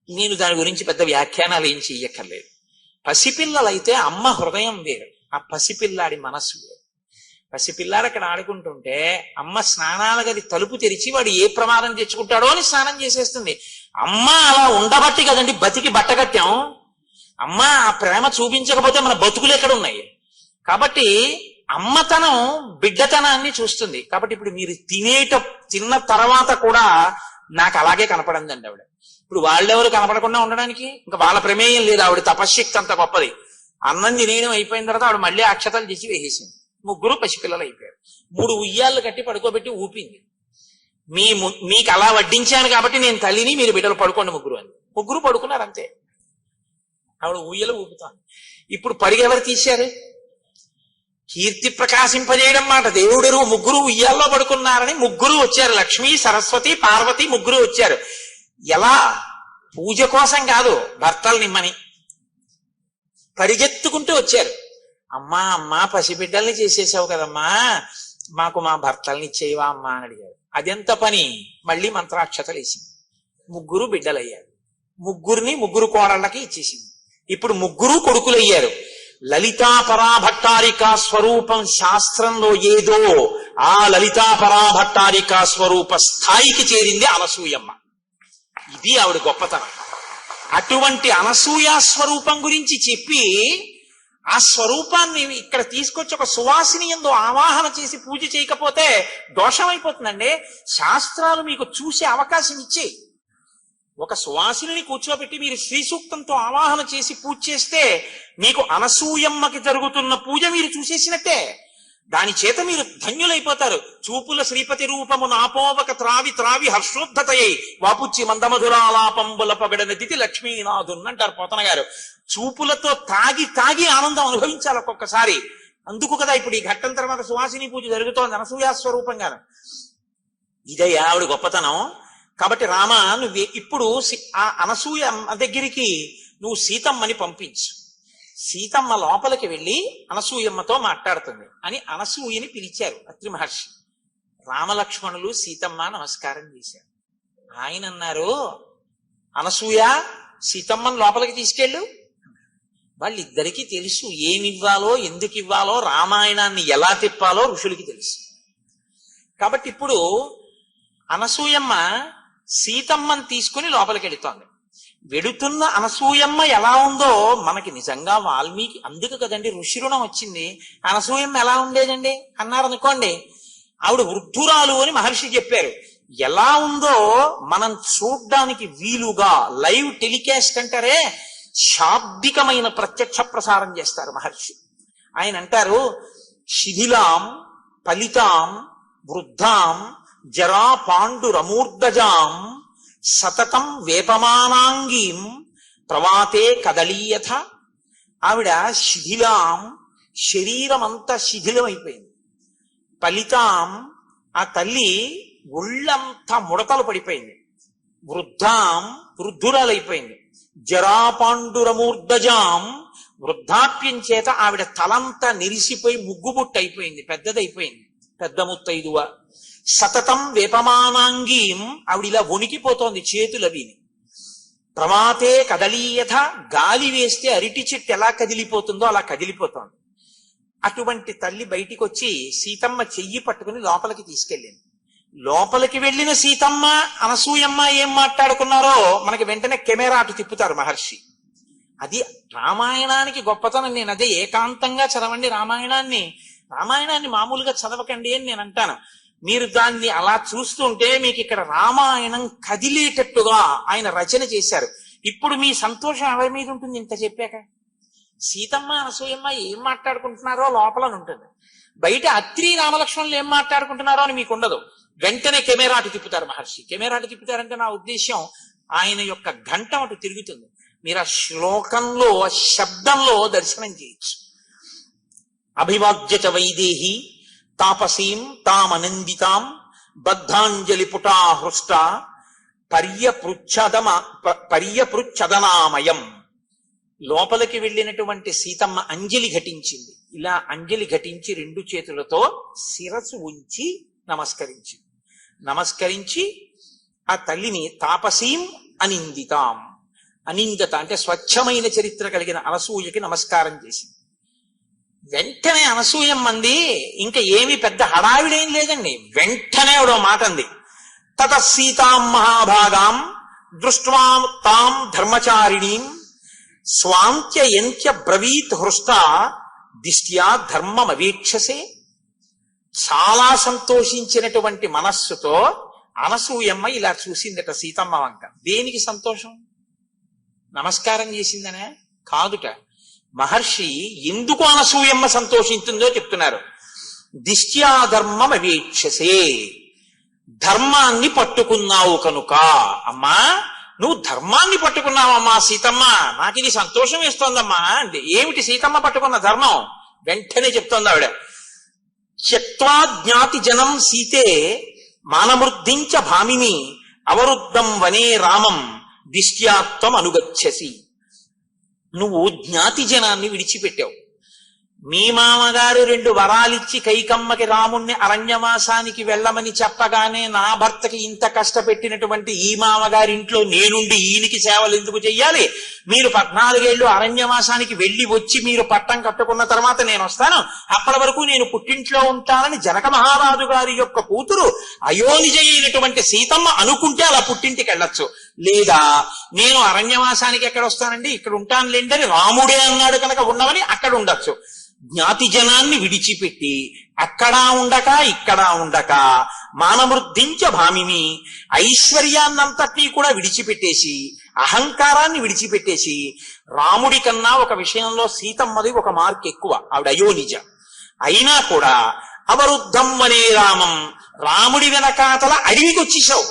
S1: నేను దాని గురించి పెద్ద వ్యాఖ్యానాలు ఏం చెయ్యక్కర్లేదు. పసిపిల్లలైతే అమ్మ హృదయం వేరు, ఆ పసిపిల్లాడి మనస్సు వేరు. పసిపిల్లాడు అక్కడ ఆడుకుంటుంటే అమ్మ స్నానాల గది తలుపు తెరిచి వాడు ఏ ప్రమాదం తెచ్చుకుంటాడో అని స్నానం చేసేస్తుంది. అమ్మ అలా ఉండబట్టి కదండి బతికి బట్టగట్టాం. అమ్మ ఆ ప్రేమ చూపించకపోతే మన బతుకులు ఎక్కడ ఉన్నాయి? కాబట్టి అమ్మతనం బిడ్డతనాన్ని చూస్తుంది. కాబట్టి ఇప్పుడు మీరు తిన్న తర్వాత కూడా నాకు అలాగే కనపడిందండి ఆవిడ. ఇప్పుడు వాళ్ళెవరు కనపడకుండా ఉండడానికి ఇంకా వాళ్ళ ప్రమేయం లేదు. ఆవిడ తపశ్శక్తి అంత గొప్పది. అన్నం తినేయడం అయిపోయిన తర్వాత ఆవిడ మళ్ళీ అక్షతలు చేసి వేసేసింది. ముగ్గురు పసిపిల్లలు అయిపోయారు. 3 ఉయ్యాళ్ళు కట్టి పడుకోబెట్టి ఊపింది. మీకు అలా వడ్డించాను కాబట్టి నేను తల్లిని, మీరు బిడ్డలు పడుకోండి ముగ్గురు అని. ముగ్గురు పడుకున్నారు అంతే. ఆవిడ ఊయలు ఊపుతాను. ఇప్పుడు పరిగెవరు తీశారు? కీర్తి ప్రకాశింపజేయడం మాట దేవుడు. ముగ్గురు ఉయ్యాల్లో పడుకున్నారని ముగ్గురు వచ్చారు. లక్ష్మి, సరస్వతి, పార్వతి ముగ్గురు వచ్చారు. ఎలా? పూజ కోసం కాదు, భర్తలు నిమ్మని పరిగెత్తుకుంటూ వచ్చారు. అమ్మా పసిబిడ్డల్ని చేసేసావు కదమ్మా, మాకు మా భర్తల్ని ఇచ్చేవా అమ్మా అని అడిగారు. అదెంత పని? మళ్ళీ మంత్రాక్షతలు వేసింది. ముగ్గురు బిడ్డలయ్యారు. ముగ్గురు కోడళ్ళకి ఇచ్చేసింది. ఇప్పుడు ముగ్గురు కొడుకులయ్యారు. లలితాపరాభట్టారిక స్వరూపం శాస్త్రంలో ఏదో ఆ లలితాపరాభట్టారిక స్వరూప స్థాయికి చేరింది అనసూయమ్మ. ఇది ఆవిడ గొప్పతనం. అటువంటి అనసూయ స్వరూపం గురించి చెప్పి ఆ స్వరూపాన్ని ఇక్కడ తీసుకొచ్చి ఒక సువాసిని యందు ఆవాహన చేసి పూజ చేయకపోతే దోషం అయిపోతుందండి. శాస్త్రాలు మీకు చూసే అవకాశం ఇచ్చే ఒక సువాసిని కూర్చోబెట్టి మీరు శ్రీ సూక్తంతో ఆవాహన చేసి పూజ చేస్తే మీకు అనసూయమ్మకి జరుగుతున్న పూజ మీరు చూసేసినట్టే. దాని చేత మీరు ధన్యులైపోతారు. చూపుల శ్రీపతి రూపము నాపోవక త్రావి త్రావి హర్షోద్ధతయ్యి వాపుచ్చి మందమధురాలాపంబుల పగడనతిథి లక్ష్మీనాథున్ అంటారు పోతన గారు. చూపులతో తాగి ఆనందం అనుభవించాలి ఒక్కొక్కసారి. అందుకు కదా ఇప్పుడు ఈ ఘట్టం తర్వాత సువాసిని పూజ జరుగుతోంది అనసూయ స్వరూపంగాను. ఇదే ఆవిడ గొప్పతనం. కాబట్టి రామ, నువ్వు ఇప్పుడు ఆ అనసూయ దగ్గరికి నువ్వు సీతమ్మని పంపించు. సీతమ్మ లోపలికి వెళ్ళి అనసూయమ్మతో మాట్లాడుతుంది అని అనసూయని పిలిచారు అత్రి మహర్షి. రామలక్ష్మణులు సీతమ్మ నమస్కారం చేశారు. ఆయన అన్నారు, అనసూయ సీతమ్మని లోపలికి తీసుకెళ్ళు. వాళ్ళిద్దరికీ తెలుసు ఏమివ్వాలో ఎందుకు ఇవ్వాలో, రామాయణాన్ని ఎలా తిప్పాలో ఋషులకి తెలుసు. కాబట్టి ఇప్పుడు అనసూయమ్మ సీతమ్మని తీసుకుని లోపలికి వెళుతోంది. వెడుతున్న అనసూయమ్మ ఎలా ఉందో మనకి నిజంగా వాల్మీకి, అందుకు కదండి ఋషి రుణం వచ్చింది. అనసూయమ్మ ఎలా ఉండేదండి అన్నారు అనుకోండి, ఆవిడ వృద్ధురాలు అని మహర్షి చెప్పారు. ఎలా ఉందో మనం చూడ్డానికి వీలుగా లైవ్ టెలికాస్ట్ అంటారే, శాబ్దికమైన ప్రత్యక్ష ప్రసారం చేస్తారు మహర్షి. ఆయన అంటారు, శిథిలాం ఫలితాం వృద్ధాం జరా పాండురమూర్ధజాం సతతం వేపమానాంగీం ప్రవాతే కదలీయథ. ఆవిడ శిథిలాం, శరీరమంతా శిథిలమైపోయింది. ఫలితాం, ఆ తల్లి ఒళ్ళంతా ముడతలు పడిపోయింది. వృద్ధాం, వృద్ధురాలైపోయింది. జరాపాండురమూర్ధజాం, వృద్ధాప్యం చేత ఆవిడ తలంతా నిరిసిపోయి ముగ్గుబుట్టు అయిపోయింది, పెద్దదైపోయింది, పెద్ద ముత్తైదువ. సతతం వేపమానాంగీం, ఆవిడ ఇలా వణికిపోతోంది, చేతులవిని. ప్రమాతే కదలీయథ, గాలి వేస్తే అరిటి చెట్టు ఎలా కదిలిపోతుందో అలా కదిలిపోతోంది. అటువంటి తల్లి బయటికి వచ్చి సీతమ్మ చెయ్యి పట్టుకుని లోపలికి తీసుకెళ్ళింది. లోపలికి వెళ్ళిన సీతమ్మ అనసూయమ్మ ఏం మాట్లాడుకున్నారో మనకి వెంటనే కెమెరా అటు తిప్పుతారు మహర్షి. అది రామాయణానికి గొప్పతనం. నేను అదే ఏకాంతంగా చదవండి రామాయణాన్ని, రామాయణాన్ని మామూలుగా చదవకండి అని నేను అంటాను. మీరు దాన్ని అలా చూస్తుంటే మీకు ఇక్కడ రామాయణం కదిలేటట్టుగా ఆయన రచన చేశారు. ఇప్పుడు మీ సంతోషం ఎవరి మీద ఉంటుంది ఇంత చెప్పాక? సీతమ్మ అనసూయమ్మ ఏం మాట్లాడుకుంటున్నారో లోపల ఉంటుంది, బయట అత్రి రామలక్ష్మణులు ఏం మాట్లాడుకుంటున్నారో అని మీకు ఉండదు. వెంటనే కెమెరా అటు తిప్పుతారు మహర్షి. కెమెరా అటు తిప్పుతారంటే నా ఉద్దేశం ఆయన యొక్క ఘంటం అటు తిరుగుతుంది. మీరు ఆ శ్లోకంలో శబ్దంలో దర్శనం చేయొచ్చు. అభివాజ్యత వైదేహి తాపసీం తామనందితాం బద్ధాంజలి పుటా హృష్ట పర్యపృచ్ఛదనామయం. లోపలికి వెళ్ళినటువంటి సీతమ్మ అంజలి ఘటించింది. ఇలా అంజలి ఘటించి రెండు చేతులతో శిరసు ఉంచి నమస్కరించి ఆ తల్లిని తాపసీం అనిందితాం, అనిందత అంటే స్వచ్ఛమైన చరిత్ర కలిగిన అనసూయకి నమస్కారం చేసింది. వెంటనే అనసూయమ్మంది, ఇంకా ఏమి పెద్ద హడావిడేం లేదండి, వెంటనే ఒక మాట అంది. తత సీతాం మహాభాగాం దృష్ట్వా తాం ధర్మచారిణీం స్వాంత్యంత్య బ్రవీత్ హృష్ట దిష్ట్యా ధర్మమవీక్షసే. చాలా సంతోషించినటువంటి మనస్సుతో అనసూయమ్మ ఇలా చూసిందట సీతమ్మ వంక. దేనికి సంతోషం? నమస్కారం చేసిందనే కాదుట. మహర్షి ఎందుకు అనసూయమ్మ సంతోషించిందో చెప్తున్నారు. దిష్ట్యా ధర్మమవీక్షసే, ధర్మాన్ని పట్టుకున్నావు కనుక. అమ్మా నువ్వు ధర్మాన్ని పట్టుకున్నావమ్మా సీతమ్మ, నాకు ఇది సంతోషం వేస్తోందమ్మా అంటే. ఏమిటి సీతమ్మ పట్టుకున్న ధర్మం? వెంటనే చెప్తోంది ఆవిడ. త్యక్త్వా జ్ఞాతి జనం సీతే మానమృద్ధించ భామిని అవరుద్ధం వనే రామం దిష్ట్యాత్వం అనుగచ్చసి. నువ్వు జ్ఞాతి జనాన్ని విడిచిపెట్టావు. మీ మామగారు 2 వరాలిచ్చి కైకమ్మకి రాముణ్ణి అరణ్యవాసానికి వెళ్ళమని చెప్పగానే నా భర్తకి ఇంత కష్టపెట్టినటువంటి ఈ మామగారింట్లో నేనుండి ఈయనకి సేవలు ఎందుకు చెయ్యాలి? మీరు 14 ఏళ్ళు అరణ్యవాసానికి వెళ్ళి వచ్చి మీరు పట్టం కట్టుకున్న తర్వాత నేను వస్తాను, అప్పటి వరకు నేను పుట్టింట్లో ఉంటానని జనక మహారాజు గారి యొక్క కూతురు అయోనిజ అయినటువంటి సీతమ్మ అనుకుంటే అలా పుట్టింటికి వెళ్ళొచ్చు. లేదా నేను అరణ్యవాసానికి ఎక్కడ వస్తానండి, ఇక్కడ ఉంటానులేండి అని రాముడే అన్నాడు కనుక ఉండవని అక్కడ ఉండొచ్చు. జ్ఞాతి జనాన్ని విడిచిపెట్టి అక్కడా ఉండక ఇక్కడా ఉండక మానవృద్ధించ భామిని, ఐశ్వర్యాన్నంతటినీ కూడా విడిచిపెట్టేసి అహంకారాన్ని విడిచిపెట్టేసి రాముడి కన్నా ఒక విషయంలో సీతమ్మది ఒక మార్క్ ఎక్కువ, ఆవిడ అయోనిజ అయినా కూడా అవరుద్ధం అనే రామం, రాముడి వెనకాతల అడవికి వచ్చేసావు.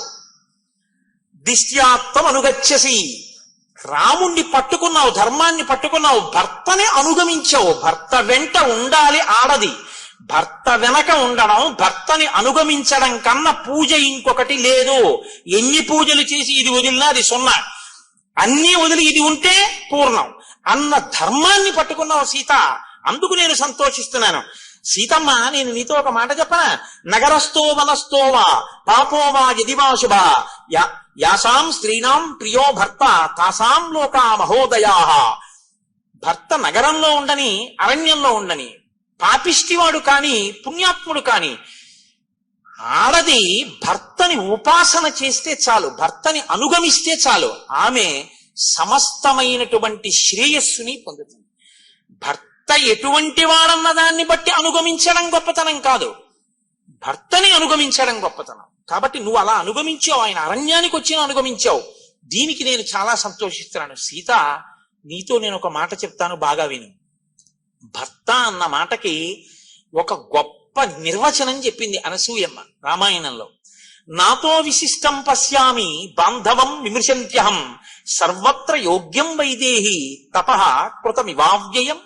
S1: దిష్ట్యాత్వం అనుగచ్చసి, రాముణ్ణి పట్టుకున్నావు, ధర్మాన్ని పట్టుకున్నావు, భర్తని అనుగమించావు. భర్త వెంట ఉండాలి ఆడది, భర్త వెనక ఉండడం, భర్తని అనుగమించడం కన్నా పూజ ఇంకొకటి లేదు. ఎన్ని పూజలు చేసి ఇది వదిలినా అది 0, అన్ని వదిలి ఇది ఉంటే పూర్ణం అన్న ధర్మాన్ని పట్టుకున్నావు సీత. అందుకు నేను సంతోషిస్తున్నాను. సీతమ్మ, నేను నీతో ఒక మాట చెప్పనా? నగరస్థో వనస్థోవా పాపోవా యదివా శుభ యాసాం స్త్రీణాం ప్రియో భర్త తాసాం లోకా మహోదయా. భర్త నగరంలో ఉండని అరణ్యంలో ఉండని, పాపిష్టివాడు కాని పుణ్యాత్ముడు కాని, ఆడది భర్తని ఉపాసన చేస్తే చాలు, భర్తని అనుగమిస్తే చాలు, ఆమె సమస్తమైనటువంటి శ్రేయస్సుని పొందుతుంది. భర్త ఎటువంటి వాడన్న దాన్ని బట్టి అనుగమించడం గొప్పతనం కాదు, భర్తని అనుగమించడం గొప్పతనం. కాబట్టి నువ్వు అలా అనుగమించావు, ఆయన అరణ్యానికి వచ్చి అనుగమించావు. దీనికి నేను చాలా సంతోషిస్తున్నాను. సీత, నీతో నేను ఒక మాట చెప్తాను, బాగా విను. భర్త అన్న మాటకి ఒక గొప్ప నిర్వచనం చెప్పింది అనసూయమ్మ రామాయణంలో. నాతో విశిష్టం పశ్యామి బాంధవం విమృశంత్యహం సర్వత్ర యోగ్యం వైదేహి తపః కృతమివావ్యయం.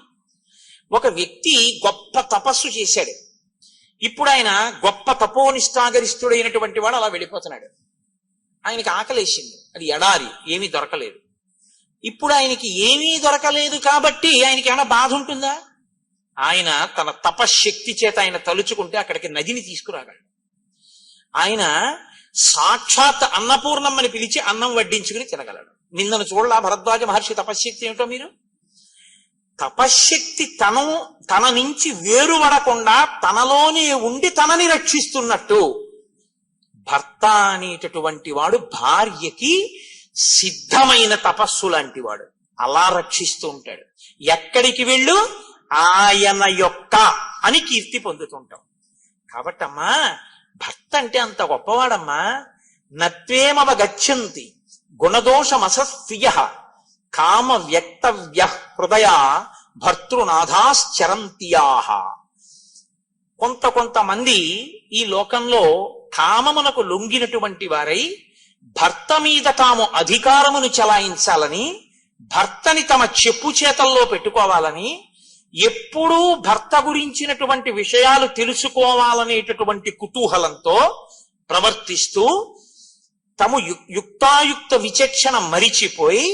S1: ఒక వ్యక్తి గొప్ప తపస్సు చేశాడు. ఇప్పుడు ఆయన గొప్ప తపోనిష్టాగరిష్ఠుడైనటువంటి వాడు అలా వెళ్ళిపోతున్నాడు. ఆయనకి ఆకలేసింది, అది ఎడారి, ఏమీ దొరకలేదు. ఇప్పుడు ఆయనకి ఏమీ దొరకలేదు కాబట్టి ఆయనకి ఏమైనా బాధ ఉంటుందా? ఆయన తన తపశ్శక్తి చేత ఆయన తలుచుకుంటే అక్కడికి నదిని తీసుకురాగలడు. ఆయన సాక్షాత్ అన్నపూర్ణమ్మని పిలిచి అన్నం వడ్డించుకుని తినగలడు. నిన్నను చూడలా భరద్వాజ మహర్షి తపశ్శక్తి ఏమిటో మీరు? తపశ్శక్తి తన నుంచి వేరుపడకుండా తనలోనే ఉండి తనని రక్షిస్తున్నట్టు భర్త అనేటటువంటి వాడు భార్యకి సిద్ధమైన తపస్సు లాంటి వాడు. అలా రక్షిస్తూ ఉంటాడు. ఎక్కడికి వెళ్ళు ఆయన యొక్క అని కీర్తి పొందుతుంటాం. కాబట్టమ్మా భర్త అంటే అంత గొప్పవాడమ్మా. నత్వేమవగచ్చంతి గుణదోషమసస్వియ కామ వ్యక్తవ్య హృదయ భర్తృనాథాశ్చరంత్యాహ. కొంతమంది ఈ లోకంలో కామమునకు లొంగినటువంటి వారై భర్త మీద తాము అధికారమును చెలాయించాలని, భర్తని తమ చెప్పు చేతల్లో పెట్టుకోవాలని, ఎప్పుడూ భర్త గురించినటువంటి విషయాలు తెలుసుకోవాలనేటటువంటి కుతూహలంతో ప్రవర్తిస్తూ తము యుక్తాయుక్త విచక్షణ మరిచిపోయి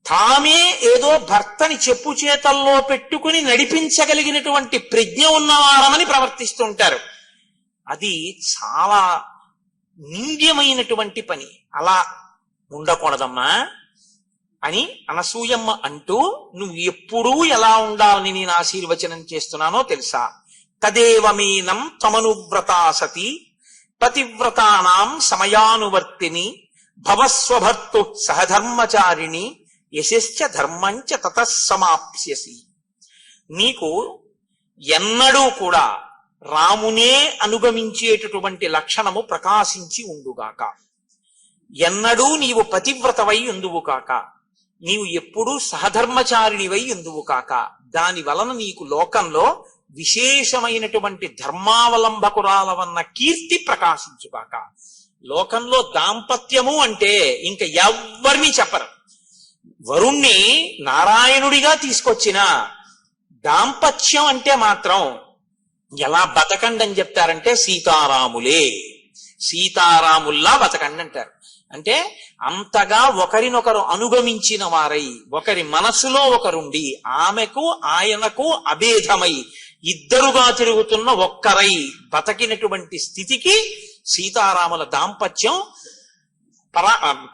S1: తామే ఏదో భర్తని చెప్పు చేతల్లో పెట్టుకుని నడిపించగలిగినటువంటి ప్రజ్ఞ ఉన్నవారమని ప్రవర్తిస్తుంటారు. అది చాలా నింద్యమైనటువంటి పని. అలా ఉండకూడదమ్మా అని అనసూయమ్మ అంటూ, నువ్వు ఎప్పుడూ ఎలా ఉండాలని నేను ఆశీర్వచనం చేస్తున్నానో తెలుసా? తదేవమేనం తమనువ్రతా సతి పతివ్రతానాం సమయానువర్తిని భవస్వభర్తు సహధర్మచారిణి యశశ్చ ధర్మంచ తతస్సమాప్స్యసి. నీకు ఎన్నడూ కూడా రామునే అనుగమించేటటువంటి లక్షణము ప్రకాశించి ఉండుగాక. ఎన్నడూ నీవు పతివ్రతవై ఉందువు కాక. నీవు ఎప్పుడూ సహధర్మచారిణివై ఉందువు కాక. దాని వలన నీకు లోకంలో విశేషమైనటువంటి ధర్మావలంబకురాలవన్న కీర్తి ప్రకాశించుగాక. లోకంలో దాంపత్యము అంటే ఇంక ఎవ్వరిని చెప్పరు. వరుణ్ణి నారాయణుడిగా తీసుకొచ్చిన దాంపత్యం అంటే మాత్రం ఎలా బతకండి అని చెప్తారంటే సీతారాములే, సీతారాముల్లా బతకండి అంటారు. అంటే అంతగా ఒకరినొకరు అనుగమించిన వారై, ఒకరి మనసులో ఒకరుండి, ఆమెకు ఆయనకు అభేదమై ఇద్దరుగా తిరుగుతున్న ఒక్కరై బతకినటువంటి స్థితికి సీతారాముల దాంపత్యం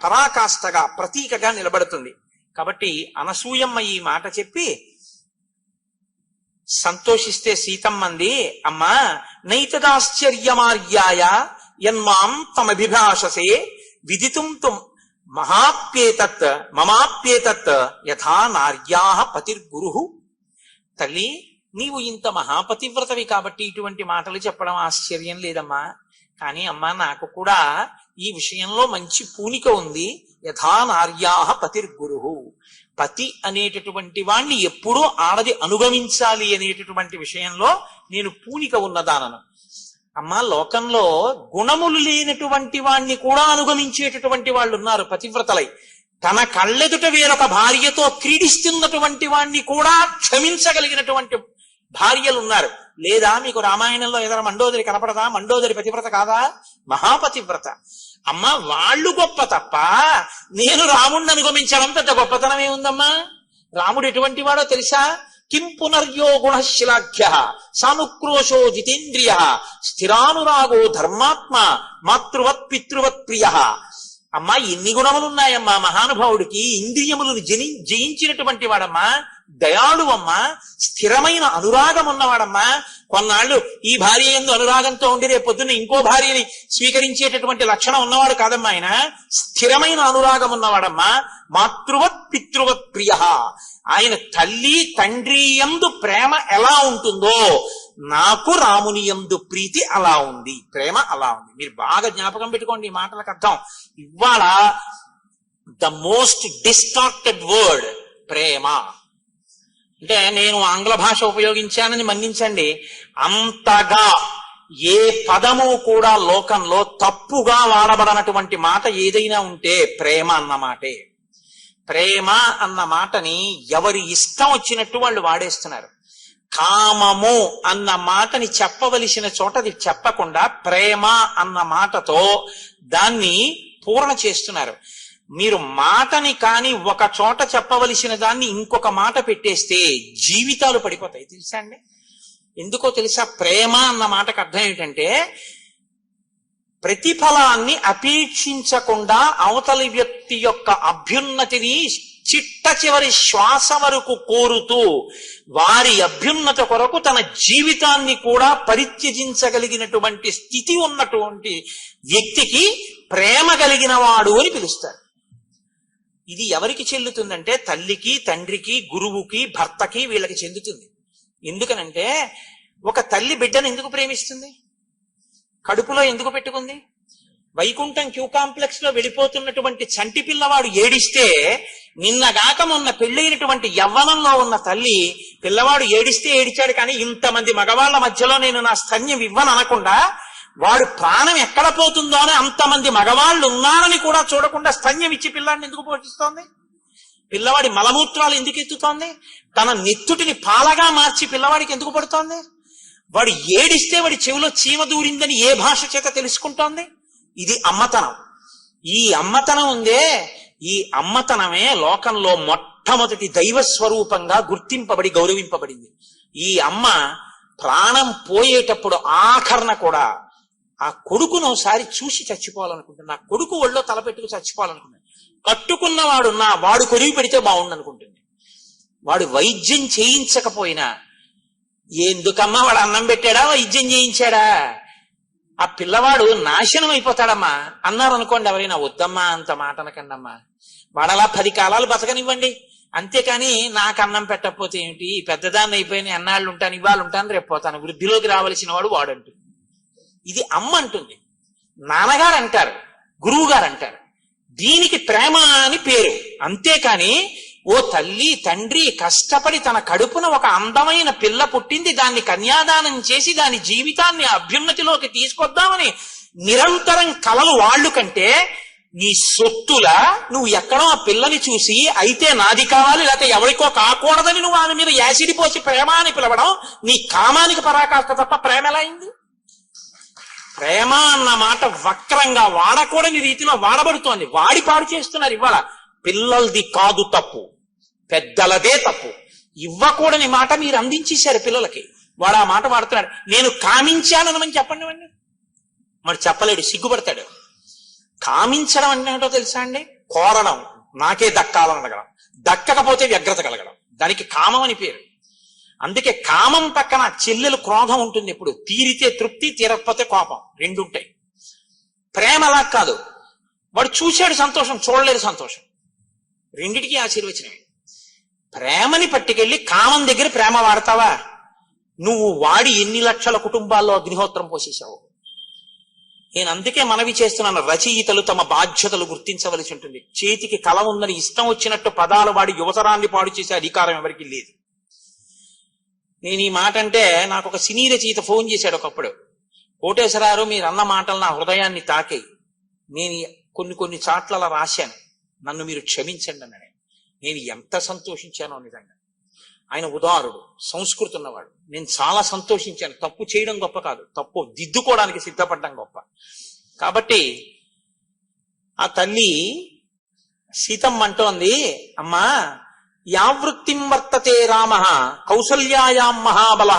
S1: పరాకాష్ఠగా ప్రతీకగా నిలబడుతుంది. కాబట్టి అనసూయమ్మ ఈ మాట చెప్పి సంతోషిస్తే సీతమ్మంది, అమ్మా నైతదాశ్చర్యమార్యాయ యన్మాం తమభిభాషసే విదితుం తుం మమాప్యేతత్ యథా నార్యాః పతిర్గురుః. తల్లి, నీవు ఇంత మహాపతివ్రతవి కాబట్టి ఇటువంటి మాటలు చెప్పడం ఆశ్చర్యం లేదమ్మా. కానీ అమ్మా, నాకు కూడా ఈ విషయంలో మంచి పూనిక ఉంది. యథా నార్యాః పతిర్గురుః. పతి అనేటటువంటి వాణ్ణి ఎప్పుడూ ఆడది అనుగమించాలి అనేటటువంటి విషయంలో నేను పూనిక ఉన్నదానను. అమ్మా, లోకంలో గుణములు లేనటువంటి వాణ్ణి కూడా అనుగమించేటటువంటి వాళ్ళు ఉన్నారు పతివ్రతలై. తన కళ్ళెదుట వేరొక భార్యతో క్రీడిస్తున్నటువంటి వాణ్ణి కూడా క్షమించగలిగినటువంటి భార్యలు ఉన్నారు. లేదా మీకు రామాయణంలో ఏదైనా మండోదరి కనపడదా? మండోదరి పతివ్రత కాదా? మహాపతివ్రత. అమ్మ, వాళ్ళు గొప్ప తప్ప నేను రాముణ్ణి అనుగమించడం పెద్ద గొప్పతనం ఏముందమ్మా? రాముడు ఎటువంటి వాడో తెలుసా? కిం పునర్యో గుణశ్లాఘ్య సానుక్రోశో జితేంద్రియ స్థిరానురాగో ధర్మాత్మ మాతృవత్ పితృవత్ ప్రియ. అమ్మా, ఎన్ని గుణములున్నాయమ్మా మహానుభావుడికి! ఇంద్రియములను జయించినటువంటి వాడమ్మా, దయాళువమ్మా, స్థిరమైన అనురాగం ఉన్నవాడమ్మా. కొన్నాళ్ళు ఈ భార్య యందు అనురాగంతో ఉండి రేపు పొద్దున్న ఇంకో భార్యని స్వీకరించేటటువంటి లక్షణం ఉన్నవాడు కాదమ్మా ఆయన. స్థిరమైన అనురాగం ఉన్నవాడమ్మా. మాతృవత్ పితృవత్ ప్రియ. ఆయన తల్లి తండ్రి యందు ప్రేమ ఎలా ఉంటుందో నాకు రాముని యందు ప్రీతి అలా ఉంది, ప్రేమ అలా ఉంది. మీరు బాగా జ్ఞాపకం పెట్టుకోండి ఈ మాటలకు అర్థం. ఇవాళ ద మోస్ట్ డిస్టార్టెడ్ వర్డ్ ప్రేమ అంటే, నేను ఆంగ్ల భాష ఉపయోగించానని మన్నించండి, అంతగా ఏ పదము కూడా లోకంలో తప్పుగా వాడబడనటువంటి మాట ఏదైనా ఉంటే ప్రేమ అన్న మాటే. ప్రేమ అన్న మాటని ఎవరి ఇష్టం వచ్చినట్టు వాళ్ళు వాడేస్తున్నారు. కామము అన్న మాటని చెప్పవలసిన చోటది చెప్పకుండా ప్రేమ అన్న మాటతో దాన్ని పూర్ణ చేస్తున్నారు. మీరు మాటని కాని ఒక చోట చెప్పవలసిన దాన్ని ఇంకొక మాట పెట్టేస్తే జీవితాలు పడిపోతాయి. తెలుసా అండి? ఎందుకో తెలుసా? ప్రేమ అన్న మాటకు అర్థం ఏంటంటే ప్రతిఫలాన్ని అపేక్షించకుండా అవతలి వ్యక్తి యొక్క అభ్యున్నతిని చిట్ట చివరి శ్వాస వరకు కోరుతూ వారి అభ్యున్నత కొరకు తన జీవితాన్ని కూడా పరిత్యజించగలిగినటువంటి స్థితి ఉన్నటువంటి వ్యక్తికి ప్రేమ కలిగిన వాడు అని పిలుస్తారు. ఇది ఎవరికి చెల్లుతుందంటే తల్లికి, తండ్రికి, గురువుకి, భర్తకి, వీళ్ళకి చెందుతుంది. ఎందుకనంటే ఒక తల్లి బిడ్డను ఎందుకు ప్రేమిస్తుంది? కడుపులో ఎందుకు పెట్టుకుంది? వైకుంఠం క్యూ కాంప్లెక్స్ లో వెళ్ళిపోతున్నటువంటి చంటి పిల్లవాడు ఏడిస్తే నిన్నగాక మొన్న పెళ్ళైనటువంటి యవ్వనంలో ఉన్న తల్లి పిల్లవాడు ఏడిస్తే ఏడిచాడు కానీ ఇంతమంది మగవాళ్ల మధ్యలో నేను నా స్తన్యం ఇవ్వను అనకుండా వాడు ప్రాణం ఎక్కడ పోతుందో అని అంతమంది మగవాళ్ళు ఉన్నారని కూడా చూడకుండా స్తన్యం ఇచ్చి పిల్లాడిని ఎందుకు పోషిస్తోంది? పిల్లవాడి మలమూత్రాలు ఎందుకు ఎత్తుతోంది? తన నెత్తుటిని పాలగా మార్చి పిల్లవాడికి ఎందుకు పడుతోంది? వాడు ఏడిస్తే వాడి చెవిలో చీమ దూరిందని ఏ భాష చేత తెలుసుకుంటోంది? ఇది అమ్మతనం. ఈ అమ్మతనం ఉందే, ఈ అమ్మతనమే లోకంలో మొట్టమొదటి దైవ స్వరూపంగా గుర్తింపబడి గౌరవింపబడింది. ఈ అమ్మ ప్రాణం పోయేటప్పుడు ఆఖరణ కూడా ఆ కొడుకును ఒకసారి చూసి చచ్చిపోవాలనుకుంటుంది. నా కొడుకు ఒళ్ళో తలపెట్టుకు చచ్చిపోవాలనుకుంటుంది. కట్టుకున్నవాడు వాడు కొరివి పెడితే బాగుండు అనుకుంటుంది. వాడు వైద్యం చేయించకపోయినా ఎందుకమ్మా వాడు అన్నం పెట్టాడా వైద్యం చేయించాడా ఆ పిల్లవాడు నాశనం అయిపోతాడమ్మా అన్నారు అనుకోండి ఎవరైనా. వద్దమ్మా అంత మాట అనకండమ్మా, వాడలా 10 కాలాలు బతకనివ్వండి, అంతేకాని నాకు అన్నం పెట్టకపోతే ఏమిటి, పెద్దదాన్ని అయిపోయిన ఎన్నాళ్ళు ఉంటాను, ఇవాళ ఉంటాను, రేపు పోతాను, వృద్ధిలోకి రావలసిన వాడు వాడంటుంది. ఇది అమ్మ అంటుంది. నాన్నగారు అంటారు, గురువు గారు అంటారు. దీనికి ప్రేమ అని పేరు. అంతేకాని ఓ తల్లి తండ్రి కష్టపడి తన కడుపున ఒక అందమైన పిల్ల పుట్టింది, దాన్ని కన్యాదానం చేసి దాని జీవితాన్ని అభ్యున్నతిలోకి తీసుకొద్దామని నిరంతరం కలలు వాళ్ళు కంటే నీ సొత్తులా నువ్వు ఎక్కడో ఆ పిల్లని చూసి అయితే నాది కావాలి లేకపోతే ఎవరికో కాకూడదని నువ్వు ఆమె మీద యాసిడ్ పోసి ప్రేమ అని పిలవడం నీ కామానికి పరాకాష్ట తప్ప ప్రేమ ఎలా అయింది? ప్రేమ అన్న మాట వక్రంగా వాడకూడని రీతిలో వాడబడుతోంది. వాడి పాడు చేస్తున్నారు. ఇవాళ పిల్లలది కాదు తప్పు, పెద్దలదే తప్పు. ఇవ్వకూడని మాట మీరు అందించేశారు పిల్లలకి. వాడు ఆ మాట వాడుతున్నాడు. నేను కామించానని చెప్పండి వాడిని. మరి చెప్పలేడు, సిగ్గుపడతాడు. కామించడం అంటే ఏంటో తెలుసా అండి? కోరడం, నాకే దక్కాలని అడగడం, దక్కకపోతే వ్యగ్రత కలగడం, దానికి కామం అని పేరు. అందుకే కామం పక్కన చెల్లెలు క్రోధం ఉంటుంది. ఎప్పుడు తీరితే తృప్తి, తీరకపోతే కోపం, రెండు ఉంటాయి. ప్రేమ అలా కాదు. వాడు చూశాడు సంతోషం, చూడలేదు సంతోషం, రెండిటికి ఆశీర్వచనమే. ప్రేమని పట్టుకెళ్ళి కామం దగ్గర ప్రేమ వాడతావా? నువ్వు వాడి ఎన్ని లక్షల కుటుంబాల్లో అగ్నిహోత్రం పోసేశావు. నేను అందుకే మనవి చేస్తున్నాను, రచయితలు తమ బాధ్యతలు గుర్తించవలసి ఉంటుంది. చేతికి కలం ఉందని ఇష్టం వచ్చినట్టు పదాలు వాడి యువతరాన్ని పాడు చేసే అధికారం ఎవరికి లేదు. నేను ఈ మాట అంటే నాకు ఒక సినీ రచయిత ఫోన్ చేశాడు ఒకప్పుడు. కోటేశ్వరారు మీరు అన్న మాటలు నా హృదయాన్ని తాకాయి, నేను కొన్ని చాట్ల రాశాను, నన్ను మీరు క్షమించండి అన్నాడు. నేను ఎంత సంతోషించానో నిజంగా. ఆయన ఉదారుడు, సంస్కృతి ఉన్నవాడు. నేను చాలా సంతోషించాను. తప్పు చేయడం గొప్ప కాదు, తప్పు దిద్దుకోవడానికి సిద్ధపడడం గొప్ప. కాబట్టి ఆ తల్లి సీతమ్మ అంటోంది, అమ్మా యావృత్తిం వర్తతే రామ కౌసల్యాయాం మహాబల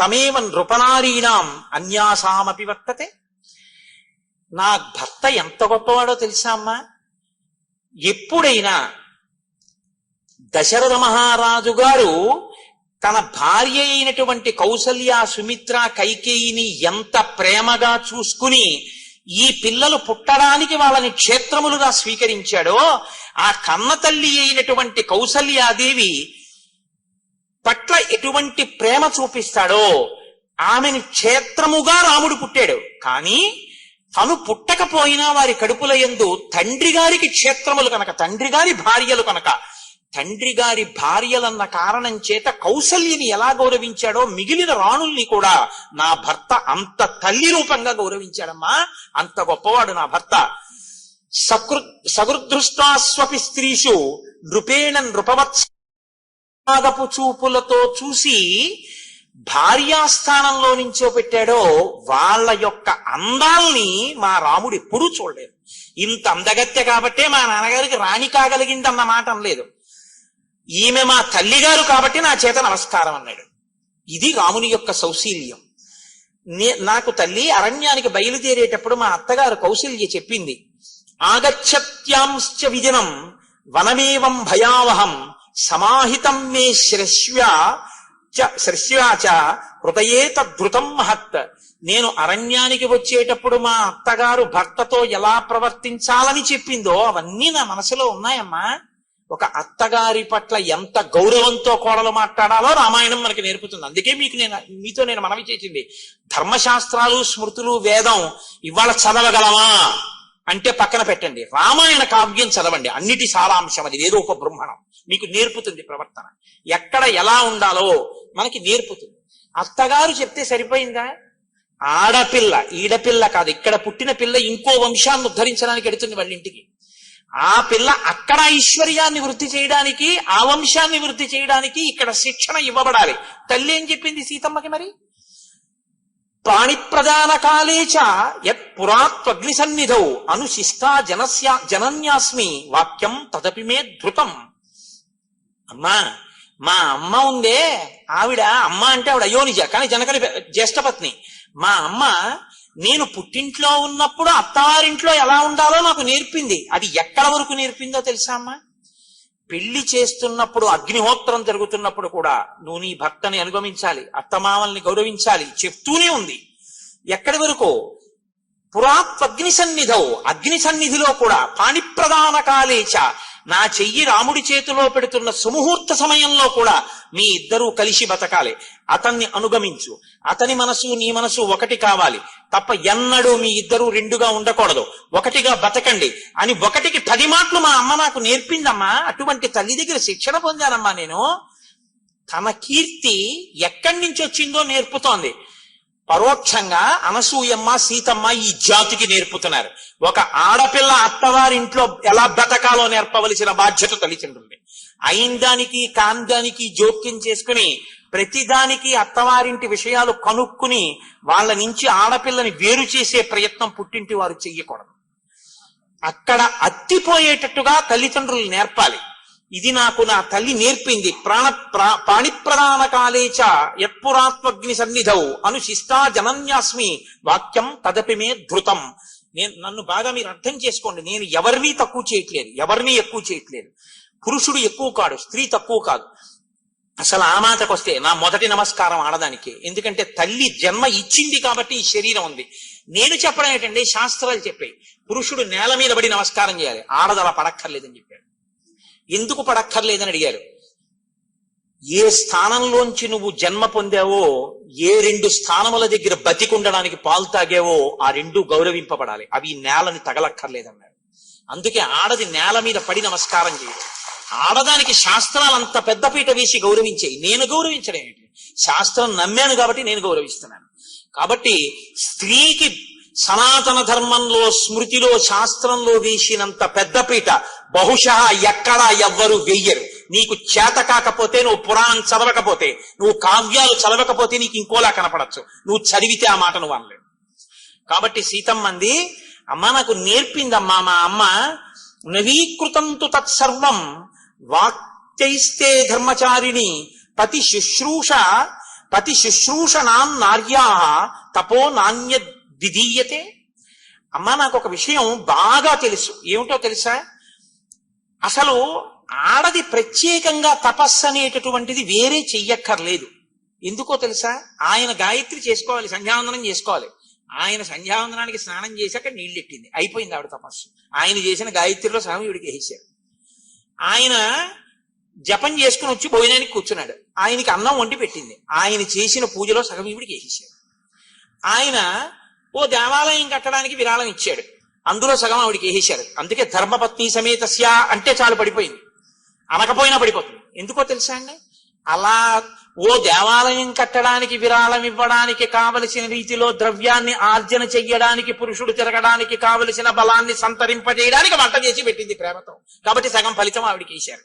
S1: తమేవ నృపనారీణాం అన్యాసామపి వర్తతే. నా భర్త ఎంత గొప్పవాడో తెలుసా అమ్మా? ఎప్పుడైనా దశరథ మహారాజు గారు తన భార్య అయినటువంటి కౌసల్య, సుమిత్ర, కైకేయిని ఎంత ప్రేమగా చూసుకుని ఈ పిల్లలు పుట్టడానికి వాళ్ళని క్షేత్రములుగా స్వీకరించాడో, ఆ కన్న తల్లి అయినటువంటి కౌసల్యాదేవి పట్ల ఎటువంటి ప్రేమ చూపిస్తాడో ఆమెని క్షేత్రముగా రాముడు పుట్టాడు. కానీ తను పుట్టకపోయినా వారి కడుపుల యందు తండ్రి గారికి క్షేత్రములు కనుక, తండ్రి గారి భార్యలు కనుక, తండ్రి గారి భార్యలన్న కారణం చేత కౌసల్యని ఎలా గౌరవించాడో మిగిలిన రాణుల్ని కూడా నా భర్త అంత తల్లి రూపంగా గౌరవించాడమ్మా. అంత గొప్పవాడు నా భర్త. సగృదృష్టాస్వపి స్త్రీషు నృపేణ నృపవత్సాగపు చూపులతో చూసి భార్యాస్థానంలో నుంచో పెట్టాడో వాళ్ళ యొక్క అందాల్ని మా రాముడు ఎప్పుడూ చూడలేదు. ఇంత అందగత్తె కాబట్టే మా నాన్నగారికి రాణి కాగలిగింది అన్న మాట అనలేదు. ఈమె మా తల్లిగారు కాబట్టి నా చేత నమస్కారం అన్నాడు. ఇది రాముని యొక్క సౌశీల్యం. నాకు తల్లి అరణ్యానికి బయలుదేరేటప్పుడు మా అత్తగారు కౌశల్య చెప్పింది, ఆగచ్చత్యాంశ్చ విజనం వనమేవం భయావహం సమాహితం మే శ్రశ్వాచ హృదయే తద్ధృతం మహత్. నేను అరణ్యానికి వచ్చేటప్పుడు మా అత్తగారు భర్తతో ఎలా ప్రవర్తించాలని చెప్పిందో అవన్నీ నా మనసులో ఉన్నాయమ్మా. ఒక అత్తగారి పట్ల ఎంత గౌరవంతో కోడలు మాట్లాడాలో రామాయణం మనకి నేర్పుతుంది. అందుకే మీతో నేను మనవి చేసింది, ధర్మశాస్త్రాలు స్మృతులు వేదం ఇవాళ చదవగలమా అంటే పక్కన పెట్టండి, రామాయణ కావ్యం చదవండి. అన్నిటి సారాంశం అది, ఏదో ఒక బ్రహ్మణం మీకు నేర్పుతుంది. ప్రవర్తన ఎక్కడ ఎలా ఉండాలో మనకి నేర్పుతుంది. అత్తగారు చెప్తే సరిపోయిందా? ఆడపిల్ల, ఈడపిల్ల కాదు, ఇక్కడ పుట్టిన పిల్ల ఇంకో వంశాన్ని ఉద్ధరించడానికి ఎడుతుంది వాళ్ళ ఇంటికి. ఆ పిల్ల అక్కడ ఐశ్వర్యాన్ని వృద్ధి చేయడానికి, ఆ వంశాన్ని వృద్ధి చేయడానికి ఇక్కడ శిక్షణ ఇవ్వబడాలి. తల్లి ఏం చెప్పింది సీతమ్మకి మరి? ప్రాణిప్రదాన కాలేచ యత్ పురాత్వగ్ని సన్నిధౌ అనుశిష్టా జనన్యాస్మి వాక్యం తదపి మే ధృతం. అమ్మా, మా అమ్మ ఉందే, ఆవిడ అమ్మ అంటే ఆవిడ అయోనిజ, కానీ జనకని జ్యేష్ఠపత్ని. మా అమ్మ నేను పుట్టింట్లో ఉన్నప్పుడు అత్తారింట్లో ఎలా ఉండాలో నాకు నేర్పింది. అది ఎక్కడ వరకు నేర్పిందో తెలుసా అమ్మా? పెళ్లి చేస్తున్నప్పుడు, అగ్నిహోత్రం జరుగుతున్నప్పుడు కూడా నువ్వు నీ భర్తని అనుగమించాలి, అత్తమామల్ని గౌరవించాలి చెప్తూనే ఉంది. ఎక్కడి వరకు? పురాత్వగ్ని సన్నిధౌ, అగ్ని సన్నిధిలో కూడా పాణిప్రదాన కాలేచ, నా చెయ్యి రాముడి చేతిలో పెడుతున్న సుముహూర్త సమయంలో కూడా మీ ఇద్దరూ కలిసి బతకాలి. అతన్ని అనుగమించు, అతని మనసు నీ మనసు ఒకటి కావాలి తప్ప ఎన్నడూ మీ ఇద్దరూ రెండుగా ఉండకూడదు, ఒకటిగా బతకండి అని 1కి 10 మాటలు మా అమ్మ నాకు నేర్పిందమ్మా. అటువంటి తల్లి దగ్గర శిక్షణ పొందానమ్మా నేను. తన కీర్తి ఎక్కడి నుంచి వచ్చిందో నేర్పుతోంది. పరోక్షంగా అనసూయమ్మ, సీతమ్మ ఈ జాతికి నేర్పుతున్నారు. ఒక ఆడపిల్ల అత్తవారింట్లో ఎలా బతకాలో నేర్పవలసిన బాధ్యత తల్లిదండ్రులది. అయిందానికి కాందానికి జోక్యం చేసుకుని ప్రతిదానికి అత్తవారింటి విషయాలు కనుక్కుని వాళ్ళ నుంచి ఆడపిల్లని వేరు చేసే ప్రయత్నం పుట్టింటి వారు చెయ్యకూడదు. అక్కడ అత్తిపోయేటట్టుగా తల్లిదండ్రులు నేర్పాలి. ఇది నాకు నా తల్లి నేర్పింది. ప్రాణిప్రదాన కాలేచ యత్పురాత్మగ్ని సన్నిధౌ అనుశిష్టా జనన్యాస్మి వాక్యం తదపి మే ధృతం. నన్ను బాగా మీరు అర్థం చేసుకోండి. నేను ఎవరిని తక్కువ చేయట్లేదు, ఎవరిని ఎక్కువ చేయట్లేదు. పురుషుడు ఎక్కువ కాడు, స్త్రీ తక్కువ కాదు. అసలు ఆ మాటకు వస్తే నా మొదటి నమస్కారం ఆడదానికి. ఎందుకంటే తల్లి జన్మ ఇచ్చింది కాబట్టి ఈ శరీరం ఉంది. నేను చెప్పడం ఏంటంటే శాస్త్రాలు చెప్పాయి, పురుషుడు నేల మీద పడి నమస్కారం చేయాలి, ఆడది అలా పడక్కర్లేదని చెప్పాడు. ఎందుకు పడక్కర్లేదని అడిగారు. ఏ స్థానంలోంచి నువ్వు జన్మ పొందావో, ఏ 2 స్థానముల దగ్గర బతికుండడానికి పాలు తాగావో ఆ 2 గౌరవింపబడాలి, అవి నేలని తగలక్కర్లేదన్నారు. అందుకే ఆడది నేల మీద పడి నమస్కారం చేయదు. ఆడదానికి శాస్త్రాలు అంత పెద్దపీట వేసి గౌరవించేయి. నేను గౌరవించడం ఏంటి? శాస్త్రం నమ్మాను కాబట్టి నేను గౌరవిస్తున్నాను. కాబట్టి స్త్రీకి సనాతన ధర్మంలో, స్మృతిలో, శాస్త్రంలో వేసినంత పెద్దపీట బహుశా ఎక్కడా ఎవ్వరు వెయ్యరు. నీకు చేత కాకపోతే, నువ్వు పురాణం చదవకపోతే, నువ్వు కావ్యాలు చదవకపోతే నీకు ఇంకోలా కనపడచ్చు, నువ్వు చదివితే ఆ మాట నువ్వు అనలేవు. కాబట్టి సీతమ్మంది, అమ్మ నాకు నేర్పిందమ్మా మా అమ్మ, నవీకృతంతు తత్సర్వం వాక్యైస్తే ధర్మచారిణి పతి శుశ్రూషణాం నార్యా తపో నాణ్య విధీయతే. అమ్మా నాకు ఒక విషయం బాగా తెలుసు. ఏమిటో తెలుసా? అసలు ఆడది ప్రత్యేకంగా తపస్సు అనేటటువంటిది వేరే చెయ్యక్కర్లేదు. ఎందుకో తెలుసా? ఆయన గాయత్రి చేసుకోవాలి, సంధ్యావందనం చేసుకోవాలి. ఆయన సంధ్యావందనానికి స్నానం చేశాక నీళ్ళెట్టింది, అయిపోయింది ఆవిడ తపస్సు. ఆయన చేసిన గాయత్రిలో సగం ఈవిడికి వేసేశారు. ఆయన జపం చేసుకుని వచ్చి భోజనానికి కూర్చున్నాడు, ఆయనకి అన్నం వండి పెట్టింది, ఆయన చేసిన పూజలో సగం ఈవిడికి వేసేశారు. ఆయన ఓ దేవాలయం కట్టడానికి విరాళం ఇచ్చాడు, అందులో సగం ఆవిడికి వేసేశారు. అందుకే ధర్మపత్ని సమేతస్య అంటే చాలు పడిపోయింది, అనకపోయినా పడిపోతుంది. ఎందుకో తెలుసా అండి? అలా ఓ దేవాలయం కట్టడానికి విరాళం ఇవ్వడానికి కావలసిన రీతిలో ద్రవ్యాన్ని ఆర్జన చెయ్యడానికి, పురుషుడు తిరగడానికి కావలసిన బలాన్ని సంతరింపజేయడానికి వంట చేసి పెట్టింది ప్రేమతో. కాబట్టి సగం ఫలితం ఆవిడికి వేశారు.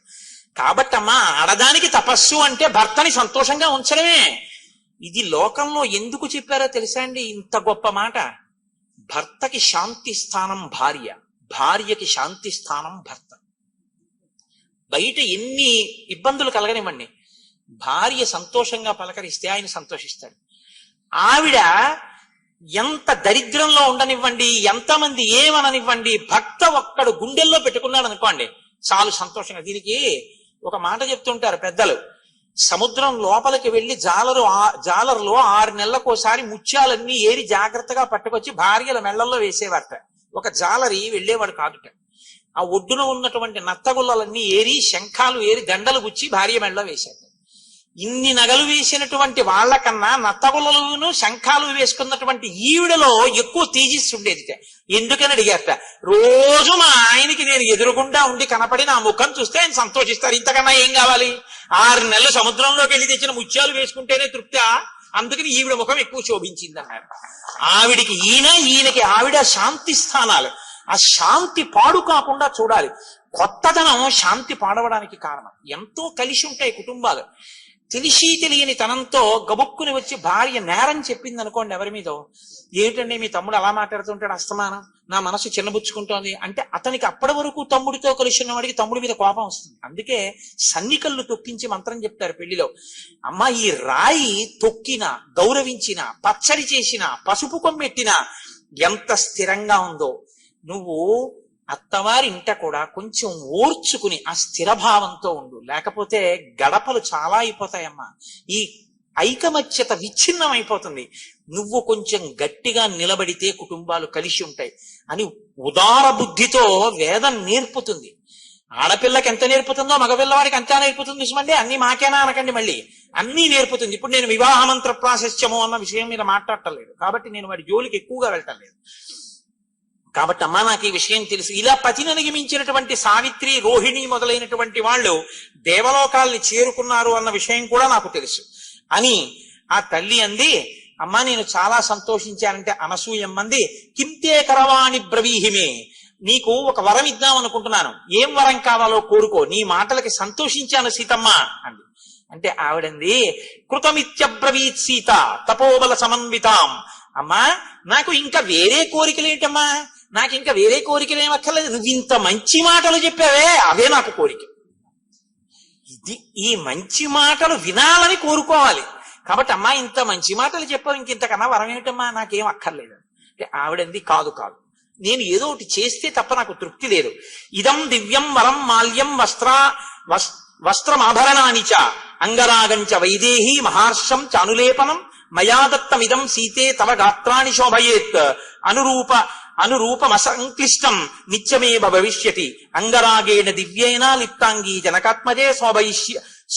S1: కాబట్టమ్మా ఆడదానికి తపస్సు అంటే భర్తని సంతోషంగా ఉంచడమే. ఇది లోకంలో ఎందుకు చెప్పారో తెలుసా అండి ఇంత గొప్ప మాట? భర్తకి శాంతి స్థానం భార్య, భార్యకి శాంతి స్థానం భర్త. బయట ఎన్ని ఇబ్బందులు కలగనివ్వండి, భార్య సంతోషంగా పలకరిస్తే ఆయన సంతోషిస్తాడు. ఆవిడ ఎంత దరిద్రంలో ఉండనివ్వండి, ఎంతమంది ఏమననివ్వండి, భర్త ఒక్కడు గుండెల్లో పెట్టుకున్నాడు అనుకోండి చాలు సంతోషంగా. దీనికి ఒక మాట చెప్తుంటారు పెద్దలు, సముద్రం లోపలికి వెళ్లి జాలరులో 6 నెలలకోసారి ముత్యాలన్నీ ఏరి జాగ్రత్తగా పట్టుకొచ్చి భార్యల మెళ్లల్లో వేసేవారట. ఒక జాలరి వెళ్లేవాడు కాదుట. ఆ ఒడ్డున ఉన్నటువంటి నత్తగుల్లలన్నీ ఏరి, శంఖాలు ఏరి, దండలు గుచ్చి భార్య మెళ్ళలో వేశాడు. ఇన్ని నగలు వేసినటువంటి వాళ్ళకన్నా నత్తగుల్లలను శంఖాలు వేసుకున్నటువంటి ఈవిడలో ఎక్కువ తేజస్సు ఉండేది. ఎందుకని అడిగారట. రోజు మా ఆయనకి నేను ఎదురుగుండా ఉండి కనపడి నా ముఖం చూస్తే ఆయన సంతోషిస్తారు, ఇంతకన్నా ఏం కావాలి? 6 నెలలు సముద్రంలోకి వెళ్ళి తెచ్చిన ముత్యాలు వేసుకుంటేనే తృప్తి, అందుకని ఈవిడ ముఖం ఎక్కువ శోభించింది అన్నారు. ఆవిడికి ఈయనకి ఆవిడ శాంతి స్థానాలు. ఆ శాంతి పాడు కాకుండా చూడాలి. కొత్తదనం శాంతి పాడవడానికి కారణం. ఎంతో కలిసి ఉంటాయి కుటుంబాలు. తెలిసి తెలియని తనంతో గబుక్కుని వచ్చి భార్య నేరం చెప్పింది అనుకోండి ఎవరి మీదో, ఏమిటండి మీ తమ్ముడు అలా మాట్లాడుతుంటాడు అస్తమానం, నా మనసు చిన్నబుచ్చుకుంటోంది అంటే, అతనికి అప్పటి వరకు తమ్ముడితో కలిసి ఉన్నవాడికి తమ్ముడి మీద కోపం వస్తుంది. అందుకే సన్నికళ్ళు తొక్కించి మంత్రం చెప్తారు పెళ్లిలో. అమ్మ, ఈ రాయి తొక్కినా, గౌరవించినా, పచ్చడి చేసినా, పసుపు కొమ్మెట్టినా ఎంత స్థిరంగా ఉందో, నువ్వు అత్తవారి ఇంట కూడా కొంచెం ఓర్చుకుని ఆ స్థిరభావంతో ఉండు, లేకపోతే గడపలు చాలా అయిపోతాయమ్మా. ఈ ఐకమత్యత విచ్ఛిన్నం అయిపోతుంది. నువ్వు కొంచెం గట్టిగా నిలబడితే కుటుంబాలు కలిసి ఉంటాయి అని ఉదార బుద్ధితో వేదం నేర్పుతుంది. ఆడపిల్లకి ఎంత నేర్పుతుందో మగపిల్లవాడికి అంతా నేర్పుతుంది. చూడండి, అన్ని మాకేనా అనకండి, మళ్ళీ అన్నీ నేర్పుతుంది. ఇప్పుడు నేను వివాహ మంత్ర ప్రాశస్త్యము అన్న విషయం మీద మాట్లాడటం లేదు కాబట్టి నేను వాడి జోలికి ఎక్కువగా వెళ్ళటం లేదు. కాబట్టి అమ్మా, నాకు ఈ విషయం తెలుసు. ఇలా పతిని మించినటువంటి సావిత్రి, రోహిణి మొదలైనటువంటి వాళ్ళు దేవలోకాల్ని చేరుకున్నారు అన్న విషయం కూడా నాకు తెలుసు అని ఆ తల్లి అంది. అమ్మా, నేను చాలా సంతోషించానంటే అనసూయమ్మంది, కింతే కరవాణి బ్రవీహిమే, నీకు ఒక వరం ఇద్దాం అనుకుంటున్నాను, ఏం వరం కావాలో కోరుకో, నీ మాటలకి సంతోషించాను సీతమ్మ అంది. అంటే ఆవిడంది, కృతమిత్యబ్రవీత్ సీత తపోబల సమన్వితాం. అమ్మా, నాకు ఇంకా వేరే కోరికలేంటమ్మా, నాకు ఇంకా వేరే కోరికలు ఏమక్కర్లేదు, నువ్వు ఇంత మంచి మాటలు చెప్పావే అవే నాకు కోరిక. ఈ మంచి మాటలు వినాలని కోరుకోవాలి. కాబట్టి అమ్మా, ఇంత మంచి మాటలు చెప్పావు, ఇంతకన్నా వరం ఏమిటమ్మా, నాకేం అక్కర్లేదు అంటే ఆవిడంది, కాదు కాదు, నేను ఏదో ఒకటి చేస్తే తప్ప నాకు తృప్తి లేదు. ఇదం దివ్యం వరం మాల్యం వస్త్రమాభరణాని చ అంగరాగంచ వైదేహి మహార్షం చానులేపనం మయా దత్తమిదం సీతే తవ గాత్రాన్ని శోభయేత్ అనురూపమసంక్లిష్టం నిత్యమేవ భవిష్యతి అంగరాగేణ దివ్యేన లిప్తాంగీ జనకాత్మజే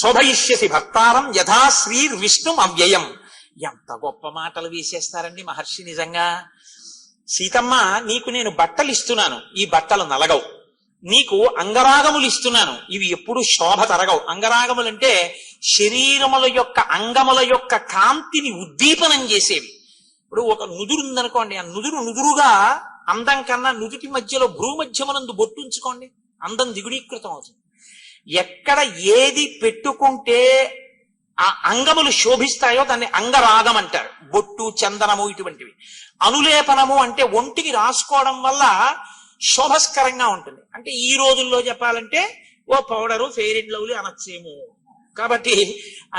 S1: శోభయిష్యసి భర్తారం యథా శ్రీర్విష్ణు అవ్యయం. ఎంత గొప్ప మాటలు వేసేస్తారండి మహర్షి. నిజంగా సీతమ్మ, నీకు నేను బట్టలు ఇస్తున్నాను, ఈ బట్టలు నలగవు. నీకు అంగరాగములు ఇస్తున్నాను, ఇవి ఎప్పుడు శోభ తరగవు. అంగరాగములంటే శరీరముల యొక్క అంగముల యొక్క కాంతిని ఉద్దీపనం చేసేవి. ఇప్పుడు ఒక నుదురు ఉందనుకోండి, ఆ నుదురుగా అందం కన్నా నుదుటి మధ్యలో భ్రూ మధ్యమునందు బొట్టు ఉంచుకోండి, అందం దిగుడీకృతం అవుతుంది. ఎక్కడ ఏది పెట్టుకుంటే ఆ అంగములు శోభిస్తాయో దాన్ని అంగరాగం అంటారు. బొట్టు, చందనము ఇటువంటివి. అనులేపనము అంటే ఒంటికి రాసుకోవడం వల్ల శోభస్కరంగా ఉంటుంది. అంటే ఈ రోజుల్లో చెప్పాలంటే ఓ పౌడరు, ఫెయిర్ అండ్ లవ్లీ అనొచ్చేమో. కాబట్టి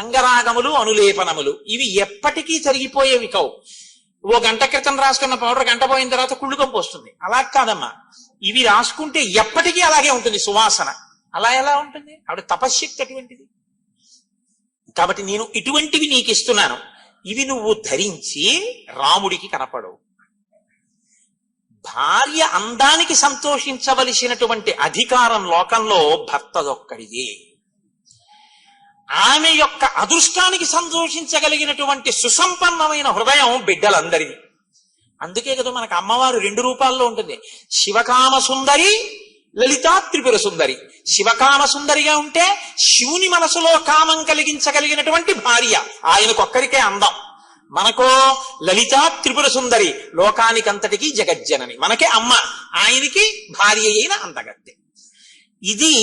S1: అంగరాగములు, అనులేపనములు ఇవి ఎప్పటికీ జరిగిపోయేవి కావు. ఓ గంట క్రితం రాసుకున్న పౌడర్ గంట పోయిన తర్వాత కుళ్ళుకంపు వస్తుంది. అలా కాదమ్మా, ఇవి రాసుకుంటే ఎప్పటికీ అలాగే ఉంటుంది సువాసన. అలా ఎలా ఉంటుంది? ఆవిడ తపశ్శక్తి అటువంటిది. కాబట్టి నేను ఇటువంటివి నీకు ఇస్తున్నాను, ఇవి నువ్వు ధరించి రాముడికి కనపడవు. భార్య అందానికి సంతోషించవలసినటువంటి అధికారం లోకంలో భర్తదొక్కడిది. ఆమె యొక్క అదృష్టానికి సంతోషించగలిగినటువంటి సుసంపన్నమైన హృదయం బిడ్డలందరిది. అందుకే కదా మనకు అమ్మవారు 2 రూపాల్లో ఉంటుంది. శివకామ సుందరి, లలితా త్రిపుర సుందరి. శివకామ సుందరిగా ఉంటే శివుని మనసులో కామం కలిగించగలిగినటువంటి భార్య, ఆయనకొక్కరికే అందం. మనకో లలితా త్రిపుర సుందరి, లోకానికంతటికి జగజ్జనని, మనకే అమ్మ, ఆయనకి భార్య అయిన అందగత్తె. ఇది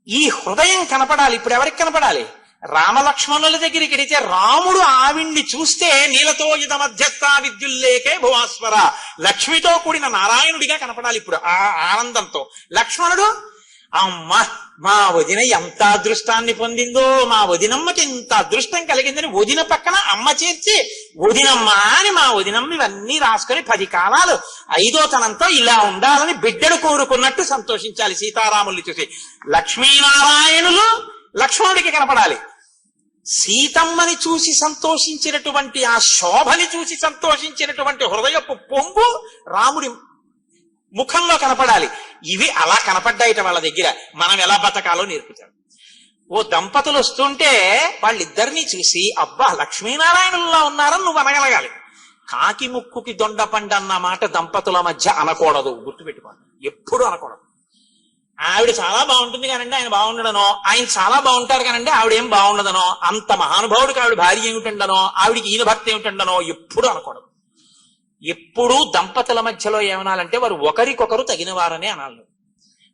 S1: ఈ హృదయం కనపడాలి. ఇప్పుడు ఎవరికి కనపడాలి? రామలక్ష్మణుల దగ్గరికి వెడితే రాముడు ఆవిణ్ణి చూస్తే నీలతో ఇద మధ్యస్థ విద్యుల్లేకే భువాస్వర, లక్ష్మితో కూడిన నారాయణుడిగా కనపడాలి ఇప్పుడు ఆ ఆనందంతో. లక్ష్మణుడు అమ్మ మా వదిన ఎంత అదృష్టాన్ని పొందిందో, మా వదినమ్మకి ఇంత అదృష్టం కలిగిందని వదిన పక్కన అమ్మ చేర్చి వదినమ్మ అని మా వదినమ్మ ఇవన్నీ రాసుకొని 10 కాలాలు 5వ తనంతో ఇలా ఉండాలని బిడ్డడు కోరుకున్నట్టు సంతోషించాలి సీతారాముల్ని చూసి. లక్ష్మీనారాయణులు లక్ష్మణుడికి కనపడాలి. సీతమ్మని చూసి సంతోషించినటువంటి ఆ శోభని చూసి సంతోషించినటువంటి హృదయపు పొంగు రాముడి ముఖంలో కనపడాలి. ఇవి అలా కనపడ్డాయిట వాళ్ళ దగ్గర. మనం ఎలా బతకాలో నేర్పుతాడు. ఓ దంపతులు వస్తుంటే వాళ్ళిద్దరినీ చూసి అబ్బా లక్ష్మీనారాయణుల్లో ఉన్నారని నువ్వు అనగలగాలి. కాకి ముక్కుకి దొండపండు అన్న మాట దంపతుల మధ్య అనకూడదు, గుర్తుపెట్టుకోండి, ఎప్పుడు అనకూడదు. ఆవిడ చాలా బాగుంటుంది కానండి ఆయన బాగుండడనో, ఆయన చాలా బాగుంటారు కానండి ఆవిడేం బాగుండదనో, అంత మహానుభావుడికి ఆవిడ భార్య ఏమిటండనో, ఆవిడికి ఈయన భర్త ఏమిటండనో ఎప్పుడు అనకూడదు. ఎప్పుడూ దంపతుల మధ్యలో ఏమనాలంటే వారు ఒకరికొకరు తగిన వారనే అనాలి.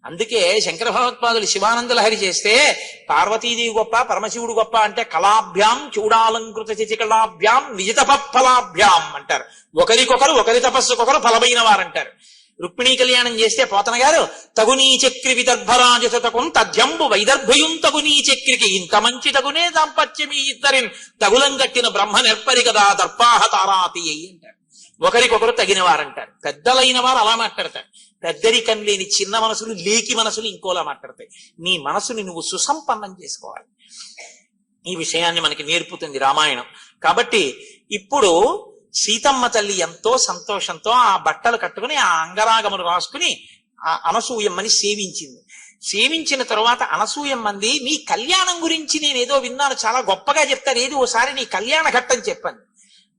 S1: అందుకే శంకర భగవత్పాదులు శివానంద లహరి చేస్తే పార్వతీదేవి గొప్ప పరమశివుడు గొప్ప అంటే కళాభ్యాం చూడాలంకృత చిచికళాభ్యాం నిజతప ఫలాభ్యాం అంటారు. ఒకరికొకరు ఒకరి తపస్సుకొకరు ఫలమైన వారంటారు. రుక్మిణీ కళ్యాణం చేస్తే పోతన గారు తగునీ చక్రి విదర్భరాజతకున్ తథ్యంబు వైదర్భయుం తగునీ చక్రికి ఇంత మంచి తగునే దాంపత్యమీ ఇద్దరిన్ తగులం గట్టిన బ్రహ్మ నెర్పరి కదా దర్పాహ తారాతి అంటారు. ఒకరికొకరు తగిన వారంటారు. పెద్దలైన వారు అలా మాట్లాడతారు. పెద్దరికం లేని చిన్న మనసులు లేకి మనసులు ఇంకోలా మాట్లాడతాయి. నీ మనసుని నువ్వు సుసంపన్నం చేసుకోవాలి. ఈ విషయాన్ని మనకి నేర్పుతుంది రామాయణం. కాబట్టి ఇప్పుడు సీతమ్మ తల్లి ఎంతో సంతోషంతో ఆ బట్టలు కట్టుకుని ఆ అంగరాగములు రాసుకుని ఆ అనసూయమ్మని సేవించింది. సేవించిన తరువాత అనసూయమ్మంది నీ కళ్యాణం గురించి నేనేదో విన్నాను, చాలా గొప్పగా చెప్తారు, ఏది ఓసారి నీ కళ్యాణ ఘట్టం చెప్పండి.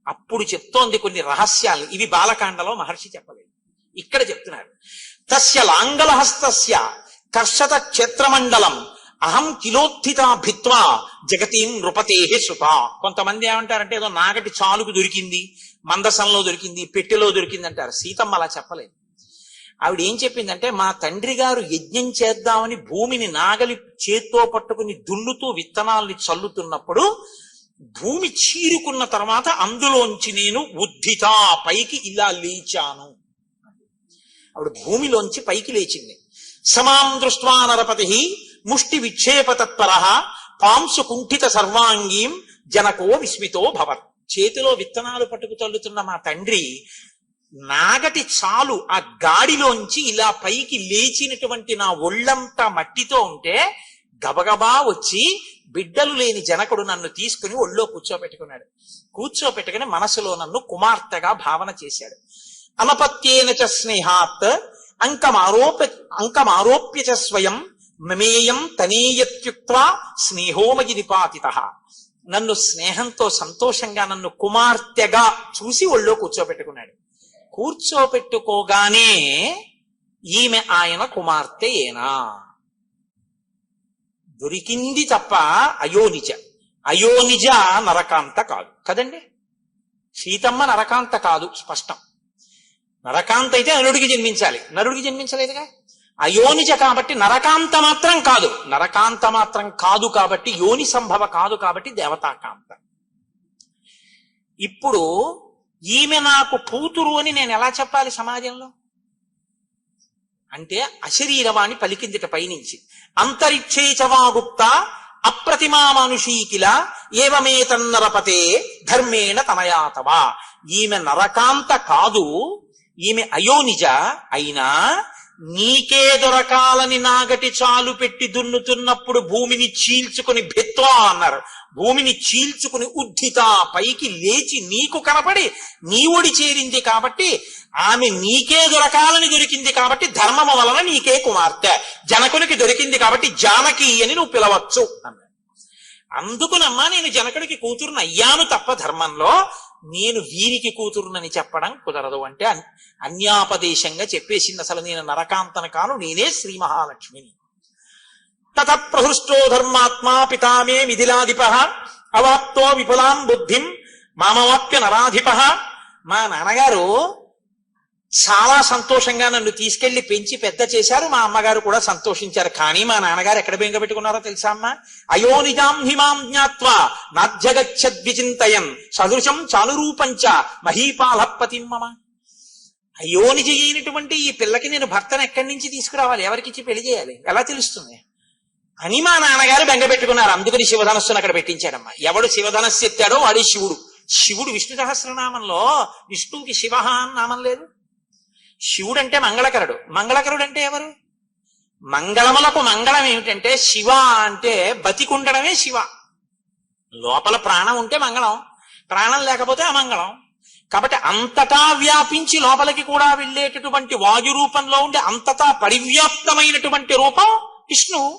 S1: అప్పుడు చెప్తోంది కొన్ని రహస్యాలు. ఇవి బాలకాండలో మహర్షి చెప్పలేదు, ఇక్కడ చెప్తున్నారు. తస్య లాంగలహస్తస్య కర్షత క్షేత్రమండలం అహం కిలోత్థిత భిత్వా జగతీం నృపతేహి సుత. కొంతమంది ఏమంటారంటే ఏదో నాగటి చాలుకు దొరికింది, మందసంలో దొరికింది, పెట్టెలో దొరికింది అంటారు. సీతమ్మ అలా చెప్పలేదు. ఆవిడ ఏం చెప్పిందంటే మా తండ్రి గారు యజ్ఞం చేద్దామని భూమిని నాగలి చేత్తో పట్టుకుని దున్నుతూ విత్తనాల్ని చల్లుతున్నప్పుడు భూమి చీరుకున్న తర్వాత అందులోంచి నేను ఉద్ధిత పైకి ఇలా లేచాను. ఆవిడ భూమిలోంచి పైకి లేచింది. సమాం దృష్ట్వా నరపతి ముష్టి విక్షేప తత్పర పాంసు కుంఠిత సర్వాంగీం జనకో విస్మితో భవత్. చేతిలో విత్తనాలు పట్టుకు తల్లుతున్న మా తండ్రి నాగటి చాలు ఆ గాడిలోంచి ఇలా పైకి లేచినటువంటి నా ఒళ్ళంతా మట్టితో ఉంటే గబగబా వచ్చి బిడ్డలు లేని జనకుడు నన్ను తీసుకుని ఒళ్ళో కూర్చోబెట్టుకున్నాడు. కూర్చోబెట్టుకుని మనసులో నన్ను కుమార్తెగా భావన చేశాడు. అనపత్యేన చ స్నేహాత్ అంకమారోప్య చ స్వయం మమేయం తనేయత్యుక్త్వా స్నేహోమగి నిపాతితః. నన్ను స్నేహంతో సంతోషంగా నన్ను కుమార్తెగా చూసి ఒళ్ళో కూర్చోబెట్టుకున్నాడు. కూర్చోబెట్టుకోగానే ఈమె ఆయన కుమార్తె ఏనా దొరికింది తప్ప అయోనిజ. అయోనిజ నరకాంత కాదు కదండి. సీతమ్మ నరకాంత కాదు, స్పష్టం. నరకాంత అయితే నరుడికి జన్మించాలి, నరుడికి జన్మించలేదుగా. అయోనిజ కాబట్టి నరకాంత మాత్రం కాదు. నరకాంత మాత్రం కాదు కాబట్టి యోని సంభవ కాదు కాబట్టి దేవతాకాంత. ఇప్పుడు ఈమె నాకు కూతురు అని నేను ఎలా చెప్పాలి సమాజంలో అంటే అశరీరవాణి పలికిందిట పైనుంచి. అంతరిక్షేచవాగుప్త అప్రతిమా మనుషీకిల ఏవమేతన్నరపతే ధర్మేణ తనయాతవా. ఈమె నరకాంత కాదు, ఈమె అయోనిజ. అయినా నీకే దొరకాలని నాగటి చాలు పెట్టి దున్నుతున్నప్పుడు భూమిని చీల్చుకుని భిత్వా అన్నారు. భూమిని చీల్చుకుని ఉద్ధిత పైకి లేచి నీకు కనపడి నీ ఒడి చేరింది కాబట్టి ఆమె నీకే దొరకాలని దొరికింది కాబట్టి ధర్మము వలన నీకే కుమార్తె. జనకునికి దొరికింది కాబట్టి జానకి అని నువ్వు పిలవచ్చు అన్నాడు. అందుకునమ్మా నేను జనకుడికి కూతురుని అయ్యాను తప్ప ధర్మంలో నేను వీరికి కూతురునని చెప్పడం కుదరదు అంటే అన్యాపదేశంగా చెప్పేసింది. అసలు నేను నరకాంతన కాను, నేనే శ్రీ మహాలక్ష్మిని. తత ప్రహృష్టో ధర్మాత్మా పితామే మిథిలాధిప అవాప్తో విపులాం బుద్ధిం మామవాప్య నరాధిప. మా నాన్నగారు చాలా సంతోషంగా నన్ను తీసుకెళ్లి పెంచి పెద్ద చేశారు. మా అమ్మగారు కూడా సంతోషించారు. కానీ మా నాన్నగారు ఎక్కడ బెంగ పెట్టుకున్నారో తెలుసా అమ్మా? అయోనిజాం హిమాం జ్ఞాత్వా నాధ్యగచ్చద్విచింతయన్ సదృశం చానురూపంచ మహీపాలపతిం మమ. అయోనిజ అయినటువంటి ఈ పిల్లకి నేను భర్తను ఎక్కడి నుంచి తీసుకురావాలి, ఎవరికిచ్చి పెళ్లి చేయాలి, ఎలా తెలుస్తుంది అని మా నాన్నగారు బెంగ పెట్టుకున్నారు. అందుకని శివధనస్సును అక్కడ పెట్టించాడమ్మా. ఎవడు శివధనస్సు ఎత్తాడో వాడి శివుడు. శివుడు విష్ణు సహస్రనామంలో విష్ణువుకి శివ అని నామం లేదు. శివుడు అంటే మంగళకరుడు. మంగళకరుడు అంటే ఎవరు? మంగళములకు మంగళం ఏమిటంటే శివ అంటే బతికుండడమే శివ. లోపల ప్రాణం ఉంటే మంగళం, ప్రాణం లేకపోతే అమంగళం. కాబట్టి అంతటా వ్యాపించి లోపలికి కూడా వెళ్ళేటటువంటి వాయు రూపంలో ఉండే అంతటా పరివ్యాప్తమైనటువంటి రూపం విష్ణువు.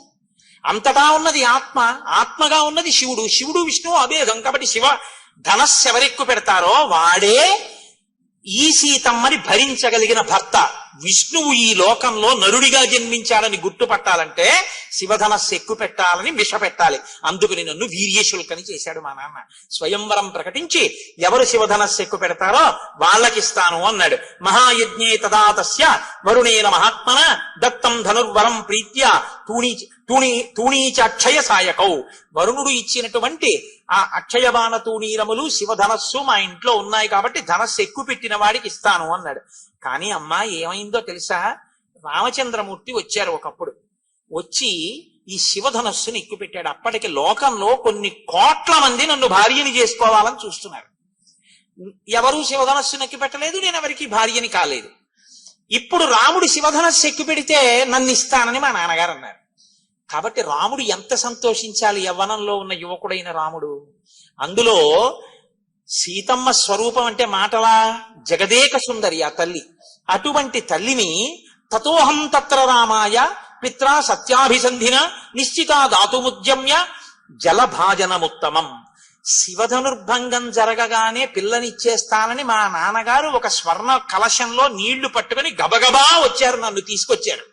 S1: అంతటా ఉన్నది ఆత్మ, ఆత్మగా ఉన్నది శివుడు. శివుడు విష్ణువు అభేదం. కాబట్టి శివ ధనస్సు ఎవరెక్కు పెడతారో వాడే ఈ సీతమ్మని భరించగలిగిన భర్త. విష్ణువు ఈ లోకంలో నరుడిగా జన్మించాలని గుర్తుపట్టాలంటే శివధనస్సు ఎక్కువ పెట్టాలని మిష పెట్టాలి. అందుకని నన్ను వీర్యశుల్కని చేశాడు మా నాన్న. స్వయంవరం ప్రకటించి ఎవరు శివధనస్సు ఎక్కువ పెడతారో వాళ్ళకిస్తాను అన్నాడు. మహాయజ్ఞే తదా తస్య వరుణేన మహాత్మన దత్తం ధనుర్వరం ప్రీత్య తూణీచ అక్షయ సాయకౌ. వరుణుడు ఇచ్చినటువంటి ఆ అక్షయబాణ తూణీరములు శివధనస్సు మా ఇంట్లో ఉన్నాయి కాబట్టి ధనస్సు ఎక్కువ పెట్టిన వాడికి ఇస్తాను అన్నాడు. కానీ అమ్మా ఏమైందో తెలుసా? రామచంద్రమూర్తి వచ్చారు ఒకప్పుడు. వచ్చి ఈ శివధనస్సుని ఎక్కువ పెట్టాడు. అప్పటికి లోకంలో కొన్ని కోట్ల మంది నన్ను భార్యని చేసుకోవాలని చూస్తున్నారు. ఎవరు శివధనస్సుని ఎక్కువ పెట్టలేదు, నేను ఎవరికి భార్యని కాలేదు. ఇప్పుడు రాముడు శివధనస్సు ఎక్కువ పెడితే నన్ను ఇస్తానని మా నాన్నగారు అన్నారు. కాబట్టి రాముడు ఎంత సంతోషించాలి, యవ్వనంలో ఉన్న యువకుడైన రాముడు. అందులో సీతమ్మ స్వరూపం అంటే మాటలా? జగదేక సుందరి ఆ తల్లి. అటువంటి తల్లిని తతోహం తత్ర రామాయ పిత్రా సత్యాభిసంధిన నిశ్చితా దాతుముద్యమ్య జలభాజనముత్తమం. శివధనుర్భంగం జరగగానే పిల్లనిచ్చేస్తానని మా నాన్నగారు ఒక స్వర్ణ కలశంలో నీళ్లు పట్టుకుని గబగబా వచ్చారు, నన్ను తీసుకొచ్చారు.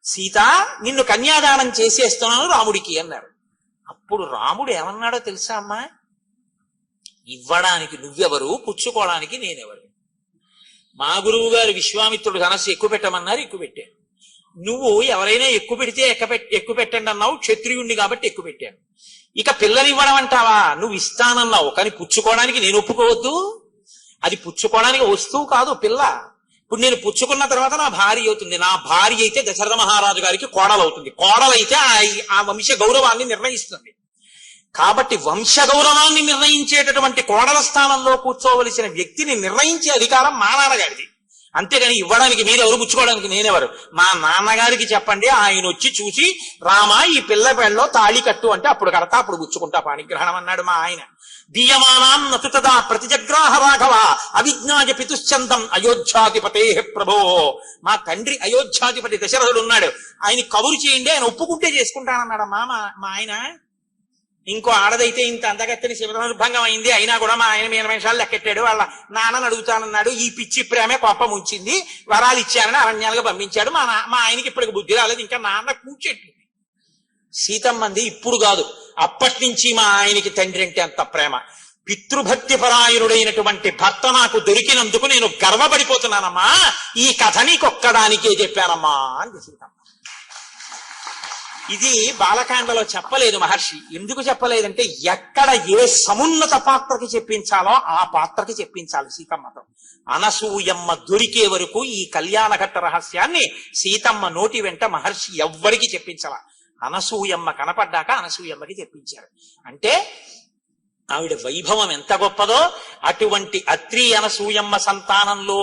S1: సీత నిన్ను కన్యాదానం చేసేస్తున్నాను రాముడికి అన్నారు. అప్పుడు రాముడు ఏమన్నాడో తెలుసా అమ్మా? ఇవ్వడానికి నువ్వెవరు, పుచ్చుకోవడానికి నేనెవరు? మా గురువు గారు విశ్వామిత్రుడు ధనస్సు ఎక్కువ పెట్టమన్నారు, ఎక్కువ పెట్టాను. నువ్వు ఎవరైనా ఎక్కువ పెడితే ఎక్కువ పెట్టండి అన్నావు, క్షత్రియుణ్ణి కాబట్టి ఎక్కువ పెట్టాను. ఇక పిల్లనివ్వడం అంటావా? నువ్వు ఇస్తానన్నావు, కానీ పుచ్చుకోవడానికి నేను ఒప్పుకోవద్దు. అది పుచ్చుకోవడానికి వస్తువు కాదు పిల్ల. ఇప్పుడు నేను పుచ్చుకున్న తర్వాత నా భార్య అవుతుంది. నా భార్య అయితే దశరథ మహారాజు గారికి కోడలవుతుంది. కోడలైతే ఆ వంశ గౌరవాన్ని నిర్ణయిస్తుంది. కాబట్టి వంశ గౌరవాన్ని నిర్ణయించేటటువంటి కోడల స్థానంలో కూర్చోవలసిన వ్యక్తిని నిర్ణయించే అధికారం మా నాన్నగారిది. అంతేగాని ఇవ్వడానికి మీరెవరు, పుచ్చుకోవడానికి నేనెవరు? మా నాన్నగారికి చెప్పండి, ఆయన వచ్చి చూసి రామా ఈ పిల్ల పెళ్ళలో తాళి కట్టు అంటే అప్పుడు కడతా, అప్పుడు పుచ్చుకుంటా పాణిగ్రహణం అన్నాడు మా ఆయన. దీయమానాం నతుతదా ప్రతిజగ్రాహ రాఘవ అవిజ్ఞాయ పితుశ్చందం అయోధ్యాధిపతే ప్రభో. మా తండ్రి అయోధ్యాధిపతి దశరథుడు ఉన్నాడు, ఆయన కబురు చేయండి, ఆయన ఒప్పుకుంటే చేసుకుంటానన్నాడు మా ఆయన. ఇంకో ఆడదైతే ఇంత అందగత్తెని శివధనుర్భంగం అయింది, అయినా కూడా మా ఆయన మీద నిమిషాలు లెక్కెట్టాడు. వాళ్ళ నాన్నని అడుగుతానన్నాడు, ఈ పిచ్చి ప్రేమే కోపం ఉంచింది, వరాలు ఇచ్చారని అరణ్యాలుగా పంపించాడు. మా ఆయనకి ఇప్పటికి బుద్ధి రాలేదు, ఇంకా నాన్న కూర్చెట్టు. సీతమ్మంది ఇప్పుడు కాదు, అప్పటి నుంచి మా ఆయనకి తండ్రి అంటే అంత ప్రేమ. పితృభక్తి పరాయణుడైనటువంటి భర్త నాకు దొరికినందుకు నేను గర్వపడిపోతున్నానమ్మా. ఈ కథ నీకొక్కడానికే చెప్పానమ్మా అని సీతమ్మ. ఇది బాలకాండలో చెప్పలేదు మహర్షి. ఎందుకు చెప్పలేదంటే ఎక్కడ ఏ సమున్నత పాత్రకి చెప్పించాలో ఆ పాత్రకి చెప్పించాలి సీతమ్మతో. అనసూయమ్మ దొరికే వరకు ఈ కళ్యాణఘట్ట రహస్యాన్ని సీతమ్మ నోటి వెంట మహర్షి ఎవ్వరికి చెప్పించాల. అనసూయమ్మ కనపడ్డాక అనసూయమ్మకి చెప్పించారు. అంటే ఆవిడ వైభవం ఎంత గొప్పదో, అటువంటి అత్రి అనసూయమ్మ సంతానంలో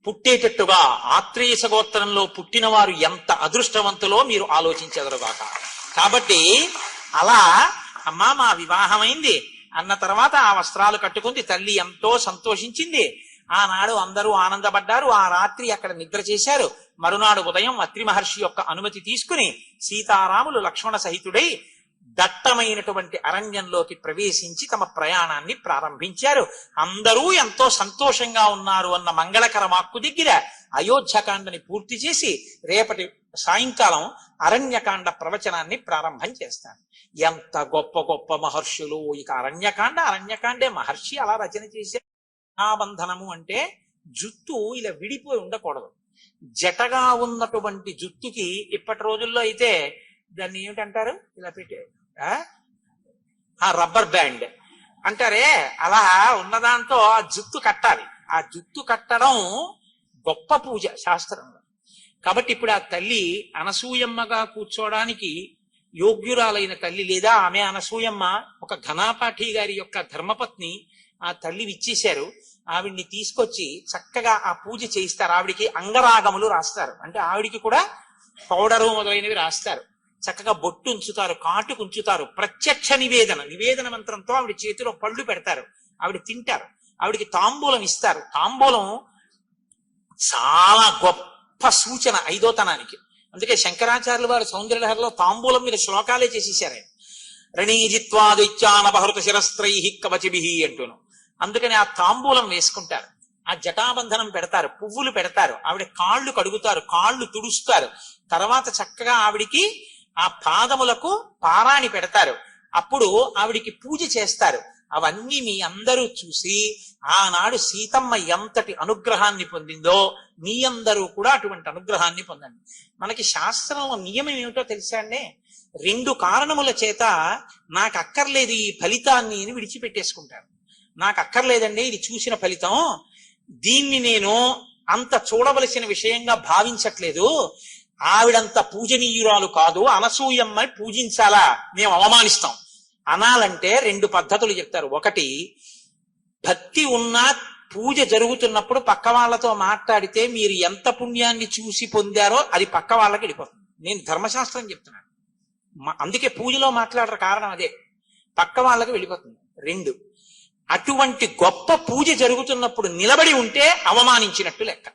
S1: పుట్టేటట్టుగా ఆత్రేయ గోత్రంలో పుట్టిన వారు ఎంత అదృష్టవంతులో మీరు ఆలోచించెదరుగాక. కాబట్టి అలా అమ్మా మా వివాహమైంది అన్న తర్వాత ఆ వస్త్రాలు కట్టుకుంది. తల్లి ఎంతో సంతోషించింది. ఆనాడు అందరూ ఆనందపడ్డారు. ఆ రాత్రి అక్కడ నిద్ర చేశారు. మరునాడు ఉదయం అత్రి మహర్షి యొక్క అనుమతి తీసుకుని సీతారాములు లక్ష్మణ సహితుడై దట్టమైనటువంటి అరణ్యంలోకి ప్రవేశించి తమ ప్రయాణాన్ని ప్రారంభించారు. అందరూ ఎంతో సంతోషంగా ఉన్నారు అన్న మంగళకర వాక్కు దగ్గర అయోధ్యకాండని పూర్తి చేసి రేపటి సాయంకాలం అరణ్యకాండ ప్రవచనాన్ని ప్రారంభం చేస్తారు. ఎంత గొప్ప గొప్ప మహర్షులు! ఇక అరణ్యకాండే మహర్షి అలా రచన చేశారు. బంధనము అంటే జుత్తు ఇలా విడిపోయి ఉండకూడదు. జటగా ఉన్నటువంటి జుత్తుకి ఇప్పటి రోజుల్లో అయితే దాన్ని ఏమిటంటారు, ఇలా పెట్టే రబ్బర్ బ్యాండ్ అంటారే, అలా ఉన్నదాంతో ఆ జుత్తు కట్టాలి. ఆ జుత్తు కట్టడం గొప్ప పూజ శాస్త్రంలో. కాబట్టి ఇప్పుడు ఆ తల్లి అనసూయమ్మగా కూర్చోడానికి యోగ్యురాలైన తల్లి, లేదా ఆమె అనసూయమ్మ ఒక ఘనాపాఠి గారి యొక్క ధర్మపత్ని, ఆ తల్లి ఇచ్చేశారు. ఆవిడ్ని తీసుకొచ్చి చక్కగా ఆ పూజ చేయిస్తారు. ఆవిడికి అంగరాగములు రాస్తారు, అంటే ఆవిడికి కూడా పౌడరు మొదలైనవి రాస్తారు. చక్కగా బొట్టు ఉంచుతారు, కాటుకు ఉంచుతారు. ప్రత్యక్ష నివేదన మంత్రంతో ఆవిడ చేతిలో పళ్ళు పెడతారు, ఆవిడ తింటారు. ఆవిడికి తాంబూలం ఇస్తారు. తాంబూలం చాలా గొప్ప సూచన ఐదోతనానికి. అందుకే శంకరాచార్యులు వారు సౌందర్యలహరిలో తాంబూలం మీద శ్లోకాలే చేసేసారు ఆయన. రణీజిత్వాదిత్యానపహృత శిరస్త్రై కవచిభి అంటూను. అందుకని ఆ తాంబూలం వేసుకుంటారు, ఆ జటాబంధనం పెడతారు, పువ్వులు పెడతారు, ఆవిడ కాళ్ళు కడుగుతారు, కాళ్ళు తుడుస్తారు. తర్వాత చక్కగా ఆవిడికి ఆ పాదములకు పారాణి పెడతారు. అప్పుడు ఆవిడికి పూజ చేస్తారు. అవన్నీ మీ అందరూ చూసి ఆనాడు సీతమ్మ ఎంతటి అనుగ్రహాన్ని పొందిందో మీ అందరూ కూడా అటువంటి అనుగ్రహాన్ని పొందండి. మనకి శాస్త్రంలో నియమం ఏమిటో తెలుసా అండి? 2 కారణముల చేత నాకు అక్కర్లేదు ఈ ఫలితాన్ని అని విడిచిపెట్టేసుకుంటారు. నాకు అక్కర్లేదండి ఇది చూసిన ఫలితం, దీన్ని నేను అంత చూడవలసిన విషయంగా భావించట్లేదు, ఆవిడంత పూజనీయురాలు కాదు, అనసూయమ్మ పూజించాలా, మేము అవమానిస్తాం అనాలంటే 2 పద్ధతులు చెప్తారు. ఒకటి, భక్తి ఉన్న పూజ జరుగుతున్నప్పుడు పక్క వాళ్ళతో మాట్లాడితే మీరు ఎంత పుణ్యాన్ని చూసి పొందారో అది పక్క వాళ్ళకి వెళ్ళిపోతుంది. నేను ధర్మశాస్త్రం చెప్తున్నాను, అందుకే పూజలో మాట్లాడరు, కారణం అదే, పక్క వాళ్ళకి వెళ్ళిపోతుంది. 2, అటువంటి గొప్ప పూజ జరుగుతున్నప్పుడు నిలబడి ఉంటే అవమానించినట్టు లెక్క.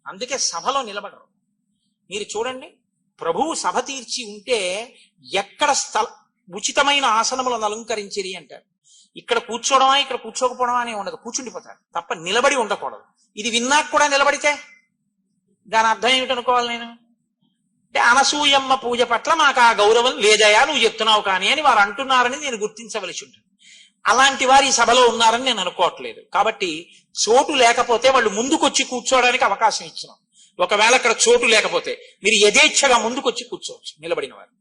S1: అందుకే సభలో నిలబడరు. మీరు చూడండి, ప్రభువు సభ తీర్చి ఉంటే ఎక్కడ ఉచితమైన ఆసనములను అలంకరించేది అంటారు. ఇక్కడ కూర్చోవడమా ఇక్కడ కూర్చోకపోవడమా అని ఉండదు, కూర్చుండిపోతారు తప్ప నిలబడి ఉండకూడదు. ఇది విన్నాక కూడా నిలబడితే దాని అర్థం ఏమిటనుకోవాలి నేను? అంటే అనసూయమ్మ పూజ పట్ల మాకు ఆ గౌరవం లేదయా నువ్వు చెప్తున్నావు కానీ అని వారు అంటున్నారని నేను గుర్తించవలసి ఉంటుంది. అలాంటి వారు ఈ సభలో ఉన్నారని నేను అనుకోవట్లేదు. కాబట్టి చోటు లేకపోతే వాళ్ళు ముందుకొచ్చి కూర్చోవడానికి అవకాశం ఇచ్చినాం. ఒకవేళ అక్కడ చోటు లేకపోతే మీరు యథేచ్ఛగా ముందుకొచ్చి కూర్చోవచ్చు నిలబడిన వారు.